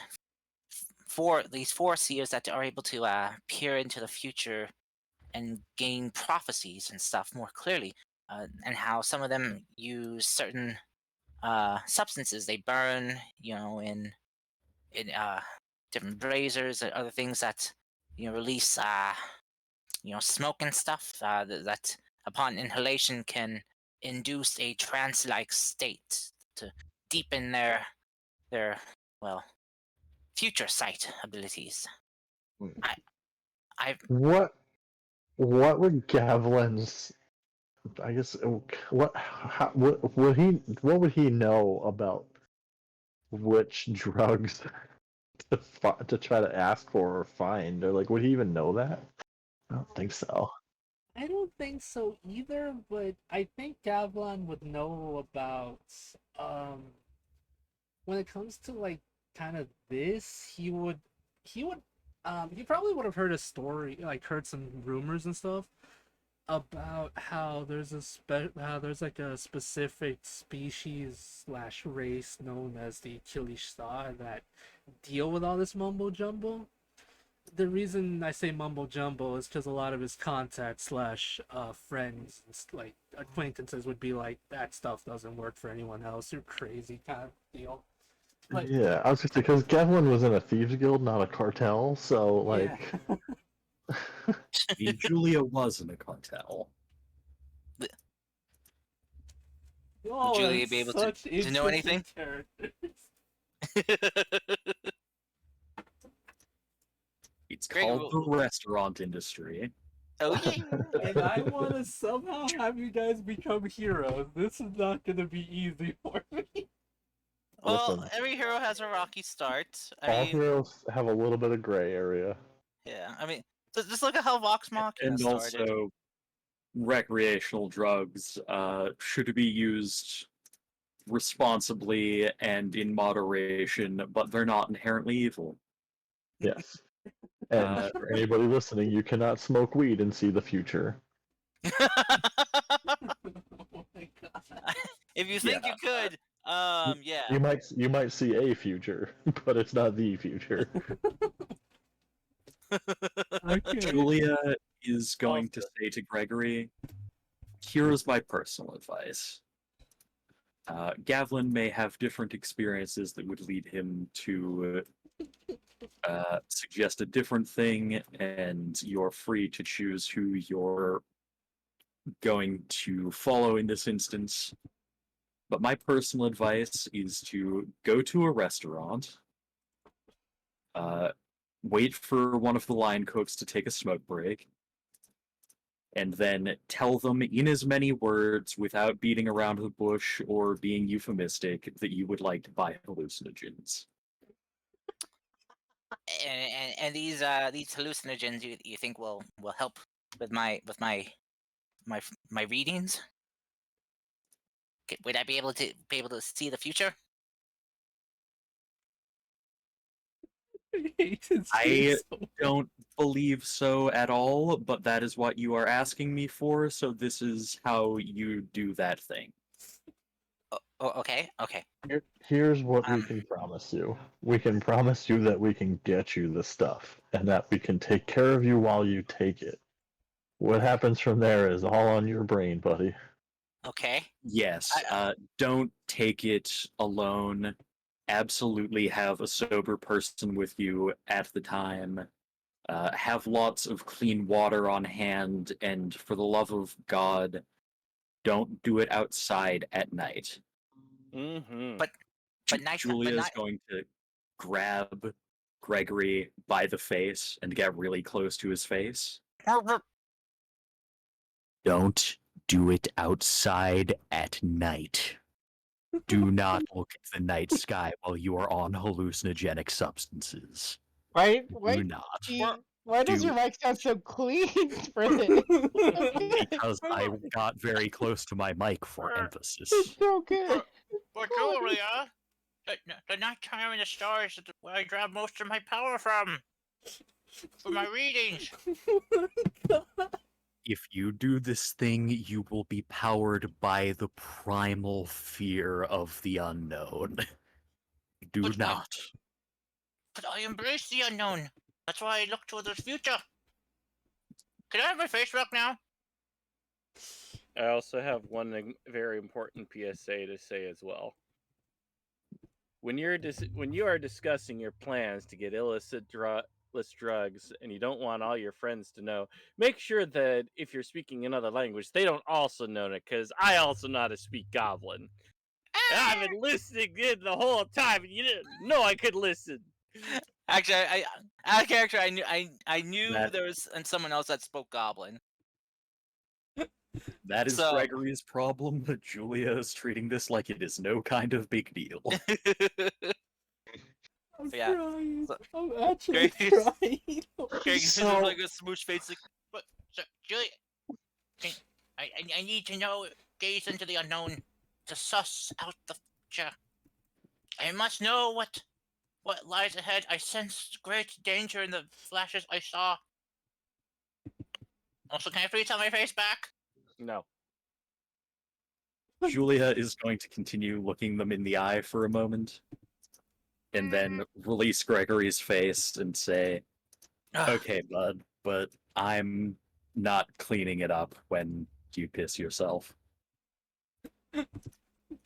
four seers that are able to peer into the future and gain prophecies and stuff more clearly, and how some of them use certain substances they burn, in different braziers and other things that release smoke and stuff that upon inhalation can induce a trance-like state to deepen their well future sight abilities. I I What what would Gavlin's I guess what would he know about which drugs to try to ask for or find, or like would he even know that? I don't think so. I don't think so either, but I think Gavlan would know about um when it comes to like kind of this, he probably would have heard a story, like heard some rumors and stuff about how there's like a specific species slash race known as the Achilles Star that deal with all this mumbo jumbo. the reason I say mumbo jumbo is because a lot of his contacts slash friends like acquaintances would be like that stuff doesn't work for anyone else. You're crazy kind of deal. Like Yeah, I was just because Gavlin was in a thieves guild, not a cartel, so like. yeah. I mean, Julia was in a cartel. Y'all are Julia be able such to know anything? characters. It's Great, called the restaurant industry. Oh yeah. And I want to somehow have you guys become heroes. This is not going to be easy for me. Well, Listen. every hero has a rocky start. I All mean, heroes have a little bit of gray area. yeah. I mean, just look at how Vox Machina And started. also, recreational drugs should be used responsibly and in moderation, but they're not inherently evil. Yes. And for anybody listening, you cannot smoke weed and see the future. Oh my god. If you think you could, yeah. You might see a future, but it's not the future. Okay. Julia is going to Also- say to Gregory, here's my personal advice. Gavlin may have different experiences that would lead him to suggest a different thing, and you're free to choose who you're going to follow in this instance. But my personal advice is to go to a restaurant, wait for one of the line cooks to take a smoke break, and then tell them in as many words without beating around the bush or being euphemistic that you would like to buy hallucinogens. And these hallucinogens you think will help with my readings? Would I be able to see the future? I don't believe so at all, but that is what you are asking me for, so this is how you do that thing. Okay. Here's what we can promise you. We can promise you that we can get you the stuff, and that we can take care of you while you take it. What happens from there is all on your brain, buddy. Okay. Yes, don't take it alone. Absolutely have a sober person with you at the time. Have lots of clean water on hand, and for the love of God, don't do it outside at night. Mm-hmm. But night. Julia is going to grab Gregory by the face and get really close to his face. Don't do it outside at night. Do not look at the night sky while you are on hallucinogenic substances. Why? Do not. Why does Do your mic sound so clean for this? because I got very close to my mic for emphasis. It's so good. But Julia, the nighttime and the stars is where I grab most of my power from for my readings. If you do this thing, you will be powered by the primal fear of the unknown. Do But not. But I embrace the unknown. That's why I look toward the future. Can I have my face back now? I also have one very important PSA to say as well. When you are discussing your plans to get illicit drugs and you don't want all your friends to know, make sure that if you're speaking another language, they don't also know it, because I also know how to speak Goblin. And I've been listening in the whole time, and you didn't know I could listen. Actually, I knew there was someone else that spoke Goblin. That is So- Gregory's problem, but Julia is treating this like it is no kind of big deal. I'm Yeah. crying. So- I'm actually Grace- crying. Okay, So- like a smooch face. Like, but Julia, I need to know. Gaze into the unknown to suss out the future. I must know what lies ahead. I sensed great danger in the flashes I saw. Also, can I please have my face back? No. Julia is going to continue looking them in the eye for a moment, and then release Gregory's face and say, Okay, bud, but I'm not cleaning it up when you piss yourself.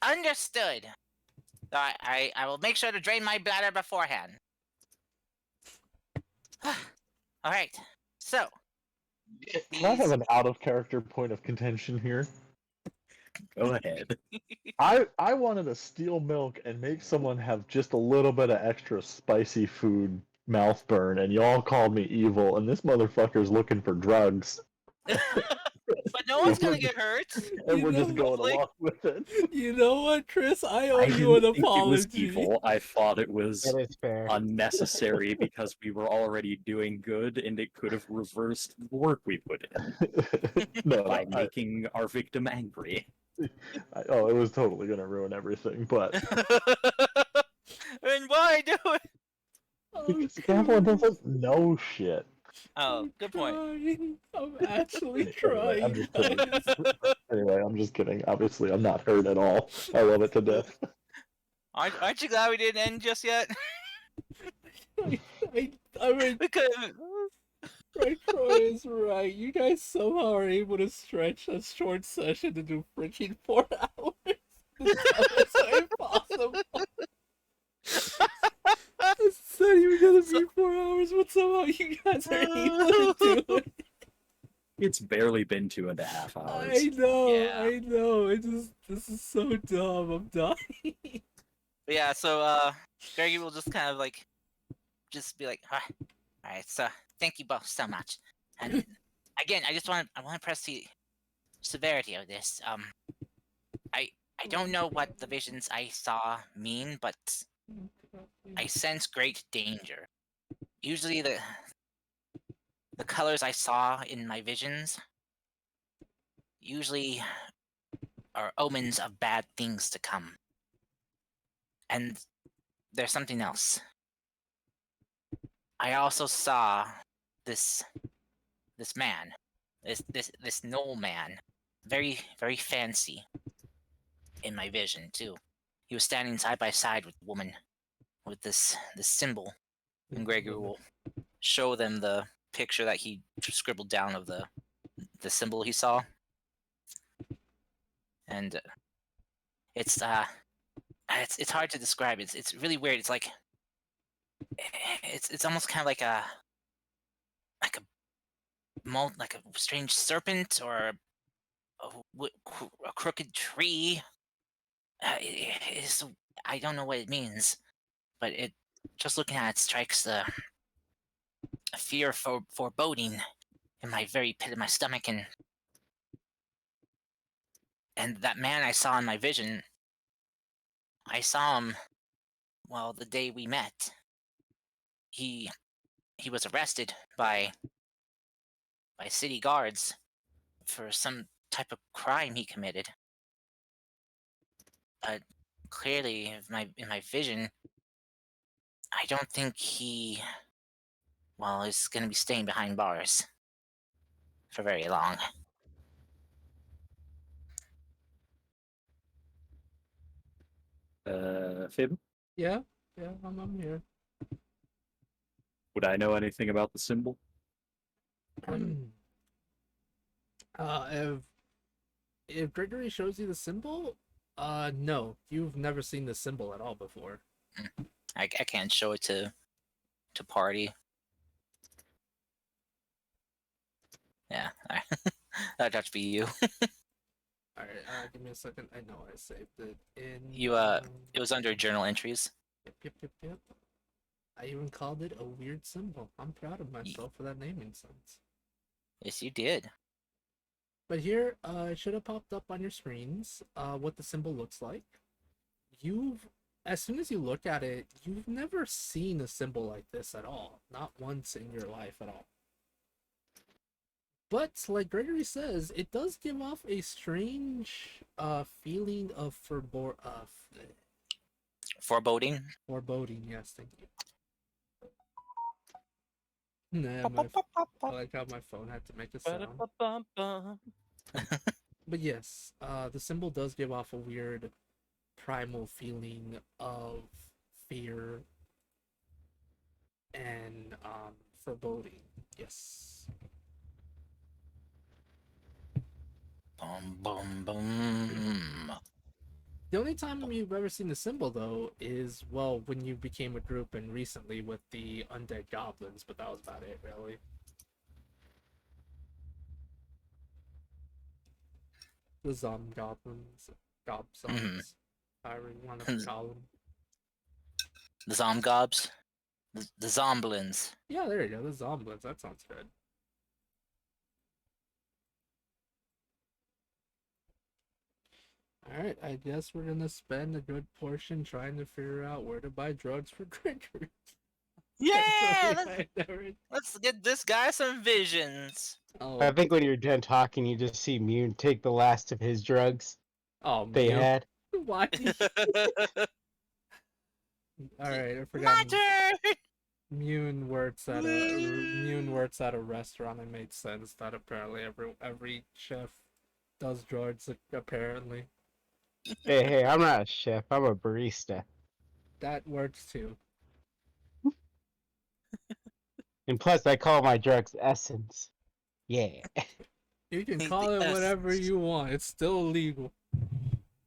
Understood. I will make sure to drain my bladder beforehand. All right. So Can I have these. an out of character point of contention here? Go ahead. I wanted to steal milk and make someone have just a little bit of extra spicy food mouth burn, and y'all called me evil, and this motherfucker's looking for drugs. But no one's gonna get hurt. And You we're just know, going hopefully. along with it. You know what, Chris? I owe I you an didn't think it was apology. evil. I thought it was That is fair. unnecessary because we were already doing good and it could have reversed the work we put in No, by making our victim angry. oh, it was totally gonna ruin everything, but And why do it? because Gavin doesn't know shit. Oh, I'm good point. crying. I'm actually Anyway, I'm crying. just kidding. Anyway, I'm just kidding. Obviously, I'm not hurt at all. I love it to death. Aren't you glad we didn't end just yet? I mean, Because right, Troy is right. You guys somehow are able to stretch a short session to do freaking 4 hours. It's so impossible. It's not even gonna be 4 hours, but somehow you guys are able to do it. It's barely been 2.5 hours. I know, Yeah. I know. This is so dumb. I'm dying. But yeah, so Greggy will just kind of like just be like, all right, so thank you both so much. And again, I want to press the severity of this. I don't know what the visions I saw mean, but I sense great danger. Usually the colors I saw in my visions usually are omens of bad things to come. And there's something else. I also saw this man, this Knoll man, very very fancy in my vision too. He was standing side by side with the woman with this symbol, and Gregory will show them the picture that he scribbled down of the symbol he saw, and it's hard to describe. It's really weird. It's like it's almost kind of like a like a strange serpent or a crooked tree. I don't know what it means, but it just looking at it strikes a fear for foreboding in my very pit of my stomach, and that man I saw in my vision, I saw him well the day we met. He was arrested by city guards for some type of crime he committed. But clearly, in my vision, I don't think he is going to be staying behind bars for very long. Fib, Yeah, I'm here. would I know anything about the symbol? If Gregory shows you the symbol, no, you've never seen the symbol at all before. I can't show it to party. Yeah, that'd have to be you. All right, give me a second. I know I saved it in. You it was under journal entries. Yep. I even called it a weird symbol. I'm proud of myself for that naming sense. Yes, you did. But here, it should have popped up on your screens, what the symbol looks like. As soon as you look at it, you've never seen a symbol like this at all. Not once in your life at all. But, like Gregory says, it does give off a strange, feeling of Foreboding. foreboding, yes, thank you. Nah, I like how my phone had to make a sound. But yes, the symbol does give off a weird primal feeling of fear and foreboding. Yes. Boom, boom, boom. The only time you've ever seen the symbol, though, is, well, when you became a group and recently with the undead goblins, but that was about it, really. The goblins, gobzoms, however you want to call them. The Zomgobs? The Zomblins. Yeah, there you go, the zomblins, that sounds good. Alright, I guess we're gonna spend a good portion trying to figure out where to buy drugs for Gregory. Yeah! Let's get this guy some visions. Oh, I think when you're done talking, you just see Mune take the last of his drugs they Mew. had. Why? Alright, I forgot. My turn! Mune works at a restaurant. It made sense that apparently every chef does drugs. Apparently, Hey, I'm not a chef. I'm a barista. that works too. And plus, I call my drugs essence. Yeah. You can He's call the it whatever essence. you want. It's still illegal.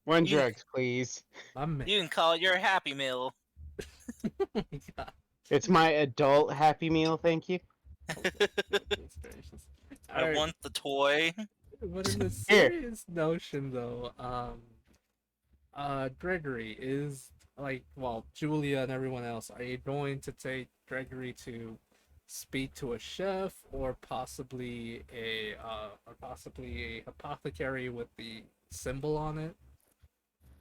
One You- drugs, please. My man. You can call it your Happy Meal. Oh my God. It's my adult Happy Meal, thank you. Goodness gracious. I Alright, want the toy. but in the Here. serious notion, though, Gregory is like, well, Julia and everyone else. Are you going to take Gregory to speak to a chef or possibly a apothecary with the symbol on it?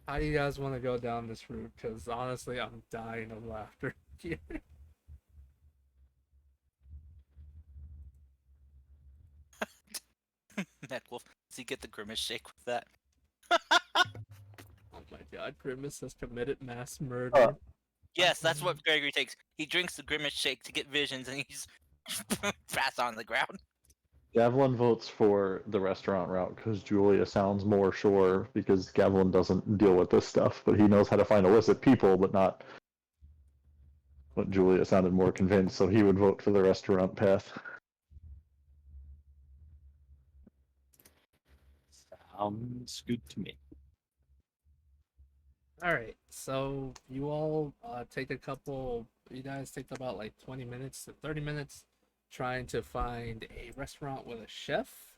How do you guys want to go down this route? Because honestly, I'm dying of laughter here. Neckwolf. Does he get the grimace shake with that? Oh my God, Grimace has committed mass murder. Yes, that's what Gregory takes. He drinks the grimace shake to get visions and he's fast on the ground. Gavlin votes for the restaurant route because Julia sounds more sure because Gavlin doesn't deal with this stuff, but he knows how to find illicit people, but not. But Julia sounded more convinced, so he would vote for the restaurant path. Sounds good to me. All right, so you all take a couple. You guys take about like 20 minutes to 30 minutes trying to find a restaurant with a chef.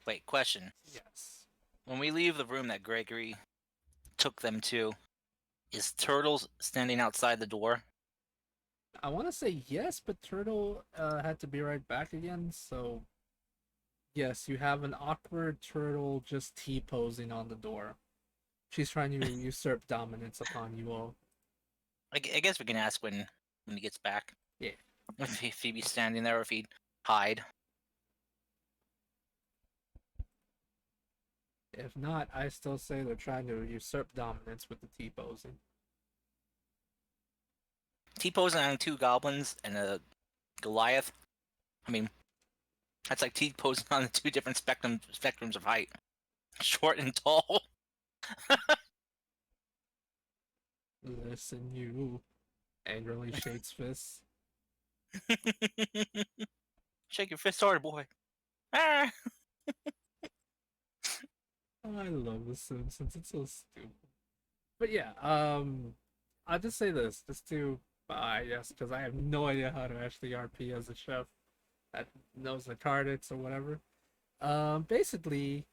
Wait, question. Yes. When we leave the room that Gregory took them to, is Turtles standing outside the door? I want to say yes, but Turtle had to be right back again. So yes, you have an awkward Turtle just T-posing on the door. She's trying to usurp dominance upon you all. I guess we can ask when he gets back. Yeah. If he'd be standing there or if he'd hide. If not, I still say they're trying to usurp dominance with the T-posing. T-posing on 2 goblins and a Goliath. I mean, that's like T-posing on the 2 different spectrums of height. Short and tall. Listen, you. Angrily shakes fists. Shake your fist hard, boy. Ah! Oh, I love The Simpsons. It's so stupid. But yeah, I'll just say this, just to, I guess, because I have no idea how to actually RP as a chef that knows the targets or whatever. Basically,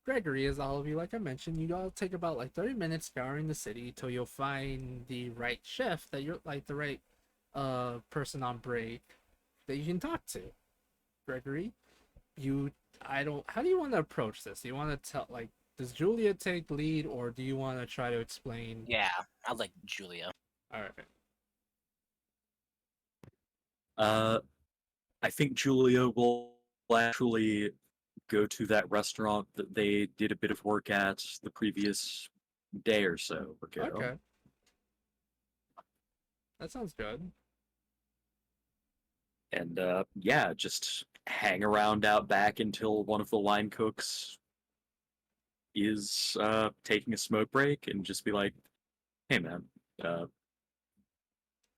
Gregory, as all of you, like I mentioned, you all take about like 30 minutes scouring the city till you'll find the right chef that you're like the right person on break that you can talk to. Gregory, how do you want to approach this? Do you want to tell, like, does Julia take lead or do you want to try to explain? Yeah, I like Julia. All right. I think Julia will actually go to that restaurant that they did a bit of work at the previous day or so ago. Okay. That sounds good. And yeah, just hang around out back until one of the line cooks is taking a smoke break and just be like, hey man,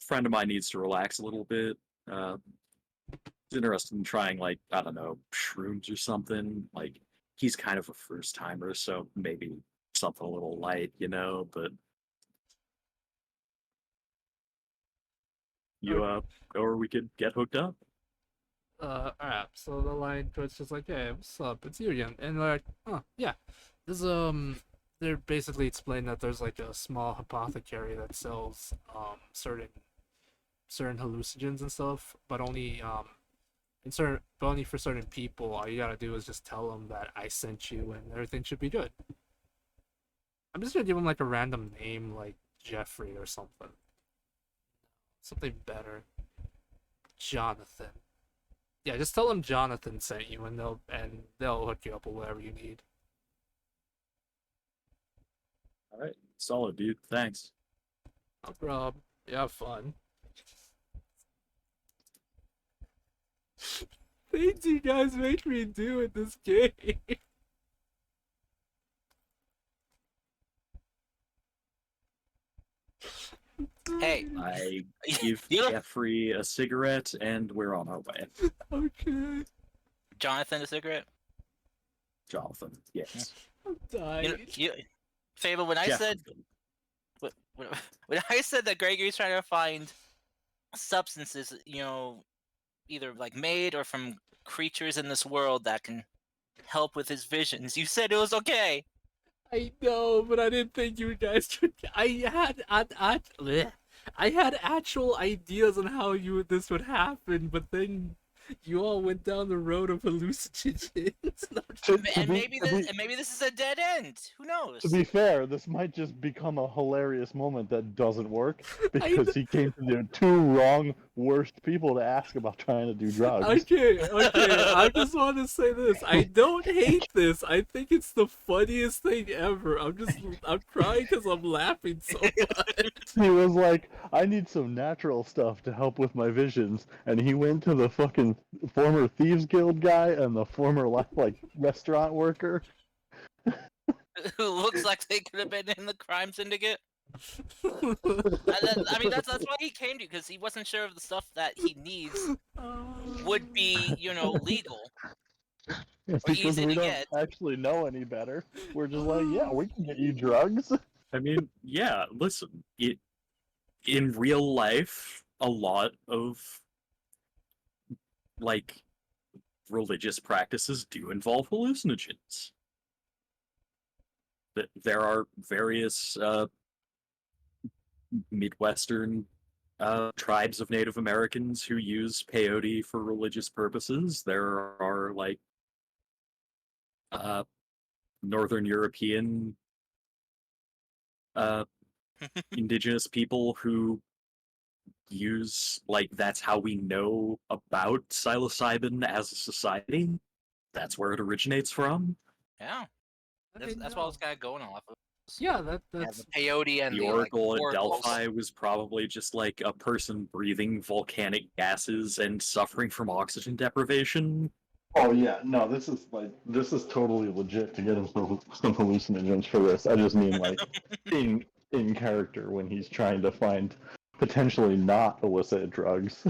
friend of mine needs to relax a little bit. interested in trying, like, I don't know, shrooms or something. Like, he's kind of a first timer, so maybe something a little light, but or we could get hooked up. Alright, so the line coach is like, "Hey, what's up? It's you again." And they're like, "Oh, yeah." This they're basically explaining that there's like a small apothecary that sells certain hallucinogens and stuff, but only for certain people. All you gotta do is just tell them that I sent you, and everything should be good. I'm just gonna give him like a random name, like Jeffrey or something better. Jonathan. Yeah, just tell them Jonathan sent you, and they'll hook you up with whatever you need. All right, solid, dude. Thanks. No problem. You have fun. Things you guys make me do in this game. Hey, I give You know- Jeffrey a cigarette, and we're on our way. Okay. Jonathan, a cigarette. Jonathan, yes. I'm dying. Fable, when I said Jefferson. when I said that Gregory's trying to find substances, either like made or from creatures in this world that can help with his visions, you said it was okay. I know, but I didn't think you guys could. I had actual ideas on how this would happen, but then you all went down the road of hallucinations. And maybe this is a dead end. Who knows? To be fair, this might just become a hilarious moment that doesn't work because he came to the two wrong, worst people to ask about trying to do drugs. Okay. I just want to say this. I don't hate this. I think it's the funniest thing ever. I'm crying because I'm laughing so much. He was like, I need some natural stuff to help with my visions. And he went to the fucking former Thieves Guild guy and the former, like, restaurant worker. Who looks like they could have been in the crime syndicate. I mean, that's why he came to you, because he wasn't sure if the stuff that he needs would be, legal. Because easy we to don't get. actually know any better. We're just like, yeah, we can get you drugs. I mean, yeah, listen, in real life, a lot of, like, religious practices do involve hallucinogens. There are various Midwestern tribes of Native Americans who use peyote for religious purposes. There are, like, Northern European indigenous people who use, like, that's how we know about psilocybin as a society. That's where it originates from. Yeah, that's what I was kind of going off of. Yeah, that's the peyote and The the oracle at oracles. Delphi was probably just like a person breathing volcanic gases and suffering from oxygen deprivation. Oh yeah, no, this is totally legit to get him some hallucinogens for this. I just mean like in character when he's trying to find potentially not illicit drugs.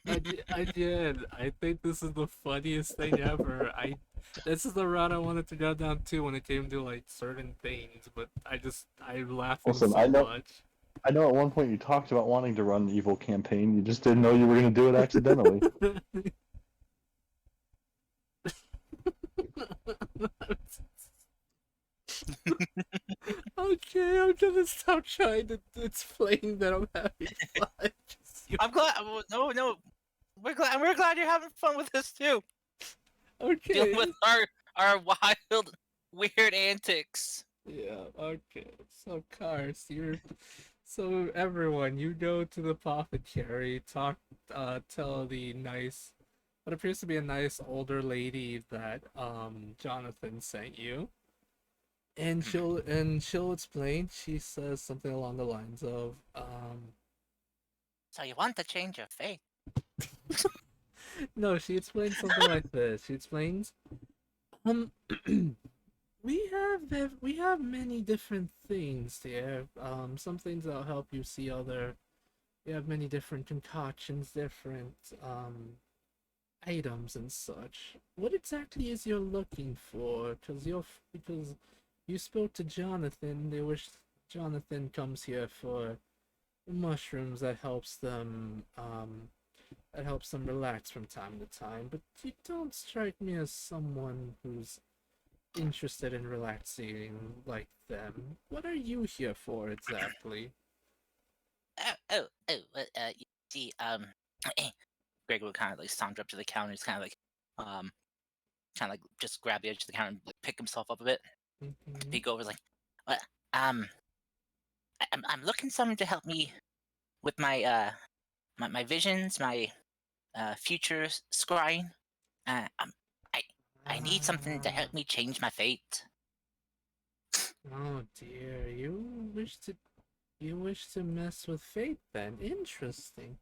I did. I think this is the funniest thing ever. This is the route I wanted to go down to when it came to like certain things, but I'm laughing Listen, so I know- much. I know at one point you talked about wanting to run an evil campaign. You just didn't know you were going to do it accidentally. Okay, I'm gonna stop trying to explain that I'm having fun. I'm glad. No, we're glad you're having fun with this too. Okay. Dealing with our wild, weird antics. Yeah, okay. So, Cars, so everyone, you go to the apothecary, tell the nice, what appears to be a nice older lady that Jonathan sent you, and she'll explain. She says something along the lines of So you want to change your fate? no, she explains something like this. She explains, we have many different things here. Some things that'll help you see other You have many different concoctions, different items and such. What exactly is you're looking for? Because you spoke to Jonathan. They wish Jonathan comes here for mushrooms that helps them relax from time to time. But you don't strike me as someone who's interested in relaxing like them. What are you here for exactly? You see, Greg would kind of like saunter up to the counter. He's um, kind of like just grab the edge of the counter and like, pick himself up a bit. Mm-hmm. Peek over, like, what? I'm looking someone to help me with my visions, my future scrying. Uh, um, I I need something to help me change my fate. Oh dear, you wish to mess with fate then. Interesting.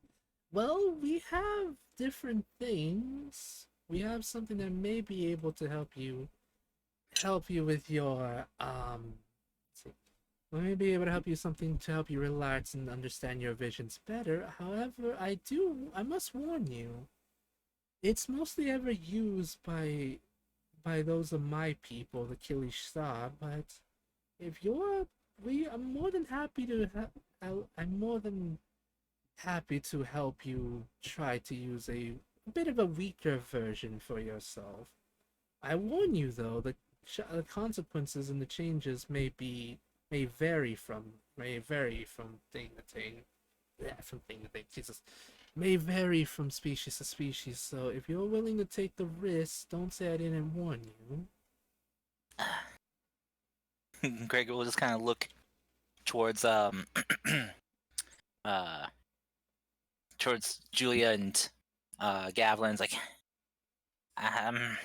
Well, we have different things. We have something that may be able to help you with your let's see. We may be able to help you something to help you relax and understand your visions better. However, I must warn you, it's mostly ever used by those of my people, the Kilishta, but if you're I'm more than happy to I'm more than happy to help you try to use a bit of a weaker version for yourself. I warn you though, the consequences and the changes may vary from thing to thing. Yeah, from thing to thing. Jesus, may vary from species to species. So if you're willing to take the risk, don't say I didn't warn you. Greg will just kind of look towards uh towards Julia and Gavlin's like, um,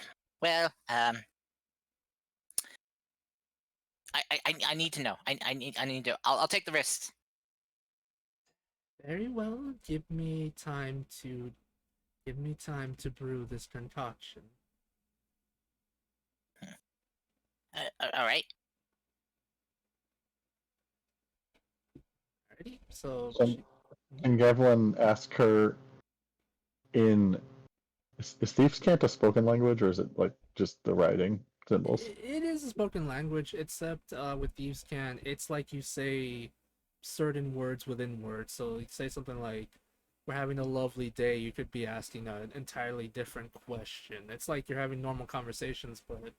well, I need to know. I need to. I'll take the risk. Very well. Give me time to brew this concoction. All right. Alrighty. So So, can Gavlin ask her in is Thieves' Cant a spoken language, or is it like just the writing symbols? it is a spoken language, except with Thieves' Can, it's like you say certain words within words. So you say something like, "We're having a lovely day." You could be asking an entirely different question. It's like you're having normal conversations, but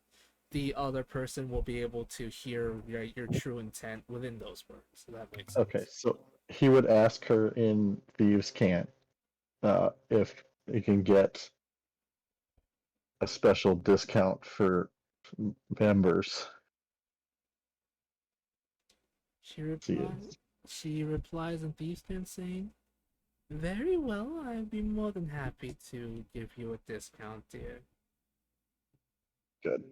the other person will be able to hear your true intent within those words. So that makes sense. Okay, so he would ask her in Thieves' Cant if he can get a special discount for members. She See replies. it. She replies in Thieves' Can saying, "Very well. I'd be more than happy to give you a discount, dear." Good.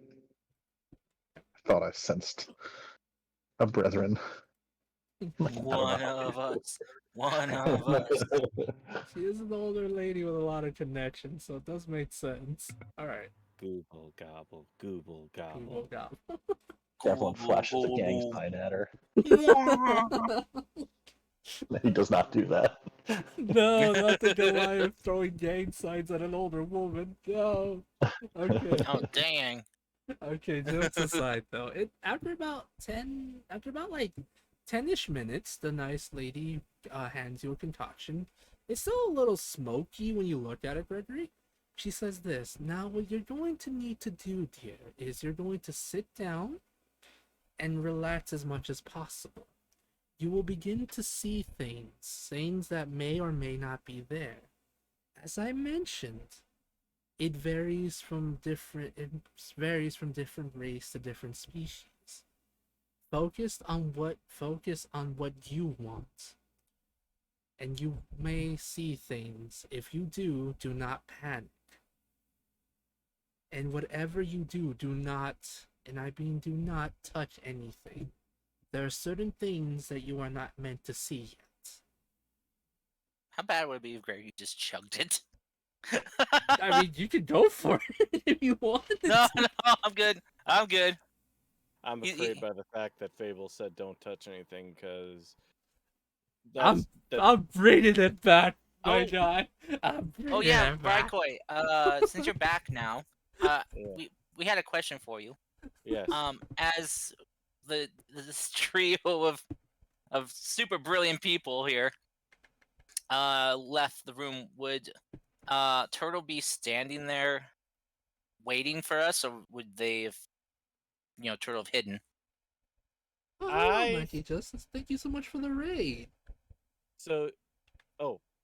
I thought I sensed a brethren. I don't know One how of people. us. One of us. She is an older lady with a lot of connections, so it does make sense. All right, Google gobble, Google Google gobble. Gop. Devlin Gobble, flashes a gang gobble. sign at her. Yeah. He does not do that. No, not the Goliath throwing gang signs at an older woman. No. Okay. Oh dang. Okay, jokes aside though, it after about like 10-ish minutes, the nice lady hands you a concoction. It's still a little smoky when you look at it, Gregory. She says this, "Now what you're going to need to do, dear, is you're going to sit down and relax as much as possible. You will begin to see things that may or may not be there. As I mentioned, it varies from different race to different species. Focus on what you want, and you may see things. If you do not panic. And whatever you do not, and I mean do not touch anything. There are certain things that you are not meant to see yet." How bad would it be if Greg just chugged it? I mean, you could go for it if you wanted No, to. no, I'm good. I'm good. I'm You- afraid you- by the fact that Fable said don't touch anything because That's that. I'm bringing it back, my Oh. guy. I'm bringing Oh yeah, it back. Brykoi. Since you're back now, Yeah. we had a question for you. Yes. As this trio of super brilliant people here left the room, would Turtle be standing there waiting for us, or would they have, Turtle have hidden? Oh, hello, I Mikey Justice. Thank you so much for the raid. so.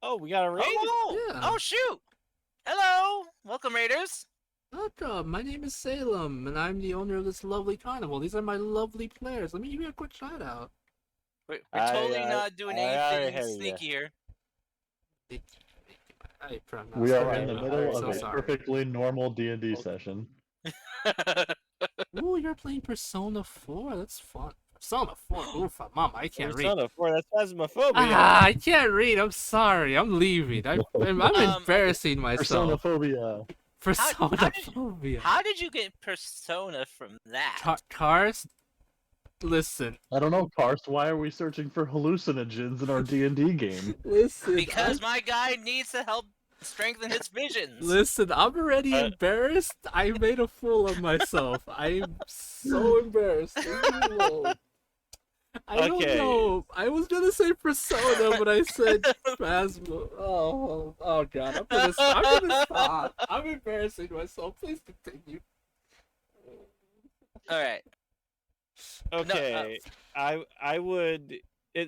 Oh, we got a raid. Yeah. Oh shoot! Hello, welcome Raiders. Welcome. My name is Salem, and I'm the owner of this lovely carnival. These are my lovely players. Let me give you a quick shout out. We're I, totally not doing I already anything hear ya. sneaky here. I promise. We are Alright, in the alright, middle of so a sorry. perfectly normal D&D session. Ooh, you're playing Persona 4. That's fun. Persona 4. Oof, Mom, I can't read. Persona 4. That's phasmophobia. I can't read. I'm sorry. I'm leaving. I'm embarrassing myself. Personophobia. Personaphobia. How did you get Persona from that? Cars? Listen. I don't know, Karst, why are we searching for hallucinogens in our D&D game? Listen. Because my guy needs to help strengthen his visions. Listen, I'm already embarrassed. I made a fool of myself. I'm so embarrassed. Leave me alone. I don't know. I was gonna say Persona, but I said Phasma. Oh God! I'm gonna stop. I'm embarrassing myself. Please continue. All right. Okay, I would.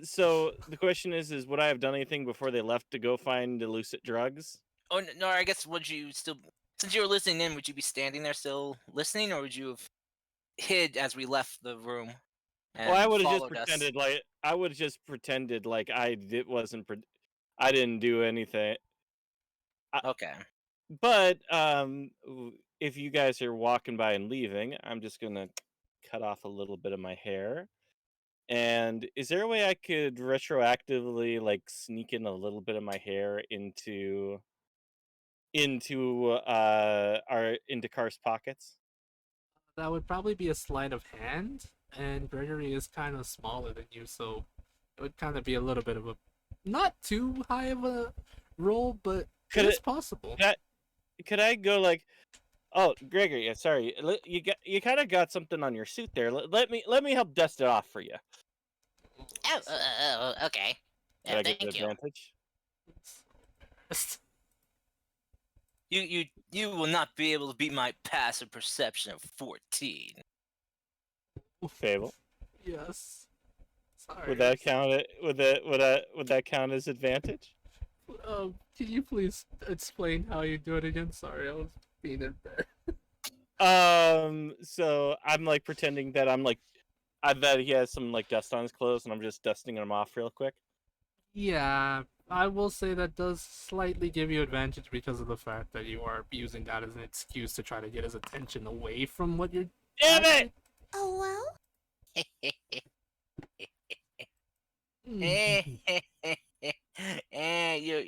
So the question is would I have done anything before they left to go find illicit drugs? Oh no! I guess would you still, since you were listening in, would you be standing there still listening, or would you have hid as we left the room? Well, I would have just followed us? pretended like I didn't do anything. Okay. But if you guys are walking by and leaving, I'm just gonna cut off a little bit of my hair. And is there a way I could retroactively like sneak in a little bit of my hair into Car's pockets? That would probably be a sleight of hand, and Gregory is kind of smaller than you, so it would kind of be a little bit of a not too high of a roll, but it's possible. Could I go like, oh, Gregory, sorry, you kind of got something on your suit there. Let me help dust it off for you. Oh, okay. Did I get Thank you. advantage? You will not be able to beat my passive perception of 14. Fable. Yes. Sorry. Would that count? Would that count as advantage? Can you please explain how you do it again? Sorry, I was being embarrassed. So I'm like pretending that I bet he has some like dust on his clothes, and I'm just dusting them off real quick. Yeah, I will say that does slightly give you advantage because of the fact that you are using that as an excuse to try to get his attention away from what you're. Damn it! Oh well. You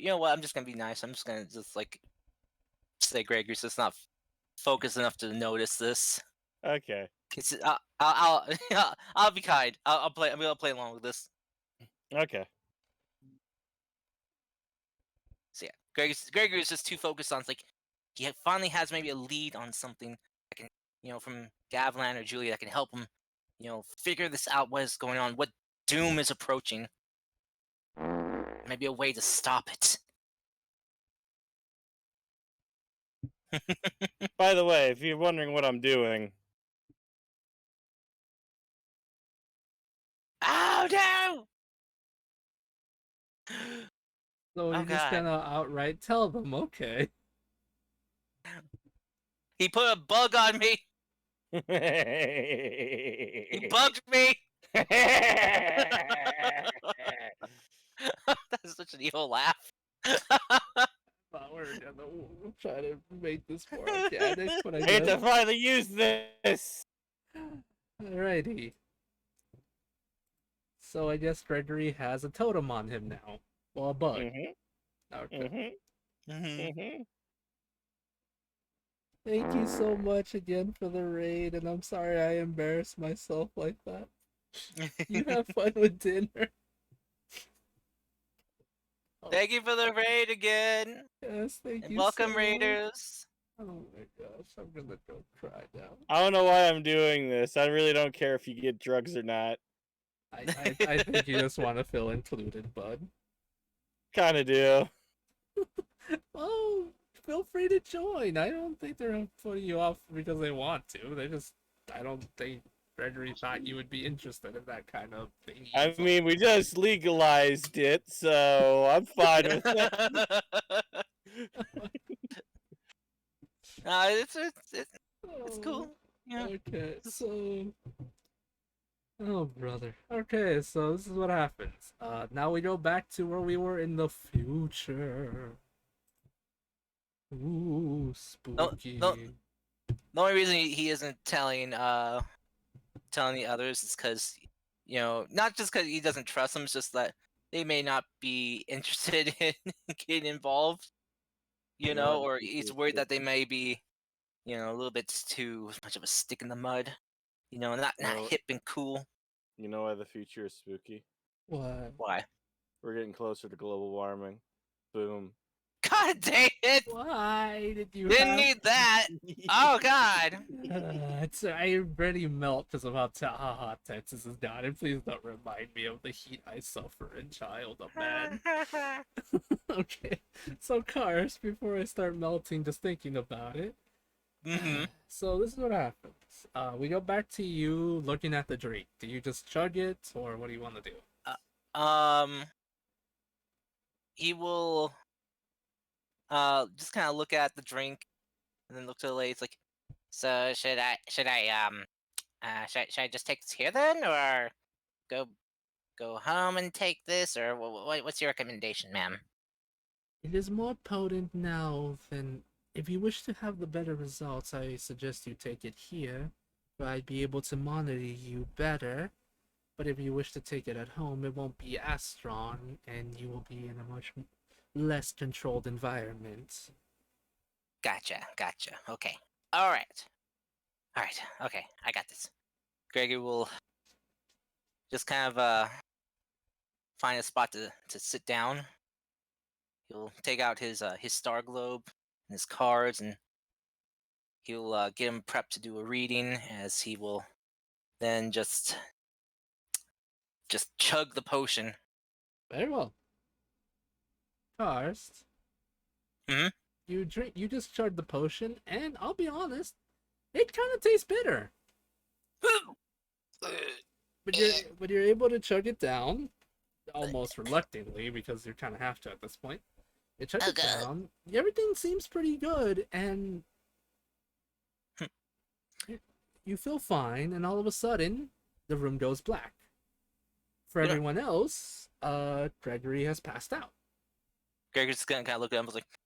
know what? I'm just gonna be nice. I'm just gonna like say Gregory's just not focused enough to notice this. Okay. I'll be kind. I'll play. I'm gonna play along with this. Okay. So yeah, Gregory's just too focused on like he finally has maybe a lead on something that can, from Gavlan or Julia that can help him, figure this out. What is going on? What doom is approaching? Maybe a way to stop it. By the way, if you're wondering what I'm doing. Oh no! So you're just gonna outright tell them, okay. He put a bug on me. He bugged me. That's such an evil laugh. We're gonna try to make this more organic, but I hate guess. to finally use this. Alrighty. So I guess Gregory has a totem on him now. Well, a bug. Okay. Thank you so much again for the raid, and I'm sorry I embarrassed myself like that. You have fun with dinner. Thank you for the raid again. Yes, thank And you welcome, so much. Raiders. Oh my gosh, I'm gonna go cry now. I don't know why I'm doing this. I really don't care if you get drugs or not. I think you just want to feel included, bud. Kind of do. Oh, feel free to join. I don't think they're putting you off because they want to. I don't think Gregory thought you would be interested in that kind of thing. I mean, we just legalized it, so I'm fine with it. It's cool. Yeah. Okay, so. Oh, brother. Okay, so this is what happens. Now we go back to where we were in the future. Ooh, spooky. The only reason he isn't telling the others is because, not just because he doesn't trust them, it's just that they may not be interested in getting involved, Yeah, or he's worried that they may be, a little bit too much of a stick in the mud, not No. hip and cool. You know why the future is spooky? What? Why? We're getting closer to global warming. Boom. God dang it! Why did you Didn't have... need that. Oh God. I already melt because of how hot Texas is down, and please don't remind me of the heat I suffer in childhood, man. Okay, so cars, before I start melting just thinking about it. Mm-hmm. So this is what happens. We go back to you looking at the drink. Do you just chug it, or what do you want to do? He will just kind of look at the drink and then look to the lady. It's like, so should I should I just take this here then, or go home and take this, or what's your recommendation, ma'am? It is more potent now than... If you wish to have the better results, I suggest you take it here, where I'd be able to monitor you better. But if you wish to take it at home, it won't be as strong, and you will be in a much less controlled environment. Gotcha. Okay. All right. Okay, I got this. Gregory will just kind of find a spot to sit down. He'll take out his star globe and his cards, and he'll get him prepped to do a reading, as he will then just chug the potion. Very well. Karst. Mhm. You just chugged the potion, and I'll be honest, it kind of tastes bitter. But you're able to chug it down, almost reluctantly, because you kind of have to at this point. You chug it down. Everything seems pretty good, and you feel fine. And all of a sudden, the room goes black. For everyone else, Gregory has passed out. Gregory's just gonna kind of look at him and like,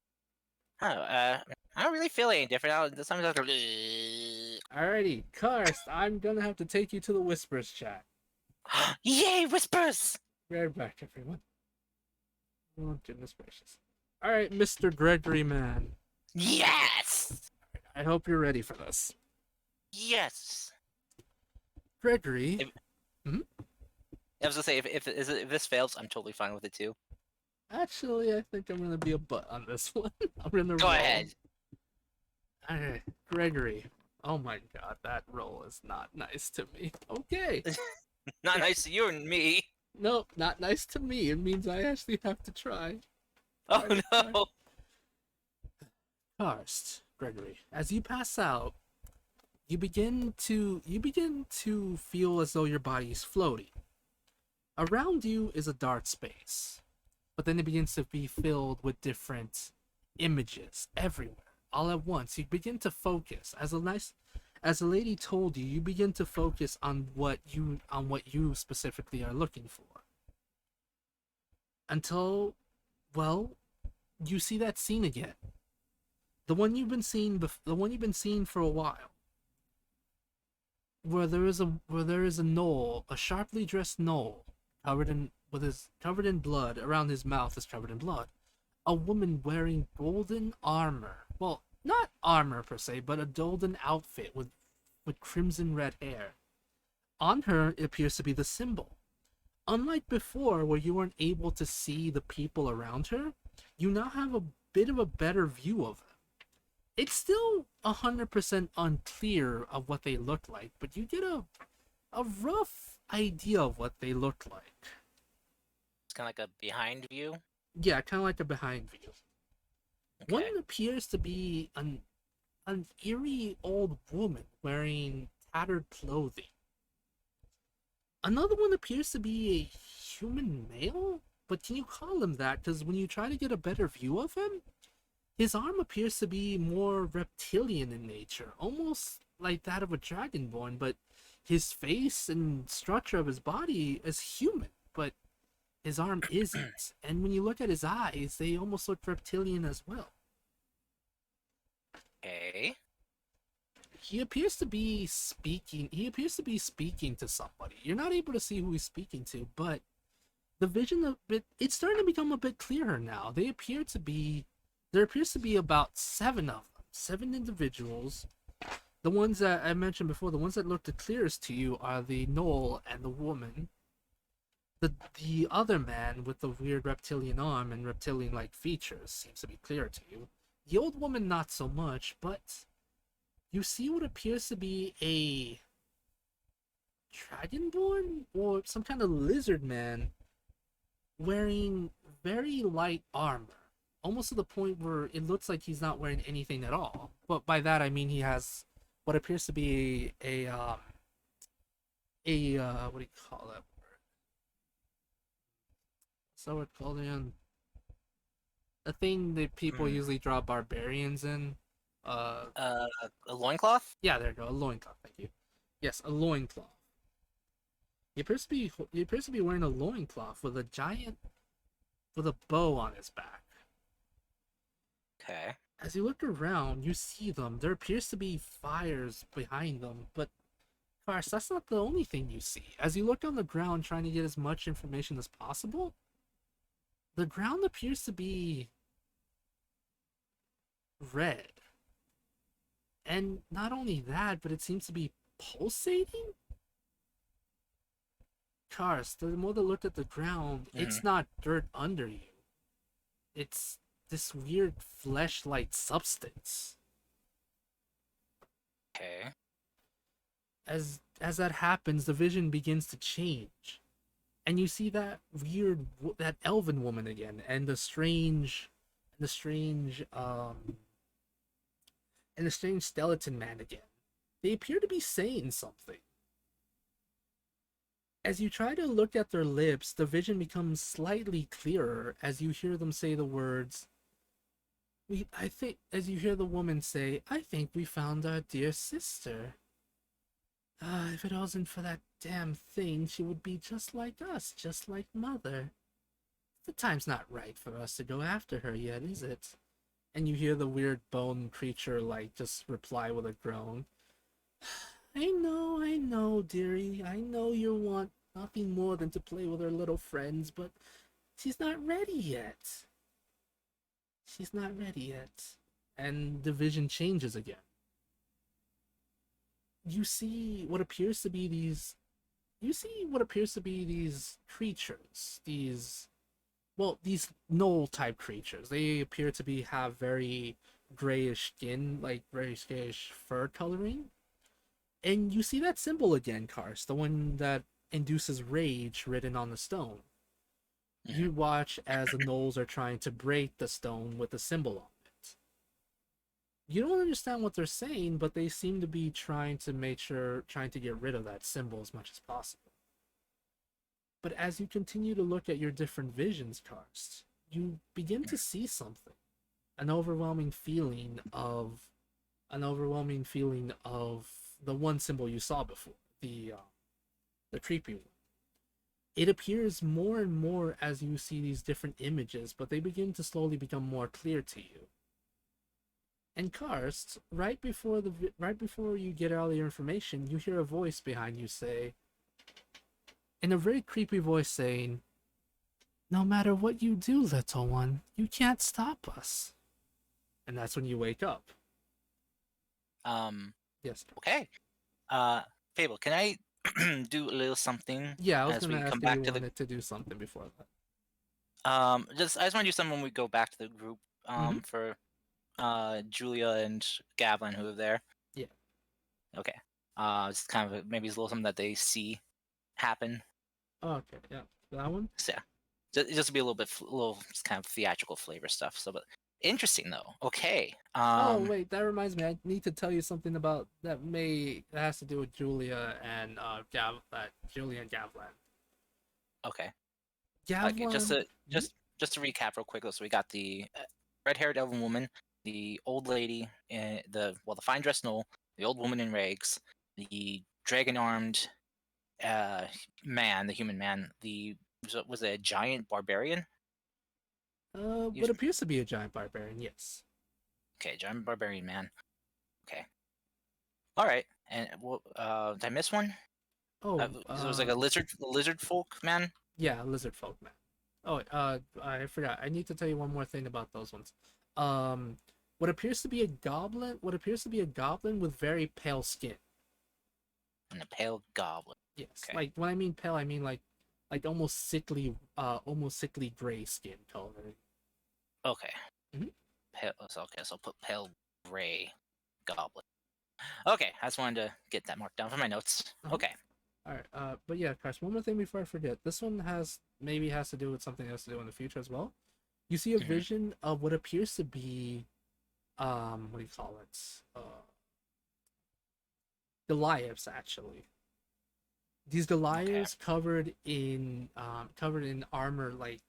I don't really feel any different. Sometimes I have to... Alrighty, Karst, I'm gonna have to take you to the Whispers chat. Yay, Whispers! Right back, everyone. Oh, goodness gracious. Alright, Mr. Gregory Man. Yes! I hope you're ready for this. Yes! Gregory. I was gonna say, if this fails, I'm totally fine with it too. Actually, I think I'm gonna be a butt on this one. I'm gonna Go roll. ahead. Alright, Gregory. Oh my god, that roll is not nice to me. Okay. Not nice to you and me. Nope, not nice to me. It means I actually have to try. Oh Alright, no! Karst, Gregory, as you pass out, you begin to feel as though your body is floating. Around you is a dark space, but then it begins to be filled with different images everywhere, all at once. You begin to focus. As the lady told you, you begin to focus on what you specifically are looking for. Until, well, you see that scene again. The one you've been seeing for a while. Where there is a gnoll, a sharply dressed gnoll, covered in blood. Around his mouth is covered in blood. A woman wearing golden armor. Well, not armor per se, but a golden outfit with crimson red hair. On her, it appears to be the symbol unlike before, where you weren't able to see the people around her, you now have a bit of a better view of them. It's still 100% unclear of what they look like, but you get a rough idea of what they look like. It's kind of like a behind view. Yeah, kind of like a behind view. Okay. One appears to be an eerie old woman wearing tattered clothing. Another one appears to be a human male, but can you call him that? Because when you try to get a better view of him, his arm appears to be more reptilian in nature, almost like that of a dragonborn, but his face and structure of his body is human, but his arm isn't. And when you look at his eyes, they almost look reptilian as well. Okay. He appears to be speaking to somebody. You're not able to see who he's speaking to, but the vision of it's starting to become a bit clearer now. There appears to be about 7 of them, 7 individuals. The ones that I mentioned before, the ones that look the clearest to you are the gnoll and the woman. The other man with the weird reptilian arm and reptilian-like features seems to be clearer to you. The old woman not so much, but you see what appears to be a dragonborn or some kind of lizard man wearing very light armor, almost to the point where it looks like he's not wearing anything at all. But by that I mean he has what appears to be a what do you call that word? So it's called in a thing that people usually draw barbarians in. A loincloth? Yeah, there you go, a loincloth. Thank you. Yes, a loincloth. He appears to be wearing a loincloth with a bow on his back. Okay. As you look around, you see them. There appears to be fires behind them, but of course, that's not the only thing you see. As you look on the ground trying to get as much information as possible, the ground appears to be red. And not only that, but it seems to be pulsating? Cars, the more they look at the ground, it's not dirt under you. It's this weird flesh-like substance. Okay. As that happens, the vision begins to change. And you see that that elven woman again, and the strange skeleton man again. They appear to be saying something. As you try to look at their lips, the vision becomes slightly clearer as you hear them say the words. As you hear the woman say, "I think we found our dear sister. If it wasn't for that damn thing, she would be just like us, just like Mother. The time's not right for us to go after her yet, is it?" And you hear the weird bone creature just reply with a groan. I know, dearie. I know you want nothing more than to play with her little friends, but she's not ready yet. She's not ready yet. And the vision changes again. You see what appears to be these creatures, these gnoll type creatures. They appear to have very grayish skin, like very grayish fur coloring. And you see that symbol again, Kars, the one that induces rage written on the stone. You watch as the gnolls are trying to break the stone with the symbol on it. You don't understand what they're saying, but they seem to be trying to get rid of that symbol as much as possible. But as you continue to look at your different visions, Karst, you begin to see something. An overwhelming feeling of the one symbol you saw before, the creepy one. It appears more and more as you see these different images, but they begin to slowly become more clear to you. And Karst, right before you get all your information, you hear a voice behind you say, in a very creepy voice saying, "No matter what you do, little one, you can't stop us." And that's when you wake up. Yes. Okay. Fable, can I do a little something Yeah, I was as gonna we ask come if you back to the. wanted to do something before that. Just I just want to do something when we go back to the group. Mhm. For Julia and Gavlin who are there. Yeah. Okay. It's kind of maybe it's a little something that they see happen. Okay, yeah, that one. So yeah, just to be a little bit, little kind of theatrical flavor stuff. So, but interesting though. Okay. Oh wait, that reminds me. I need to tell you something about that has to do with Julia and Julia and Gavlan. Okay. Just Gavlan. to just to recap real quick. So we got the red-haired elven woman, the old lady, the fine dressed gnoll, the old woman in rags, the dragon-armed man, the human man, was it a giant barbarian? What appears to be a giant barbarian. Yes. Okay, giant barbarian man. Okay. All right. And did I miss one? Oh, It was like a lizard folk man. yeah, lizard folk man. Oh, I forgot. I need to tell you one more thing about those ones. Um, what appears to be a goblin. What appears to be a goblin with very pale skin. And a pale goblin. Yes. Okay. Like when I mean pale, I mean like almost sickly gray skin color. Okay. Mhm. Pale. So I'll put pale gray goblin. Okay, I just wanted to get that marked down for my notes. Okay. All right. But yeah, Crash. One more thing before I forget. This one has to do with something else to do in the future as well. You see a Mhm. vision of what appears to be, what do you call it? Goliaths actually. These Goliaths covered in armor, like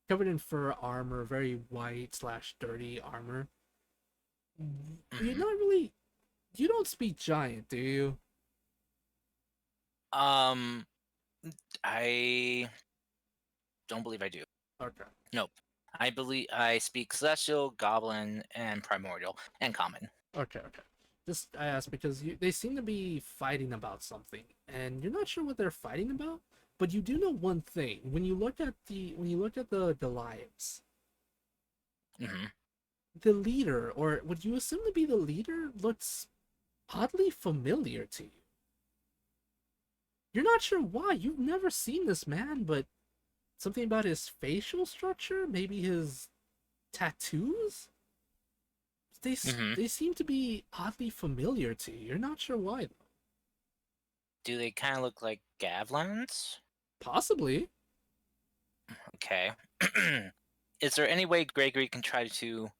covered in fur armor, very white / dirty armor. You're Mhm. not really. You don't speak giant, do you? I don't believe I do. Okay. Nope. I believe I speak celestial, goblin, and primordial, and common. Okay. Just I asked because they seem to be fighting about something, and you're not sure what they're fighting about. But you do know one thing: when you look at the Goliaths, Hmm. the leader, or what you assume to be the leader, looks oddly familiar to you. You're not sure why. You've never seen this man, but something about his facial structure, maybe his tattoos, Hmm. they seem to be oddly familiar to you. You're not sure why though. Do they kind of look like Gavlans? Possibly. Okay. Is there any way Gregory can try to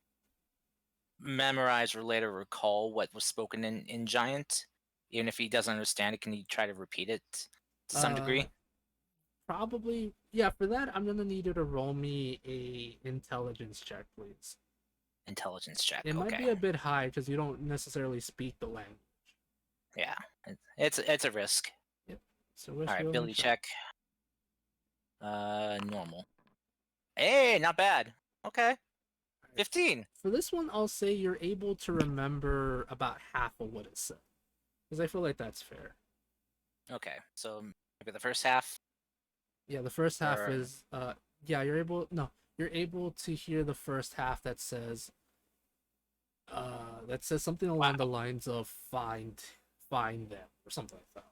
memorize or later recall what was spoken in Giant? Even if he doesn't understand it, can he try to repeat it to some Uh, degree? Probably. Yeah. For that, I'm gonna need you to roll me a intelligence check, please. Intelligence check. It might Okay. be a bit high because you don't necessarily speak the language. Yeah. It's a risk. Yep. So what's All right. your Ability check? check. Normal. Hey, not bad. Okay. 15. For this one, I'll say you're able to remember about half of what it said, because I feel like that's fair. Okay. So maybe the first half. Yeah, the first half Or is yeah, you're able to hear the first half that says something along wow. the lines of find them or something like that.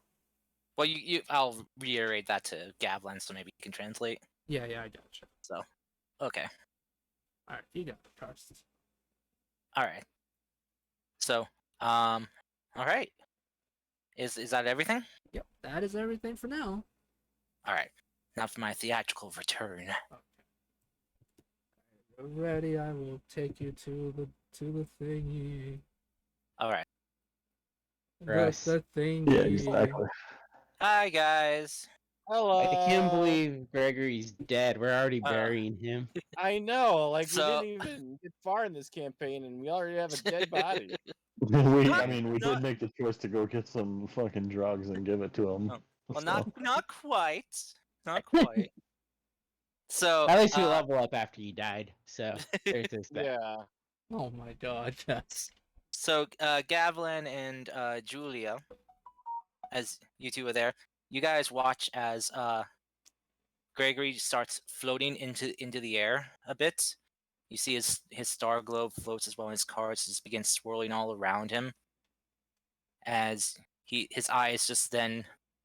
Well, I'll reiterate that to Gavlan so maybe he can translate. Yeah, I gotcha. So, okay. All right, you got the cards. All right. So, all right. Is that everything? Yep, that is everything for now. All right. Now for my theatrical return. Okay. You're ready, I will take you to the thingy. All right. Gross. The thingy. Yeah, exactly. Hi guys. Hello. I can't believe Gregory's dead. We're already Uh, burying him. I know. Like So- we didn't even get far in this campaign, and we already have a dead body. we Not- did make the choice to go get some fucking drugs and give it to him. Oh, well, so. not quite. Not quite. So, At least we level up after you died. So there's this that. Yeah. Oh my god, yes. so Gavlin and Julia, as you two are there, you guys watch as Gregory starts floating into the air a bit. You see his star globe floats as well, and his cards just begin swirling all around him. As his eyes just then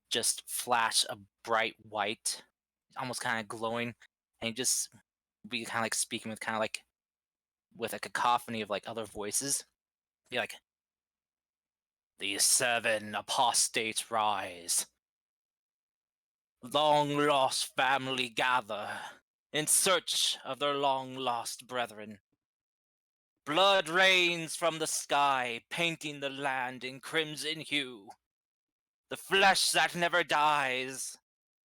just flash a bright white, almost kind of glowing, and he just be kind of like speaking with kind of like with a cacophony of like other voices. Be like, the 7 apostates rise. Long lost family gather in search of their long lost brethren. Blood rains from the sky, painting the land in crimson hue. The flesh that never dies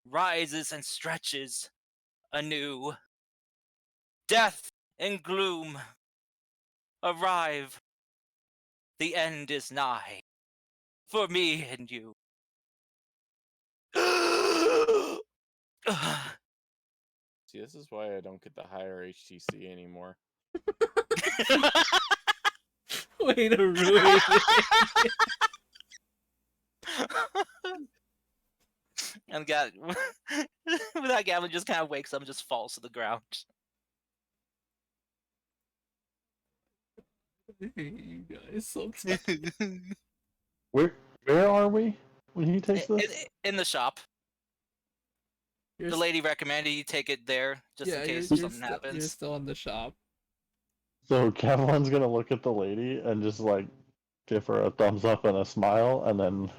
rises and stretches anew. Death and gloom arrive. The end is nigh for me and you. See, this is why I don't get the higher HTC anymore. Way to ruin it. And God, that Gavin just kind of wakes up and just falls to the ground. You guys sometimes. Where are we when he takes this? In the shop. You're The lady recommended you take it there just in case something You're happens. still in the shop. So Kevlin's gonna look at the lady and just like give her a thumbs up and a smile, and then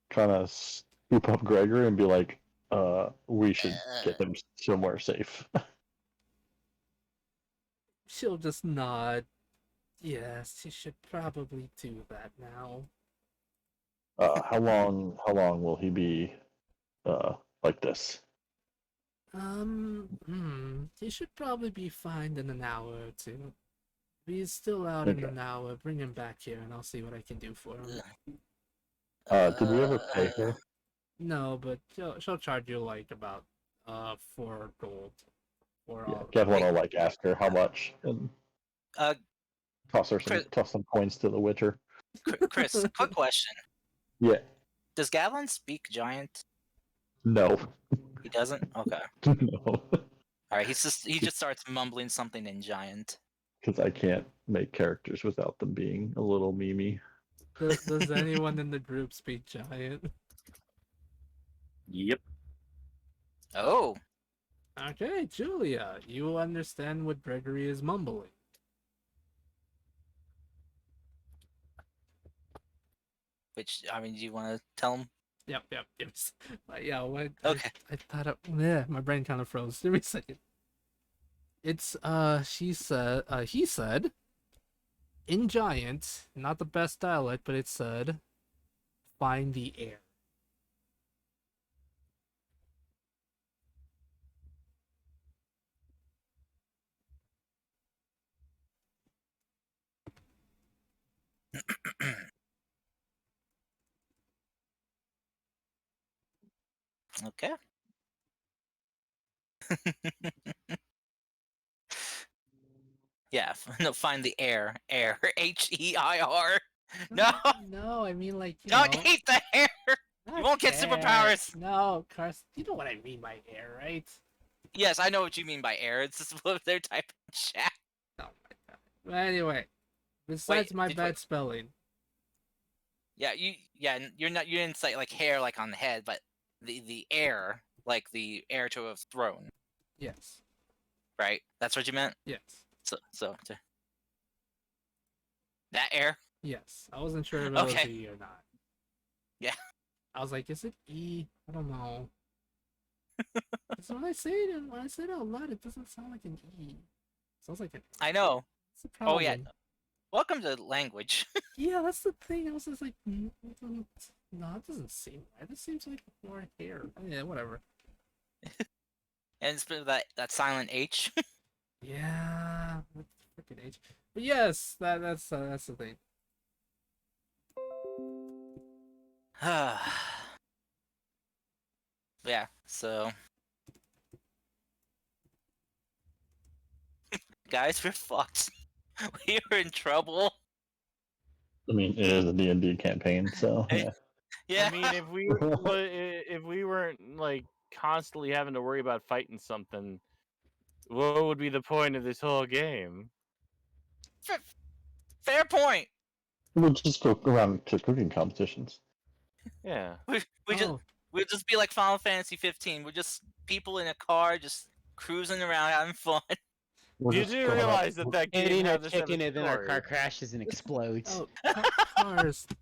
kind of scoop up Gregory and be like, we should get him somewhere safe." She'll just nod. Yes, you should probably do that now. How long will he be like this? He should probably be fine in an hour or two. If he's still out in Okay. an hour, bring him back here and I'll see what I can do for him. Did we ever pay her? No, but she'll charge you like about 4 gold. For Yeah, all. Kevlin will like ask her how much and Uh, toss Chris- some coins to the Witcher. Chris, quick question. Yeah. Does Gavin speak giant? No. He doesn't? Okay. No. Alright, he just starts mumbling something in giant. Because I can't make characters without them being a little memey. Does anyone in the group speak giant? Yep. Oh. Okay, Julia, you understand what Gregory is mumbling. Which, I mean, do you want to tell him? Yep. Yeah, what? Okay. I thought my brain kind of froze. Give me a second. It's he said in giant, not the best dialect, but it said, find the air. Okay. Yeah, no, find the air. Air. H-E-I-R. No! No, I mean like, Don't eat the hair! You won't get superpowers! No, Carson, you know what I mean by air, right? Yes, I know what you mean by air. It's just what they're typing in chat. Oh my god. But anyway, besides Wait, my did- bad wait. spelling, You didn't say like hair like on the head, but the air, like the heir to a throne, yes. right? That's what you meant? Yes. So that air? Yes. I wasn't sure if it was Okay. E or not. Yeah. I was like, is it E? I don't know. 'Cause when I say it out loud, it doesn't sound like an E. It sounds like an I know. It's the problem. Oh yeah. Welcome to language. Yeah, that's the thing. I was just like, no, it doesn't seem right. This seems like more hair. Yeah, whatever. And it's been that silent H. Yeah, what the freaking H. But yes, that's the thing. Yeah, so guys, we're fucked. We're in trouble. I mean, it is a D&D campaign, so yeah. Yeah. I mean, if we weren't like constantly having to worry about fighting something, what would be the point of this whole game? Fair point. We'll just go around to cooking competitions. Yeah. We just Oh, we'll just be like Final Fantasy 15. We're just people in a car just cruising around having fun. We're You just do going up. realize that that game Eating a had this have a chicken and then our story. car crashes and explodes. oh,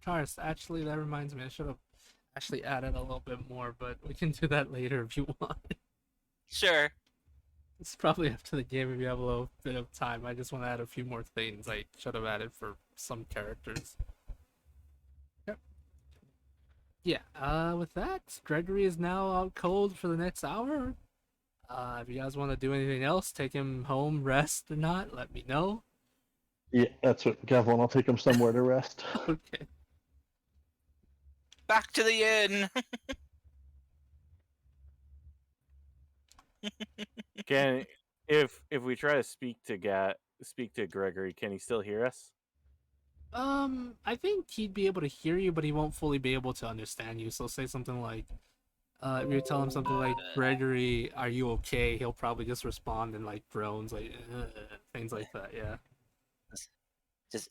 cars. Actually, that reminds me. I should have actually added a little bit more, but we can do that later if you want. Sure. It's probably after the game if you have a little bit of time. I just want to add a few more things I should have added for some characters. Yep. Yeah, with that, Gregory is now out cold for the next hour. If you guys want to do anything else, take him home, rest or not, let me know. Yeah, that's what Gavin. I'll take him somewhere to rest. Okay. Back to the inn. Can if we try to speak to Gregory, can he still hear us? I think he'd be able to hear you, but he won't fully be able to understand you. So say something like, if you tell him something like, Gregory, are you okay? He'll probably just respond in like groans, like, things like that, yeah. Just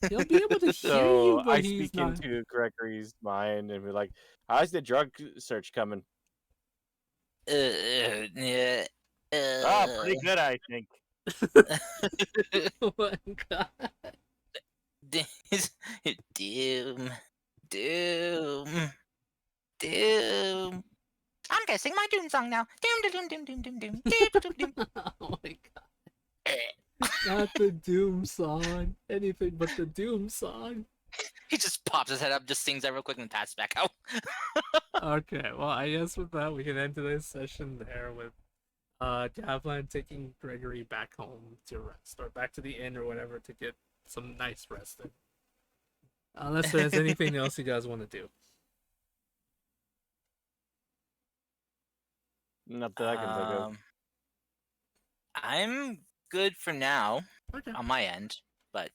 He'll be able to hear So you, but I he's speak not. into Gregory's mind and be like, "How's the drug search coming?" yeah. Ah, pretty good, I think. Oh my god. Doom. Doom. Doom. I'm gonna sing my Doom song now. Doom, doom, doom, doom, doom, doom, doom, doom, doom. Oh my god. Not the Doom song. Anything but the Doom song. He just pops his head up, just sings that real quick, and passes back out. Okay, well, I guess with that, we can end today's session there with Javlin taking Gregory back home to rest, or back to the inn or whatever to get some nice rest in. Unless there's anything else you guys want to do. Not that I can think of. I'm good for now Okay. on my end, but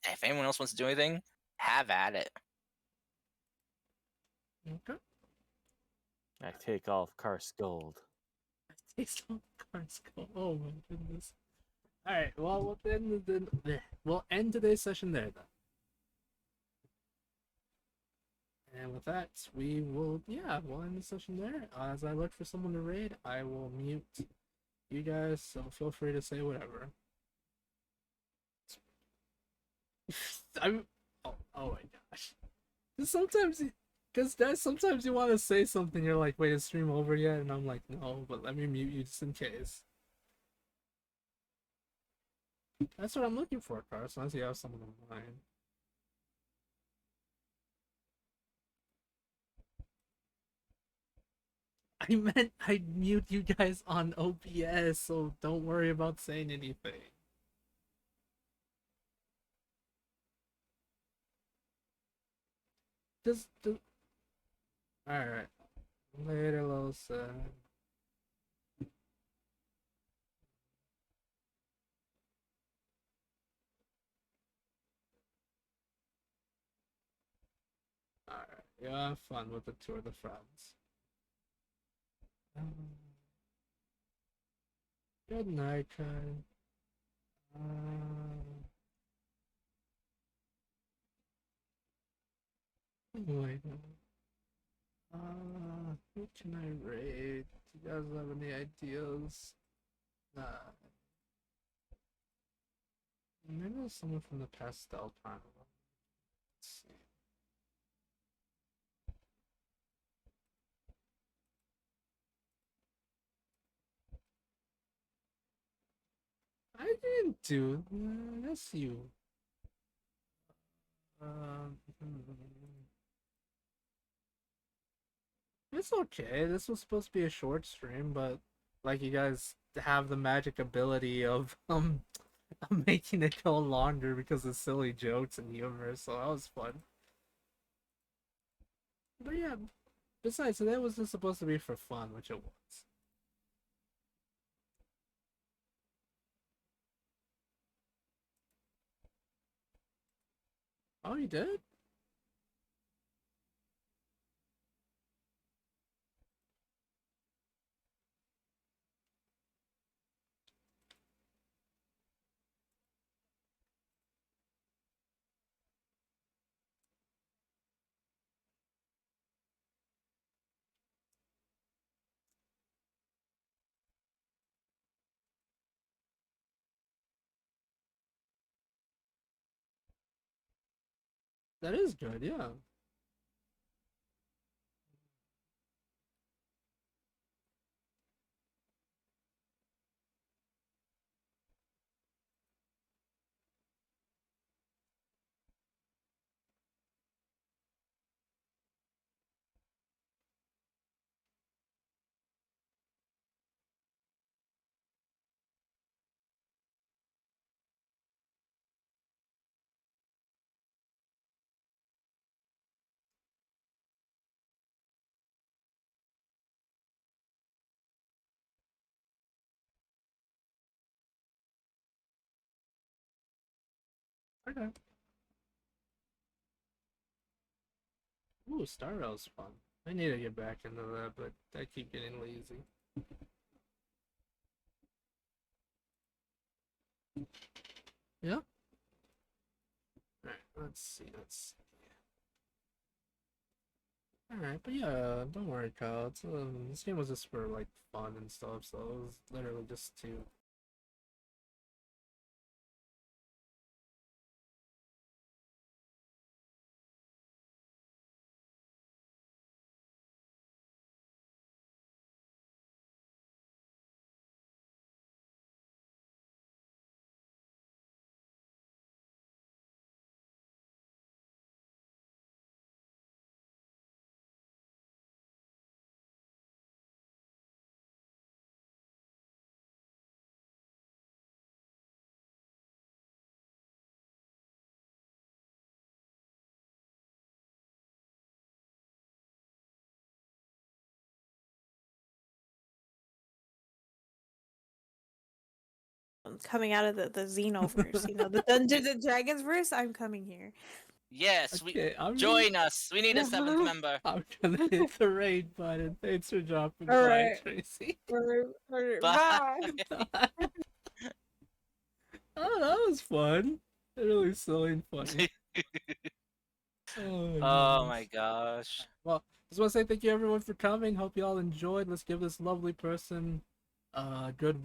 if anyone else wants to do anything, have at it. Okay. I take off Kar's gold. Taste on cards go. Oh my goodness. Alright, well we'll end today's session there then. And with that, we'll end the session there. As I look for someone to raid, I will mute you guys, so feel free to say whatever. Oh my gosh. Sometimes you want to say something, you're like, wait, is stream over yet? And I'm like, no, but let me mute you just in case. That's what I'm looking for, Carson, unless you have someone in mind. I meant I'd mute you guys on OBS, so don't worry about saying anything. Just do. Alright. Later, Losa. Alright. You have fun with the Tour de France. Good night, Kai. Wait. Who can I raid? Do you guys have any ideas? Maybe there's someone from the pastel panel. Let's see. I didn't do. That's you. It's okay. This was supposed to be a short stream, but like you guys have the magic ability of making it go longer because of silly jokes and humor, so that was fun. But yeah, besides, today was just supposed to be for fun, which it was. Oh, you did? That is good, yeah. Okay. Ooh, Star Rail's fun. I need to get back into that, but I keep getting lazy. Yeah. Alright, let's see. Alright, but yeah, don't worry, Kyle. This game was just for like fun and stuff, so it was literally just to. Coming out of the Xenoverse, the Dungeons and Dragons verse, I'm coming here. Yes, Okay, join us. We need a seventh member. I'm gonna hit the raid button. Thanks for dropping All by, right. Tracy. Bye. Bye. Oh, that was fun. Really silly and funny. Oh my Goodness. gosh. Well, just want to say thank you everyone for coming. Hope you all enjoyed. Let's give this lovely person good,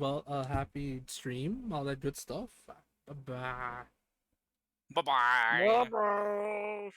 happy stream, all that good stuff. Bye bye. Bye bye. Bye.